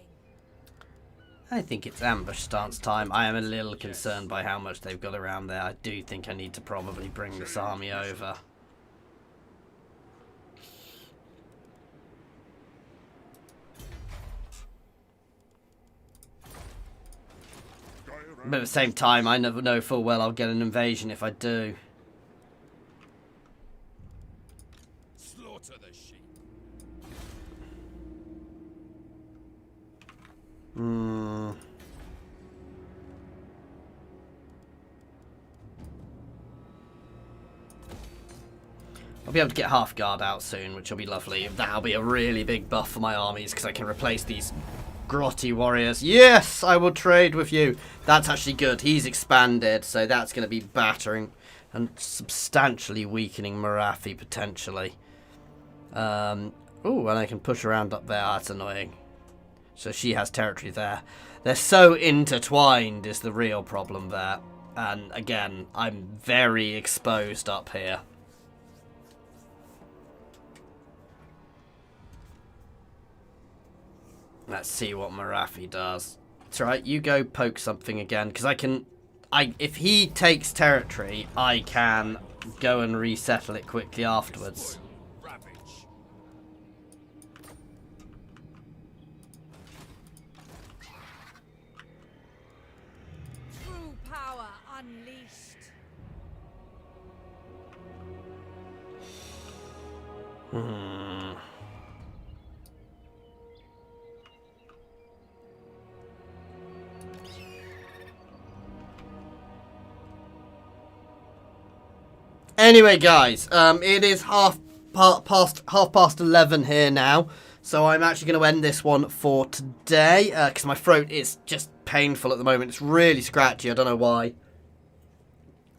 I think it's ambush stance time. I am a little concerned by how much they've got around there. I do think I need to probably bring this army over. But at the same time, I never know full well I'll get an invasion if I do. Slaughter the sheep. I'll be able to get half guard out soon, which will be lovely. That'll be a really big buff for my armies because I can replace these grotty warriors. Yes, I will trade with you. That's actually good. He's expanded, so that's going to be battering and substantially weakening Morathi potentially. Oh, and I can push around up there. That's annoying. So she has territory there. They're so intertwined is the real problem there. And again, I'm very exposed up here. Let's see what Morathi does. It's right, you go poke something again, because if he takes territory, I can go and resettle it quickly afterwards. Ravage. True power unleashed. Anyway, guys, it is half past 11 here now, so I'm actually going to end this one for today because my throat is just painful at the moment. It's really scratchy. I don't know why.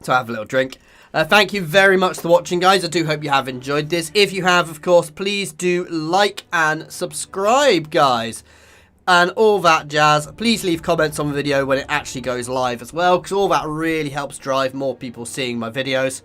So I have a little drink. Thank you very much for watching, guys. I do hope you have enjoyed this. If you have, of course, please do like and subscribe, guys. And all that jazz. Please leave comments on the video when it actually goes live as well, because all that really helps drive more people seeing my videos.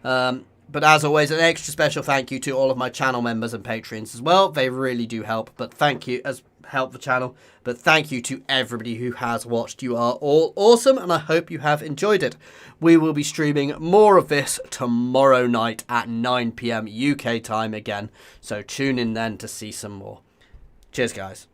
But as always, an extra special thank you to all of my channel members and patrons as well. They really do help. But thank you help the channel. But thank you to everybody who has watched. You are all awesome, and I hope you have enjoyed it. We will be streaming more of this tomorrow night at 9 PM UK time again. So tune in then to see some more. Cheers, guys.